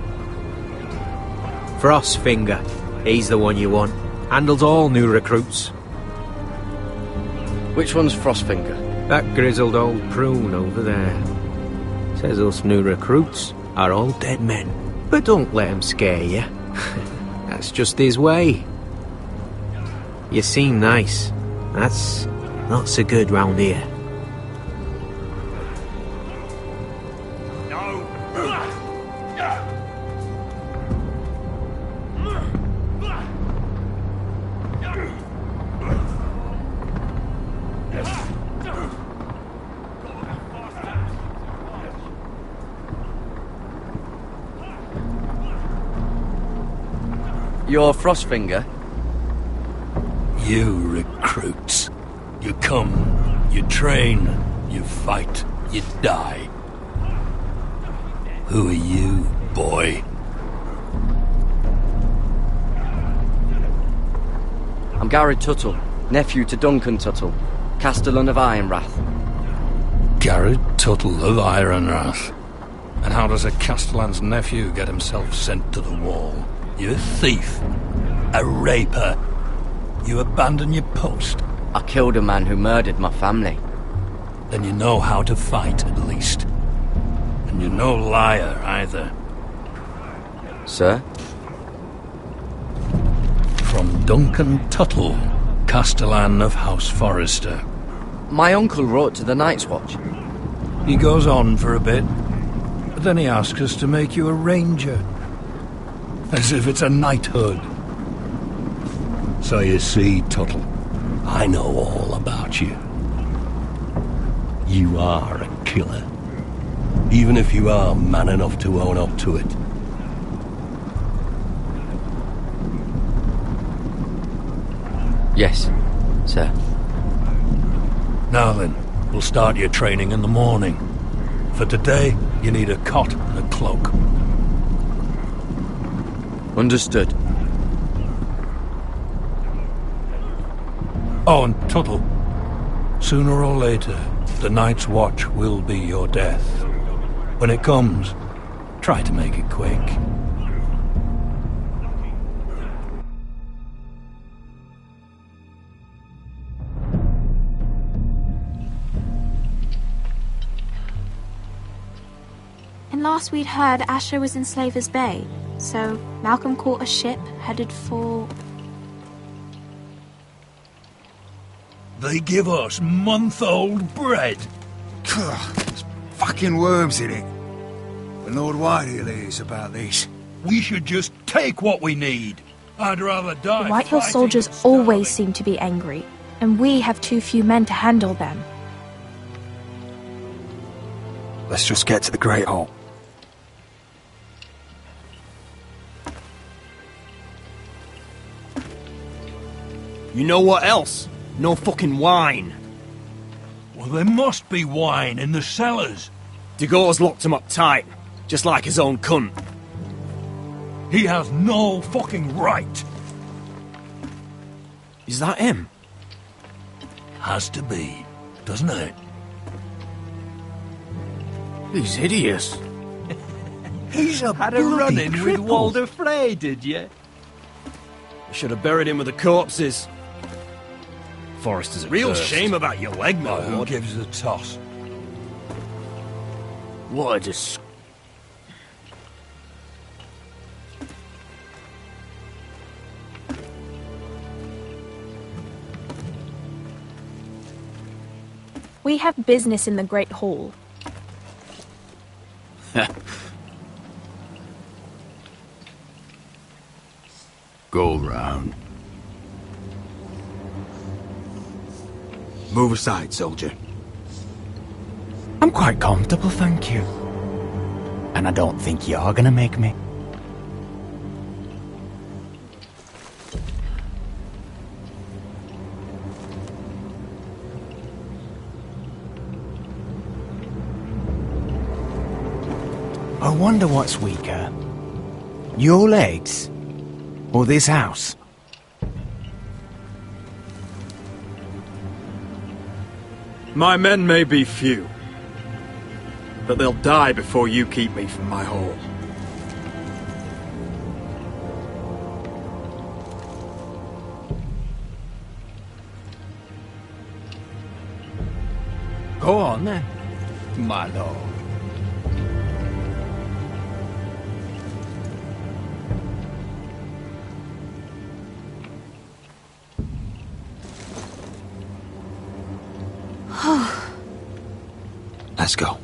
Frostfinger, he's the one you want. Handles all new recruits. Which one's Frostfinger? That grizzled old prune over there. Says us new recruits are all dead men. But don't let him scare you. That's just his way. You seem nice. That's not so good round here. You're Frostfinger? You recruits. You come, you train, you fight, you die. Who are you, boy? I'm Gary Tuttle, nephew to Duncan Tuttle, Castellan of Ironrath. Garrett Tuttle of Ironrath. And how does a Castellan's nephew get himself sent to the wall? You're a thief. A raper. You abandon your post. I killed a man who murdered my family. Then you know how to fight, at least. And you're no liar, either. Sir? From Duncan Tuttle, Castellan of House Forrester. My uncle wrote to the Night's Watch. He goes on for a bit, but then he asks us to make you a ranger. As if it's a knighthood. So you see, Tuttle, I know all about you. You are a killer. Even if you are man enough to own up to it. Yes, sir. Now then, we'll start your training in the morning. For today, you need a cot and a cloak. Understood. Oh, and Tuttle, sooner or later, the Night's Watch will be your death. When it comes, try to make it quick. And last we'd heard Asher was in Slaver's Bay, so Malcolm caught a ship headed for... They give us month-old bread. There's fucking worms in it. The Lord Whitehill hears about these. We should just take what we need. I'd rather die. The Whitehill soldiers always seem to be angry, and we have too few men to handle them. Let's just get to the Great Hall. You know what else? No fucking wine. Well, there must be wine in the cellars. Degore's locked him up tight, just like his own cunt. He has no fucking right. Is that him? Has to be, doesn't it? He's hideous. He's a Had a run-in with cripple. Walder Frey, did you? I should have buried him with the corpses. Forrester's at Real first. shame about your leg, my Who lord. gives a toss? What a dis... We have business in the Great Hall. Go round. Move aside, soldier. I'm quite comfortable, thank you. And I don't think you're gonna make me. I wonder what's weaker. Your legs? Or this house? My men may be few, but they'll die before you keep me from my hall. Go on then, my lord. Let's go.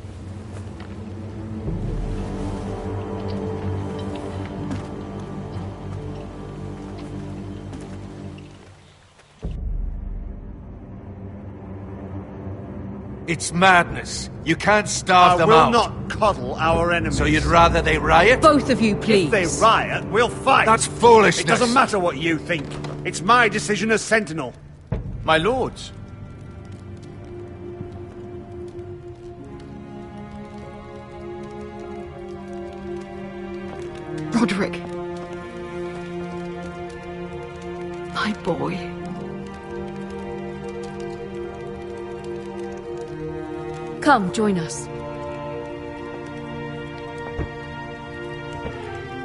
It's madness. You can't starve them out. I will not coddle our enemies. So you'd rather they riot? Both of you, please. If they riot, we'll fight. That's foolishness. It doesn't matter what you think. It's my decision as Sentinel. My lords. Roderick. My boy. Come, join us.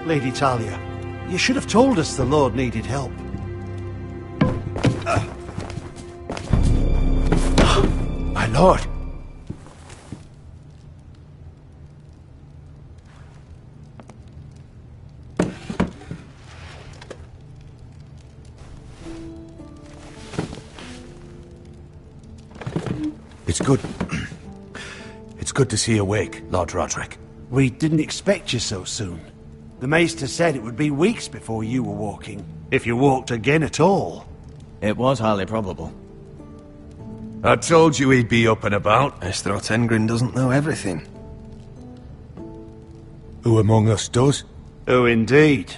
Lady Talia, you should have told us the Lord needed help. My lord. It's good. It's good to see you awake, Lord Roderick. We didn't expect you so soon. The Maester said it would be weeks before you were walking, if you walked again at all. It was highly probable. I told you he'd be up and about. Maester Otengrin doesn't know everything. Who among us does? Oh, indeed.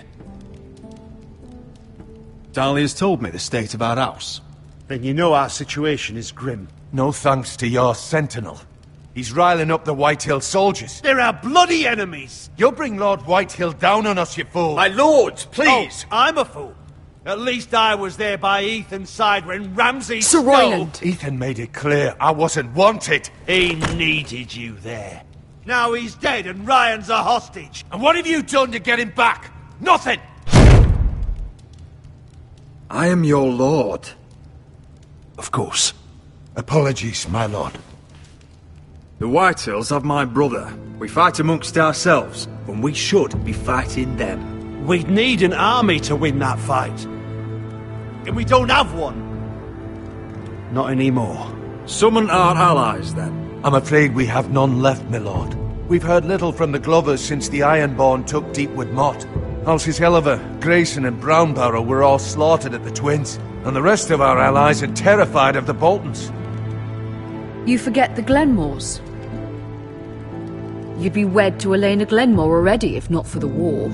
Dahlia's told me the state of our house. Then you know our situation is grim. No thanks to your sentinel. He's riling up the Whitehill soldiers. They're our bloody enemies! You'll bring Lord Whitehill down on us, you fool! My lords, please! Oh, I'm a fool. At least I was there by Ethan's side when Ramsay Sir Royland! Ethan made it clear I wasn't wanted. He needed you there. Now he's dead and Ryan's a hostage. And what have you done to get him back? Nothing! I am your lord. Of course. Apologies, my lord. The Whitehills have my brother. We fight amongst ourselves, when we should be fighting them. We'd need an army to win that fight. And we don't have one. Not anymore. Summon our allies, then. I'm afraid we have none left, my lord. We've heard little from the Glovers since the Ironborn took Deepwood Motte. Halsey's Helliver, Grayson and Brownbarrow were all slaughtered at the Twins, and the rest of our allies are terrified of the Boltons. You forget the Glenmores. You'd be wed to Elena Glenmore already if not for the war.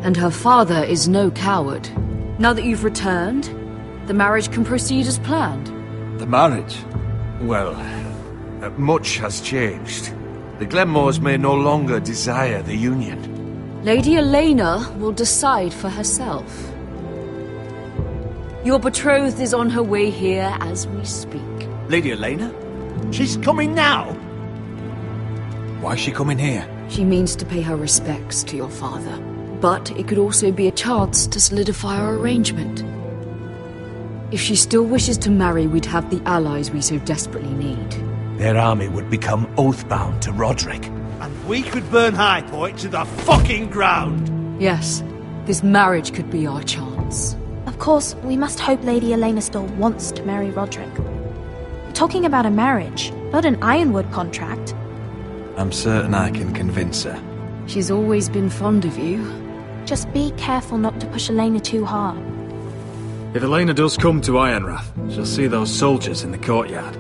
And her father is no coward. Now that you've returned, the marriage can proceed as planned. The marriage? Well, much has changed. The Glenmores may no longer desire the union. Lady Elena will decide for herself. Your betrothed is on her way here as we speak. Lady Elena? She's coming now! Why is she coming here? She means to pay her respects to your father. But it could also be a chance to solidify our arrangement. If she still wishes to marry, we'd have the allies we so desperately need. Their army would become oath-bound to Roderick. And we could burn High Point to the fucking ground! Yes, this marriage could be our chance. Of course, we must hope Lady Elena still wants to marry Roderick. Talking about a marriage, not an Ironwood contract. I'm certain I can convince her. She's always been fond of you. Just be careful not to push Elena too hard. If Elena does come to Ironrath, she'll see those soldiers in the courtyard.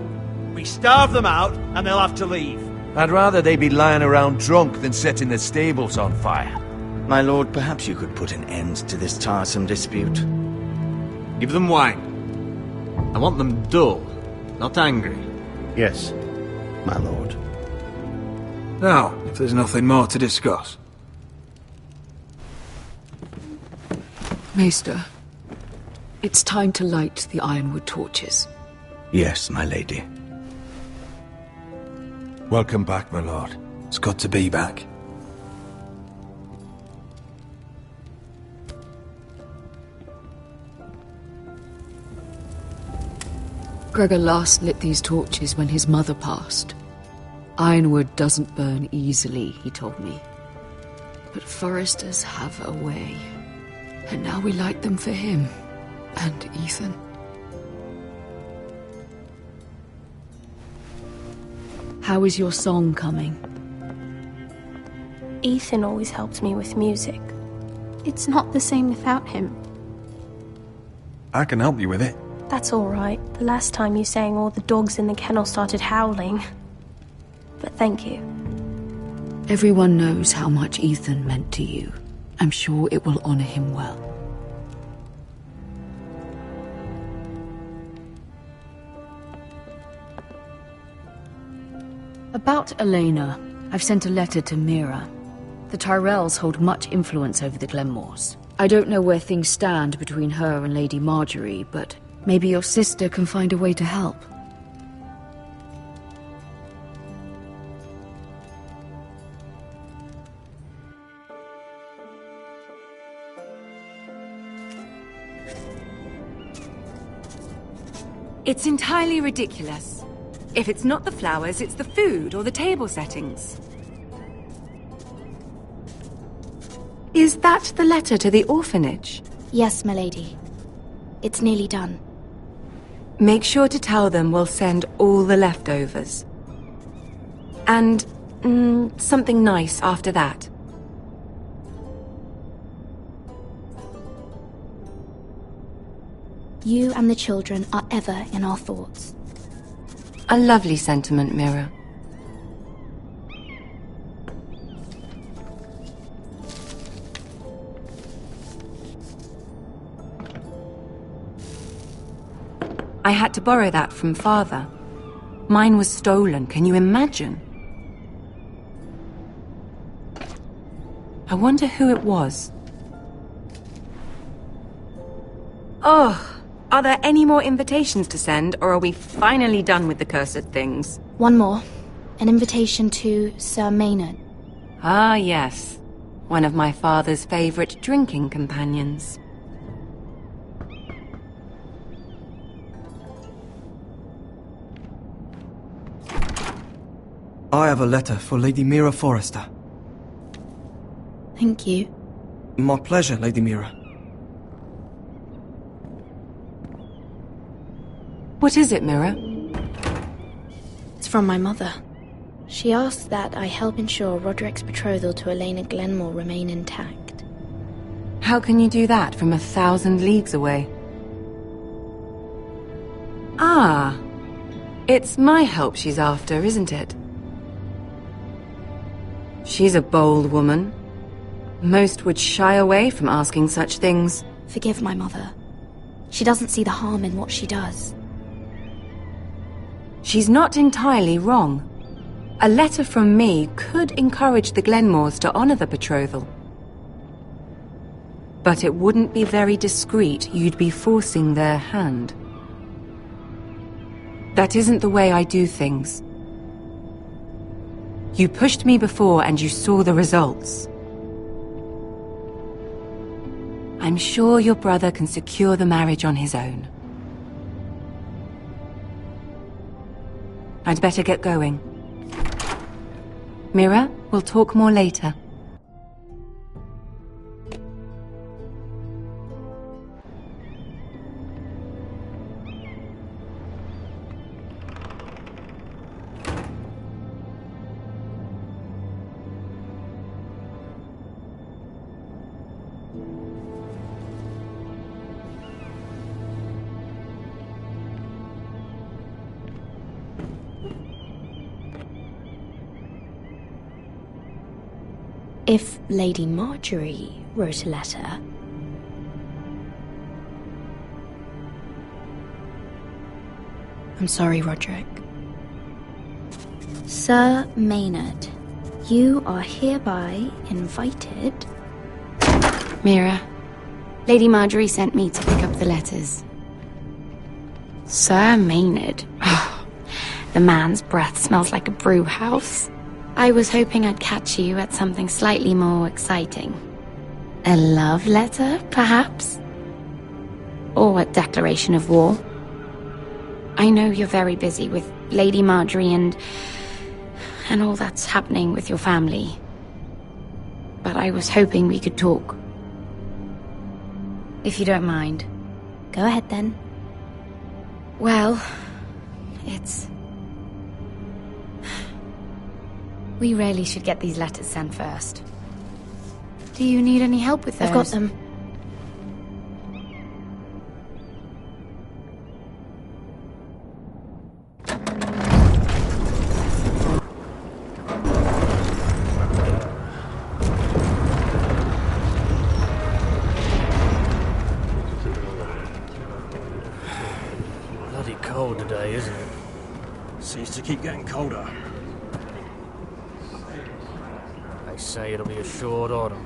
We starve them out, and they'll have to leave. I'd rather they be lying around drunk than setting the stables on fire. My lord, perhaps you could put an end to this tiresome dispute. Give them wine. I want them dull, not angry. Yes, my lord. Now, if there's nothing more to discuss. Maester, it's time to light the ironwood torches. Yes, my lady. Welcome back, my lord. It's good to be back. Gregor last lit these torches when his mother passed. Ironwood doesn't burn easily, he told me. But Forresters have a way. And now we light them for him. And Ethan. How is your song coming? Ethan always helps me with music. It's not the same without him. I can help you with it. That's all right. The last time you sang, all the dogs in the kennel started howling. But thank you. Everyone knows how much Ethan meant to you. I'm sure it will honor him well. About Elena, I've sent a letter to Mira. The Tyrells hold much influence over the Glenmores. I don't know where things stand between her and Lady Marjorie, but maybe your sister can find a way to help. It's entirely ridiculous. If it's not the flowers, it's the food or the table settings. Is that the letter to the orphanage? Yes, my lady. It's nearly done. Make sure to tell them we'll send all the leftovers. And something nice after that. You and the children are ever in our thoughts. A lovely sentiment, Mira. I had to borrow that from Father. Mine was stolen, can you imagine? I wonder who it was. Oh, are there any more invitations to send, or are we finally done with the cursed things? One more. An invitation to Sir Maynard. Ah, yes. One of my father's favorite drinking companions. I have a letter for Lady Mira Forrester. Thank you. My pleasure, Lady Mira. What is it, Mira? It's from my mother. She asks that I help ensure Roderick's betrothal to Elena Glenmore remain intact. How can you do that from 1,000 leagues away? Ah, it's my help she's after, isn't it? She's a bold woman. Most would shy away from asking such things. Forgive my mother. She doesn't see the harm in what she does. She's not entirely wrong. A letter from me could encourage the Glenmores to honor the betrothal. But it wouldn't be very discreet. You'd be forcing their hand. That isn't the way I do things. You pushed me before and you saw the results. I'm sure your brother can secure the marriage on his own. I'd better get going. Mira, we'll talk more later. If Lady Marjorie wrote a letter... I'm sorry, Roderick. Sir Maynard, you are hereby invited... Mira, Lady Marjorie sent me to pick up the letters. Sir Maynard? The man's breath smells like a brew house. I was hoping I'd catch you at something slightly more exciting. A love letter, perhaps? Or a declaration of war? I know you're very busy with Lady Marjorie and all that's happening with your family. But I was hoping we could talk. If you don't mind. Go ahead, then. Well, it's... We really should get these letters sent first. Do you need any help with those? I've got them. Bloody cold today, isn't it? Seems to keep getting colder. They say it'll be a short autumn.